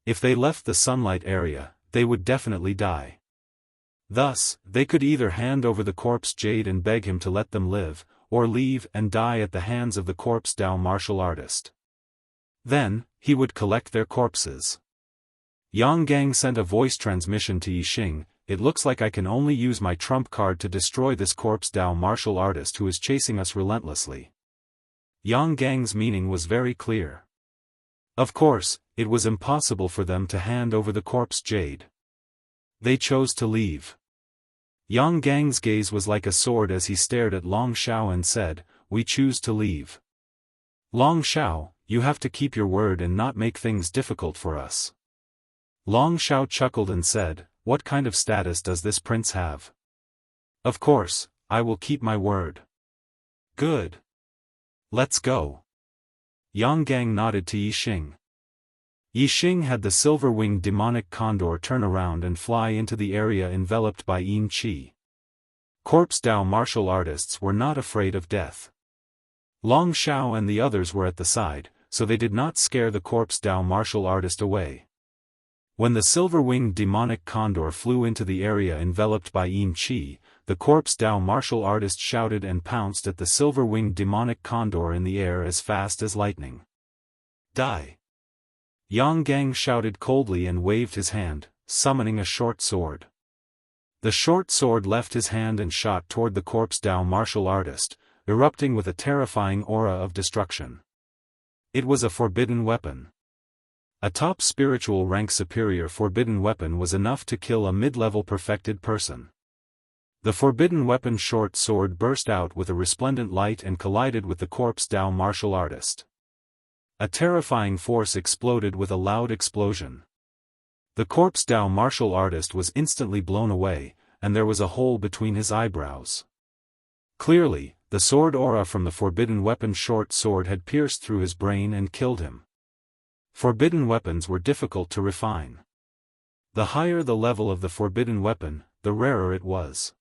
If they left the sunlight area, they would definitely die. Thus, they could either hand over the corpse jade and beg him to let them live, or leave and die at the hands of the corpse Dao martial artist. Then, he would collect their corpses. Yang Gang sent a voice transmission to Yi Xing, "It looks like I can only use my trump card to destroy this corpse Dao martial artist who is chasing us relentlessly." Yang Gang's meaning was very clear. Of course, it was impossible for them to hand over the corpse jade. They chose to leave. Yang Gang's gaze was like a sword as he stared at Long Zhao and said, "We choose to leave. Long Zhao, you have to keep your word and not make things difficult for us." Long Zhao chuckled and said, "What kind of status does this prince have? Of course, I will keep my word." "Good. Let's go." Yang Gang nodded to Yi Xing. Yi Xing had the silver-winged demonic condor turn around and fly into the area enveloped by Yin Qi. Corpse Dao martial artists were not afraid of death. Long Zhao and the others were at the side, so they did not scare the corpse Dao martial artist away. When the silver-winged demonic condor flew into the area enveloped by Yin Qi, the corpse Dao martial artist shouted and pounced at the silver-winged demonic condor in the air as fast as lightning. "Die!" Yang Gang shouted coldly and waved his hand, summoning a short sword. The short sword left his hand and shot toward the corpse Dao martial artist, erupting with a terrifying aura of destruction. It was a forbidden weapon. A top spiritual rank superior forbidden weapon was enough to kill a mid-level perfected person. The forbidden weapon short sword burst out with a resplendent light and collided with the corpse Dao martial artist. A terrifying force exploded with a loud explosion. The corpse Dao martial artist was instantly blown away, and there was a hole between his eyebrows. Clearly, the sword aura from the forbidden weapon short sword had pierced through his brain and killed him. Forbidden weapons were difficult to refine. The higher the level of the forbidden weapon, the rarer it was.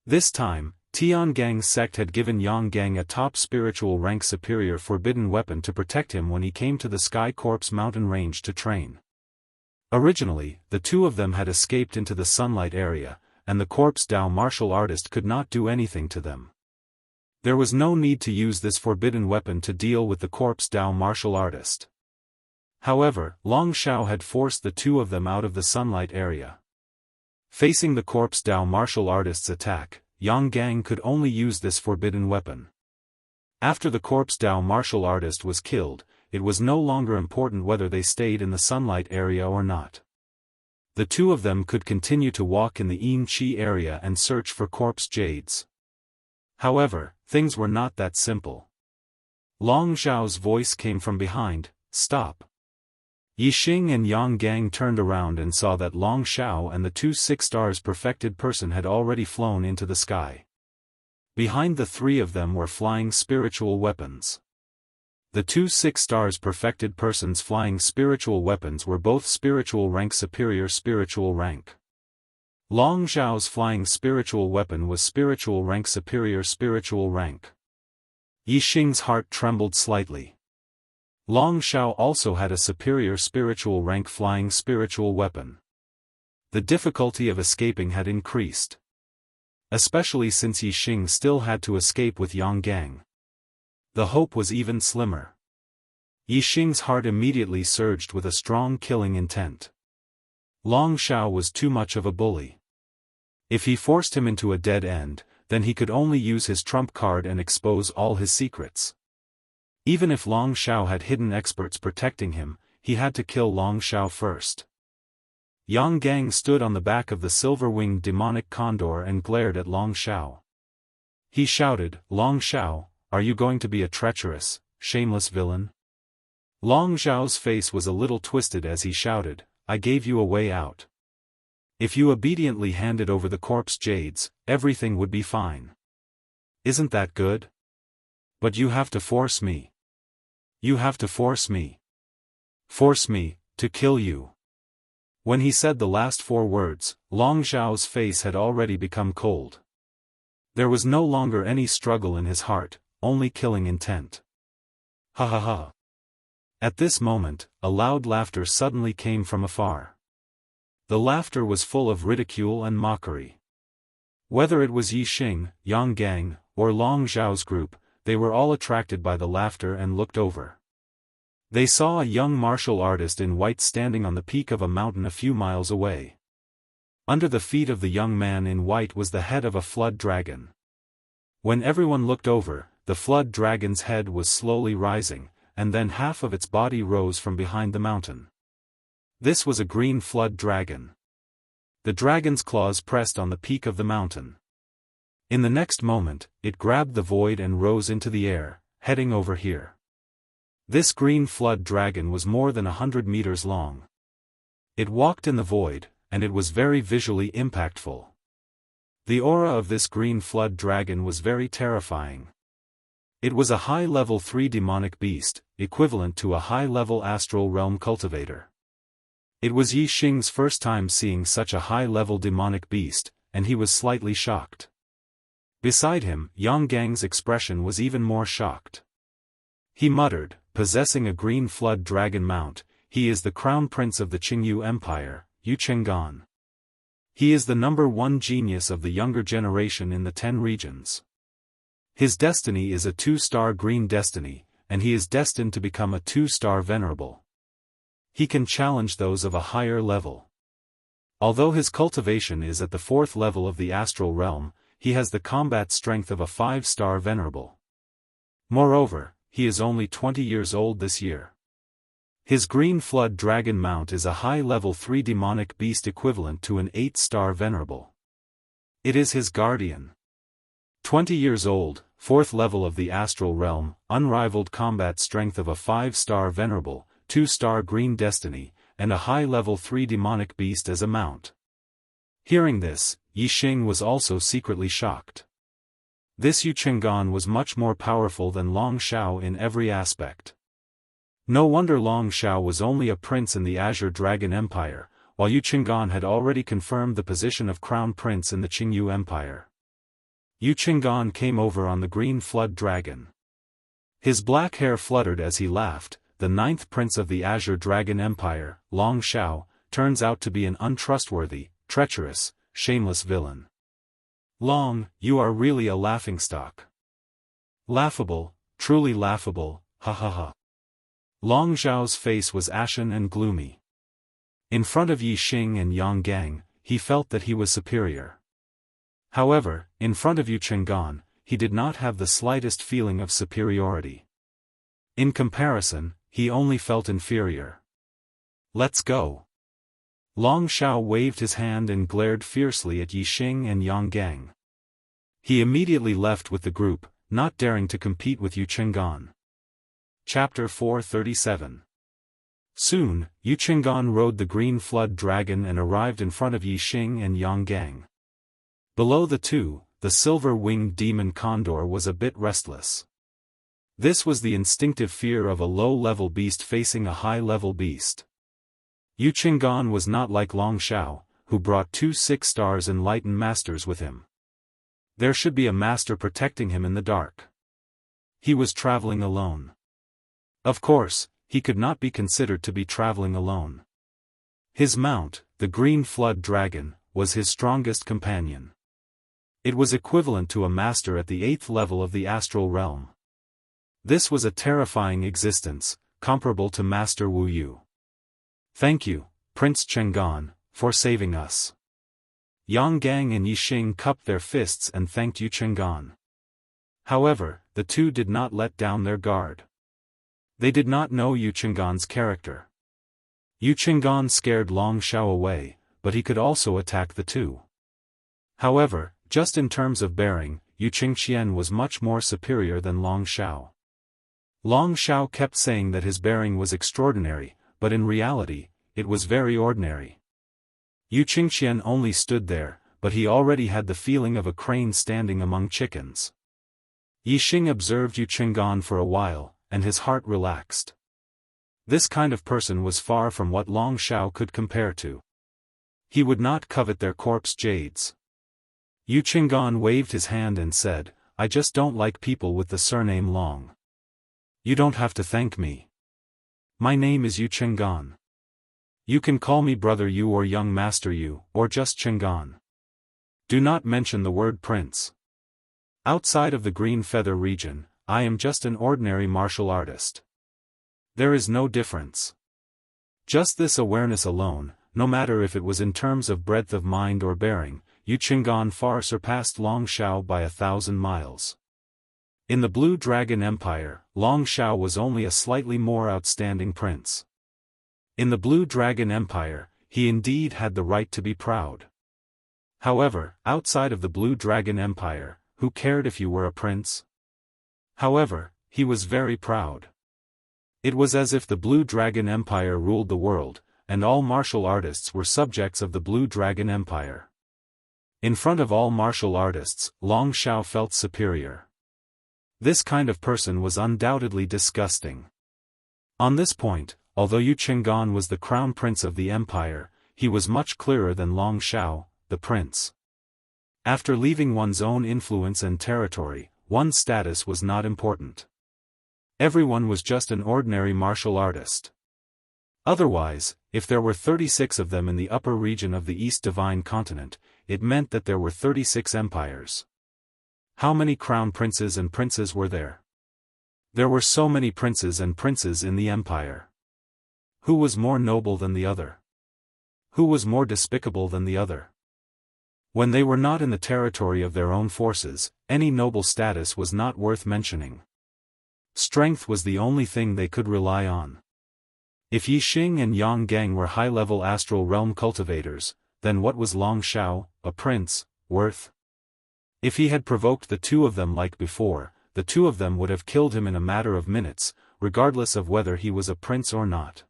This time, Tiangang's sect had given Yang Gang a top spiritual rank superior forbidden weapon to protect him when he came to the Sky Corpse mountain range to train. Originally, the 2 of them had escaped into the sunlight area, and the corpse Dao martial artist could not do anything to them. There was no need to use this forbidden weapon to deal with the corpse Dao martial artist. However, Long Zhao had forced the 2 of them out of the sunlight area. Facing the corpse Dao martial artist's attack, Yang Gang could only use this forbidden weapon. After the corpse Dao martial artist was killed, it was no longer important whether they stayed in the sunlight area or not. The 2 of them could continue to walk in the Yin Qi area and search for corpse jades. However, things were not that simple. Long Zhao's voice came from behind, "Stop." Yi Xing and Yang Gang turned around and saw that Long Zhao and the 2 6-stars perfected person had already flown into the sky. Behind the 3 of them were flying spiritual weapons. The 2 6-stars perfected persons flying spiritual weapons were both spiritual rank superior spiritual rank. Long Zhao's flying spiritual weapon was spiritual rank superior spiritual rank. Yi Xing's heart trembled slightly. Long Shao also had a superior spiritual rank flying spiritual weapon. The difficulty of escaping had increased. Especially since Yi Xing still had to escape with Yang Gang. The hope was even slimmer. Yi Xing's heart immediately surged with a strong killing intent. Long Shao was too much of a bully. If he forced him into a dead end, then he could only use his trump card and expose all his secrets. Even if Long Shao had hidden experts protecting him, he had to kill Long Shao first. Yang Gang stood on the back of the silver-winged demonic condor and glared at Long Shao. He shouted, "Long Shao, are you going to be a treacherous, shameless villain?" Long Shao's face was a little twisted as he shouted, "I gave you a way out. If you obediently handed over the corpse jades, everything would be fine. Isn't that good? But you have to force me. You have to force me. Force me, to kill you." When he said the last 4 words, Long Shao's face had already become cold. There was no longer any struggle in his heart, only killing intent. Ha ha ha. At this moment, a loud laughter suddenly came from afar. The laughter was full of ridicule and mockery. Whether it was Yi Xing, Yang Gang, or Long Zhao's group, they were all attracted by the laughter and looked over. They saw a young martial artist in white standing on the peak of a mountain a few miles away. Under the feet of the young man in white was the head of a flood dragon. When everyone looked over, the flood dragon's head was slowly rising, and then half of its body rose from behind the mountain. This was a green flood dragon. The dragon's claws pressed on the peak of the mountain. In the next moment, it grabbed the void and rose into the air, heading over here. This green flood dragon was more than 100 meters long. It walked in the void, and it was very visually impactful. The aura of this green flood dragon was very terrifying. It was a high-level 3 demonic beast, equivalent to a high-level astral realm cultivator. It was Yi Xing's first time seeing such a high-level demonic beast, and he was slightly shocked. Beside him, Yang Gang's expression was even more shocked. He muttered, "Possessing a green flood dragon mount, he is the crown prince of the Qingyu Empire, Yu Chenggan. He is the #1 genius of the younger generation in the 10 regions. His destiny is a 2-star green destiny, and he is destined to become a 2-star venerable. He can challenge those of a higher level. Although his cultivation is at the 4th level of the astral realm, he has the combat strength of a 5-star venerable. Moreover, he is only 20 years old this year. His green flood dragon mount is a high-level 3 demonic beast equivalent to an 8-star venerable. It is his guardian. 20 years old, 4th level of the astral realm, unrivaled combat strength of a 5-star venerable, 2-star green destiny, and a high-level 3 demonic beast as a mount." Hearing this, Yi Xing was also secretly shocked. This Yu Chenggan was much more powerful than Long Shao in every aspect. No wonder Long Shao was only a prince in the Azure Dragon Empire, while Yu Chenggan had already confirmed the position of crown prince in the Qingyu Empire. Yu Chenggan came over on the green flood dragon. His black hair fluttered as he laughed. The 9th prince of the Azure Dragon Empire, Long Shao, turns out to be an untrustworthy, treacherous, shameless villain. Long, you are really a laughingstock. Laughable, truly laughable, ha ha ha. Long Zhao's face was ashen and gloomy. In front of Yi Xing and Yang Gang, he felt that he was superior. However, in front of Yu Chenggan, he did not have the slightest feeling of superiority. In comparison, he only felt inferior. "Let's go." Long Shao waved his hand and glared fiercely at Yi Xing and Yang Gang. He immediately left with the group, not daring to compete with Yu Chenggan. Chapter 437. Soon, Yu Chenggan rode the green flood dragon and arrived in front of Yi Xing and Yang Gang. Below the two, the silver-winged demon condor was a bit restless. This was the instinctive fear of a low-level beast facing a high-level beast. Yu Chenggan was not like Long Shao, who brought 2 6-stars enlightened masters with him. There should be a master protecting him in the dark. He was traveling alone. Of course, he could not be considered to be traveling alone. His mount, the green flood dragon, was his strongest companion. It was equivalent to a master at the 8th level of the astral realm. This was a terrifying existence, comparable to Master Wu Yu. Thank you, Prince Chang'an, for saving us. Yang Gang and Yixing cupped their fists and thanked Yu Chang'an. However, the two did not let down their guard. They did not know Yu Chang'an's character. Yu Chang'an scared Long Shao away, but he could also attack the two. However, just in terms of bearing, Yu Chengqian was much more superior than Long Shao. Long Shao kept saying that his bearing was extraordinary, but in reality, it was very ordinary. Yu Chengqian only stood there, but he already had the feeling of a crane standing among chickens. Yixing observed Yu Chang'an for a while, and his heart relaxed. This kind of person was far from what Long Shao could compare to. He would not covet their corpse jades. Yu Chang'an waved his hand and said, I just don't like people with the surname Long. You don't have to thank me. My name is Yu Chang'an. You can call me Brother Yu or Young Master Yu, or just Chang'an. Do not mention the word Prince. Outside of the Green Feather region, I am just an ordinary martial artist. There is no difference. Just this awareness alone, no matter if it was in terms of breadth of mind or bearing, Yu Chang'an far surpassed Long Shao by 1,000 miles. In the Blue Dragon Empire, Long Shao was only a slightly more outstanding prince. In the Blue Dragon Empire, he indeed had the right to be proud. However, outside of the Blue Dragon Empire, who cared if you were a prince? However, he was very proud. It was as if the Blue Dragon Empire ruled the world, and all martial artists were subjects of the Blue Dragon Empire. In front of all martial artists, Long Shao felt superior. This kind of person was undoubtedly disgusting. On this point, although Yu Chang'an was the crown prince of the empire, he was much clearer than Long Shao, the prince. After leaving one's own influence and territory, one's status was not important. Everyone was just an ordinary martial artist. Otherwise, if there were 36 of them in the upper region of the East Divine Continent, it meant that there were 36 empires. How many crown princes and princes were there? There were so many princes and princes in the empire. Who was more noble than the other? Who was more despicable than the other? When they were not in the territory of their own forces, any noble status was not worth mentioning. Strength was the only thing they could rely on. If Yixing and Yang Gang were high-level astral realm cultivators, then what was Long Shao, a prince, worth? If he had provoked the two of them like before, the two of them would have killed him in a matter of minutes, regardless of whether he was a prince or not.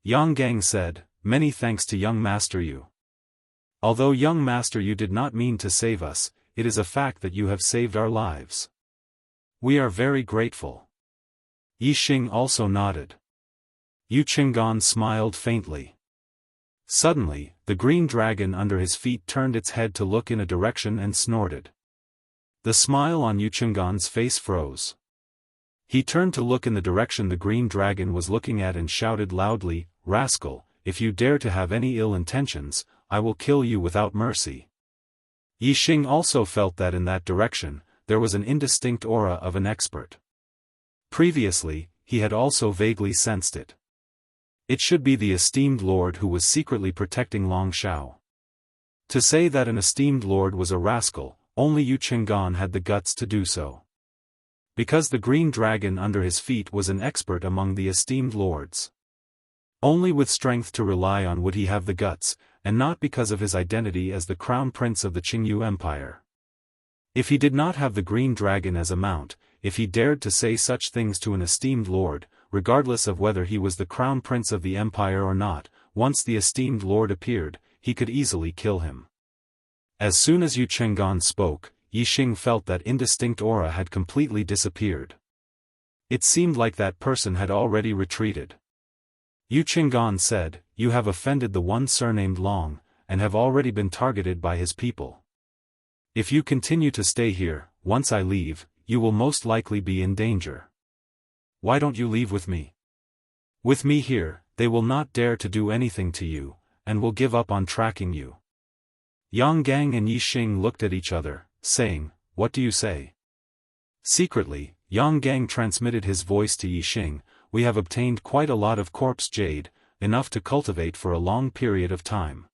Yang Gang said, Many thanks to young Master Yu. Although young Master Yu did not mean to save us, it is a fact that you have saved our lives. We are very grateful. Yixing also nodded. Yu Chang'an smiled faintly. Suddenly, the green dragon under his feet turned its head to look in a direction and snorted. The smile on Yu Chang'an's face froze. He turned to look in the direction the green dragon was looking at and shouted loudly, Rascal, if you dare to have any ill intentions, I will kill you without mercy. Yixing also felt that in that direction, there was an indistinct aura of an expert. Previously, he had also vaguely sensed it. It should be the esteemed lord who was secretly protecting Long Shao. To say that an esteemed lord was a rascal, only Yu Chang'an had the guts to do so. Because the green dragon under his feet was an expert among the esteemed lords. Only with strength to rely on would he have the guts, and not because of his identity as the crown prince of the Qingyu Empire. If he did not have the green dragon as a mount, if he dared to say such things to an esteemed lord, regardless of whether he was the crown prince of the empire or not, once the esteemed lord appeared, he could easily kill him. As soon as Yu Chang'an spoke, Yixing felt that indistinct aura had completely disappeared. It seemed like that person had already retreated. Yu Chang'an said, You have offended the one surnamed Long, and have already been targeted by his people. If you continue to stay here, once I leave, you will most likely be in danger. Why don't you leave with me? With me here, they will not dare to do anything to you, and will give up on tracking you." Yang Gang and Yi Xing looked at each other, saying, "What do you say?" Secretly, Yang Gang transmitted his voice to Yi Xing, "We have obtained quite a lot of corpse jade, enough to cultivate for a long period of time.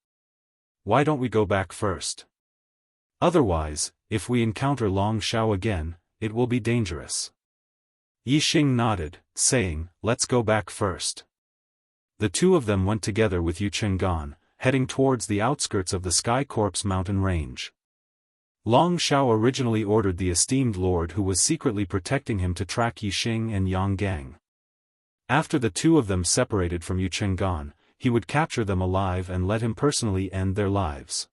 Why don't we go back first? Otherwise, if we encounter Long Shao again, it will be dangerous." Yi Xing nodded, saying, "Let's go back first." The two of them went together with Yu Chenggan, heading towards the outskirts of the Sky Corpse mountain range. Long Shao originally ordered the esteemed lord who was secretly protecting him to track Yi Xing and Yang Gang. After the two of them separated from Yu Chenggan, he would capture them alive and let him personally end their lives.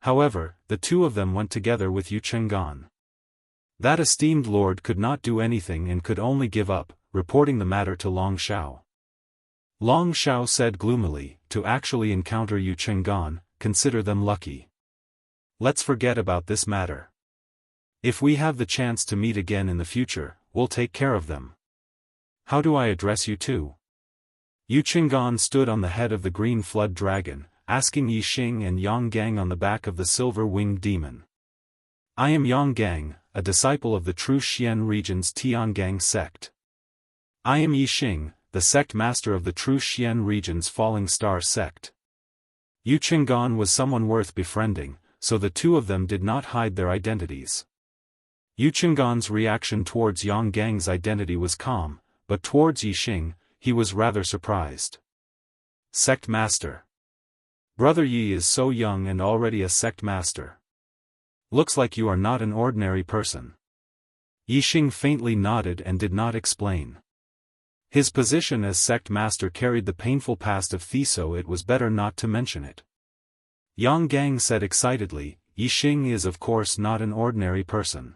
However, the two of them went together with Yu Chenggan. That esteemed lord could not do anything and could only give up, reporting the matter to Long Shao. Long Shao said gloomily, "To actually encounter Yu Chenggan, consider them lucky. Let's forget about this matter. If we have the chance to meet again in the future, we'll take care of them. How do I address you two?" Yu Chenggan stood on the head of the green flood dragon, asking Yi Xing and Yang Gang on the back of the silver-winged demon. "I am Yang Gang, a disciple of the true Xian region's Tiangang sect. I am Yi Xing, the sect master of the true Xian region's Falling Star sect." Yu Chenggan was someone worth befriending, so the two of them did not hide their identities. Yu Chenggan's reaction towards Yang Gang's identity was calm, but towards Yi Xing, he was rather surprised. "Sect master. Brother Yi is so young and already a sect master. Looks like you are not an ordinary person." Yi Xing faintly nodded and did not explain. His position as sect master carried the painful past of Thi, so it was better not to mention it. Yang Gang said excitedly, "Yi Xing is of course not an ordinary person.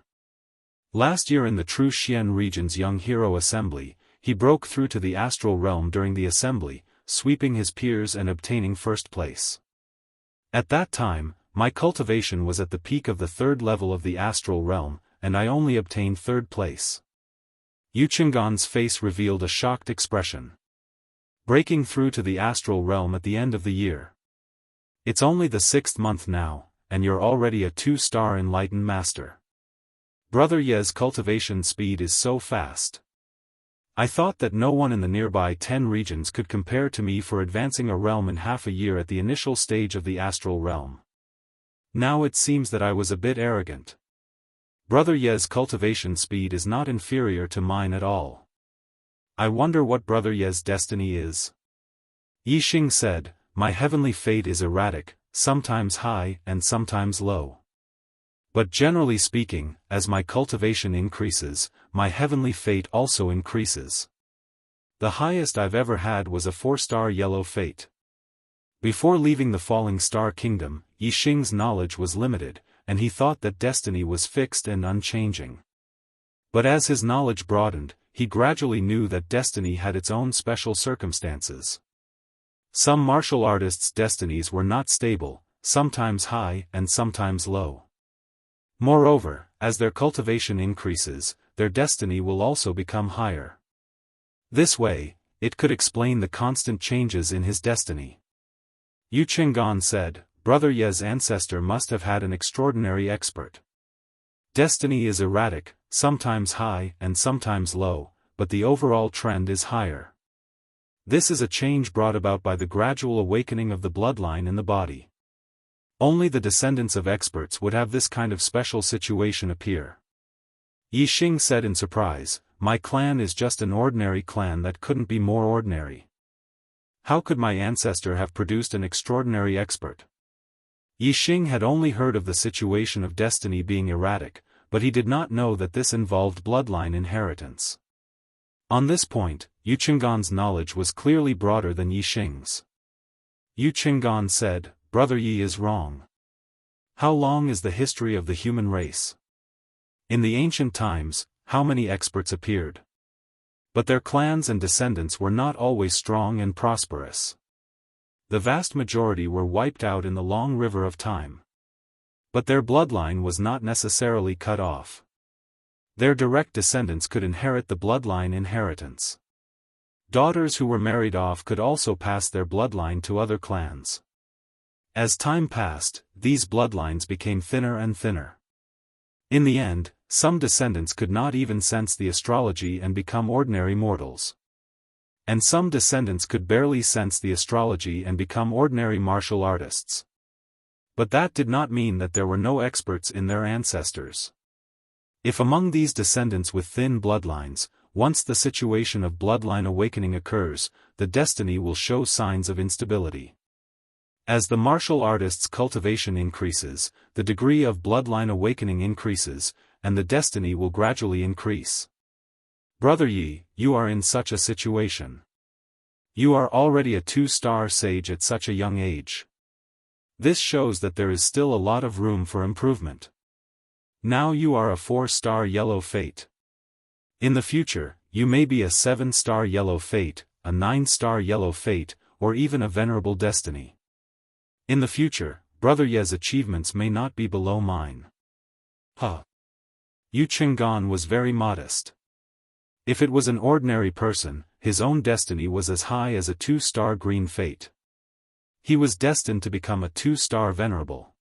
Last year in the true Xian region's Young Hero Assembly, he broke through to the astral realm during the assembly, sweeping his peers and obtaining first place. At that time, my cultivation was at the peak of the third level of the astral realm, and I only obtained third place." Yu Chenggan's face revealed a shocked expression. "Breaking through to the astral realm at the end of the year. It's only the 6th month now, and you're already a 2-star enlightened master. Brother Ye's cultivation speed is so fast. I thought that no one in the nearby 10 regions could compare to me for advancing a realm in half a year at the initial stage of the astral realm. Now it seems that I was a bit arrogant. Brother Ye's cultivation speed is not inferior to mine at all. I wonder what Brother Ye's destiny is." Yi Xing said, "My heavenly fate is erratic, sometimes high and sometimes low. But generally speaking, as my cultivation increases, my heavenly fate also increases. The highest I've ever had was a 4-star yellow fate." Before leaving the Falling Star Kingdom, Yi Xing's knowledge was limited, and he thought that destiny was fixed and unchanging. But as his knowledge broadened, he gradually knew that destiny had its own special circumstances. Some martial artists' destinies were not stable, sometimes high and sometimes low. Moreover, as their cultivation increases, their destiny will also become higher. This way, it could explain the constant changes in his destiny. Yu Chenggan said, "Brother Ye's ancestor must have had an extraordinary expert. Destiny is erratic, sometimes high and sometimes low, but the overall trend is higher. This is a change brought about by the gradual awakening of the bloodline in the body. Only the descendants of experts would have this kind of special situation appear." Yi Xing said in surprise, "My clan is just an ordinary clan that couldn't be more ordinary. How could my ancestor have produced an extraordinary expert?" Yi Xing had only heard of the situation of destiny being erratic, but he did not know that this involved bloodline inheritance. On this point, Yu Chenggan's knowledge was clearly broader than Yi Xing's. Yu Chenggan said, "Brother Yi is wrong. How long is the history of the human race? In the ancient times, how many experts appeared? But their clans and descendants were not always strong and prosperous. The vast majority were wiped out in the long river of time. But their bloodline was not necessarily cut off. Their direct descendants could inherit the bloodline inheritance. Daughters who were married off could also pass their bloodline to other clans. As time passed, these bloodlines became thinner and thinner. In the end, some descendants could not even sense the astrology and become ordinary mortals. And some descendants could barely sense the astrology and become ordinary martial artists. But that did not mean that there were no experts in their ancestors. If among these descendants with thin bloodlines, once the situation of bloodline awakening occurs, the destiny will show signs of instability. As the martial artist's cultivation increases, the degree of bloodline awakening increases, and the destiny will gradually increase. Brother Yi, you are in such a situation. You are already a 2-star sage at such a young age. This shows that there is still a lot of room for improvement. Now you are a 4-star yellow fate. In the future, you may be a 7-star yellow fate, a 9-star yellow fate, or even a venerable destiny. In the future, Brother Ye's achievements may not be below mine. Yu Qinggan was very modest. If it was an ordinary person, his own destiny was as high as a 2-star green fate. He was destined to become a 2-star venerable.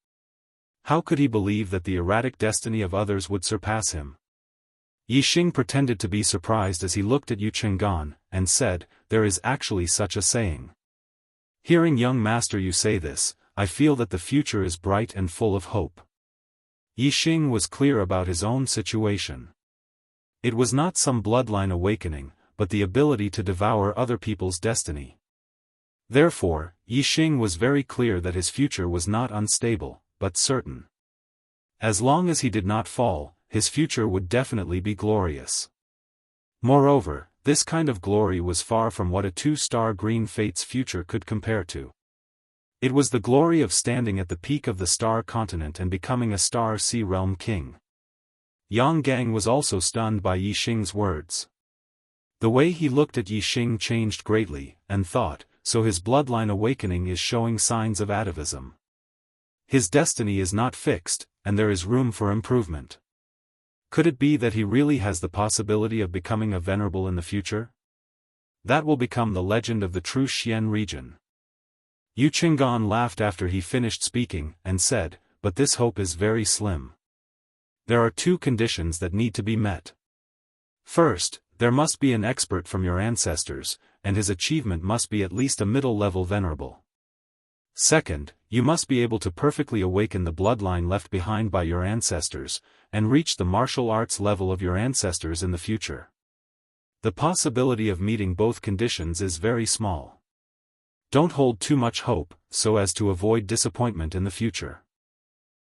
How could he believe that the erratic destiny of others would surpass him? Yi Xing pretended to be surprised as he looked at Yu Qinggan, and said, "There is actually such a saying. Hearing young Master Yu say this, I feel that the future is bright and full of hope." Yi Xing was clear about his own situation. It was not some bloodline awakening, but the ability to devour other people's destiny. Therefore, Yi Xing was very clear that his future was not unstable, but certain. As long as he did not fall, his future would definitely be glorious. Moreover, this kind of glory was far from what a 2-star green fate's future could compare to. It was the glory of standing at the peak of the star continent and becoming a star sea realm king. Yang Gang was also stunned by Yi Xing's words. The way he looked at Yi Xing changed greatly, and thought, so his bloodline awakening is showing signs of atavism. His destiny is not fixed, and there is room for improvement. Could it be that he really has the possibility of becoming a venerable in the future? That will become the legend of the true Xian region. Yu Qinggan laughed after he finished speaking, and said, "But this hope is very slim. There are 2 conditions that need to be met. First, there must be an expert from your ancestors, and his achievement must be at least a middle-level venerable. Second, you must be able to perfectly awaken the bloodline left behind by your ancestors, and reach the martial arts level of your ancestors in the future. The possibility of meeting both conditions is very small. Don't hold too much hope, so as to avoid disappointment in the future."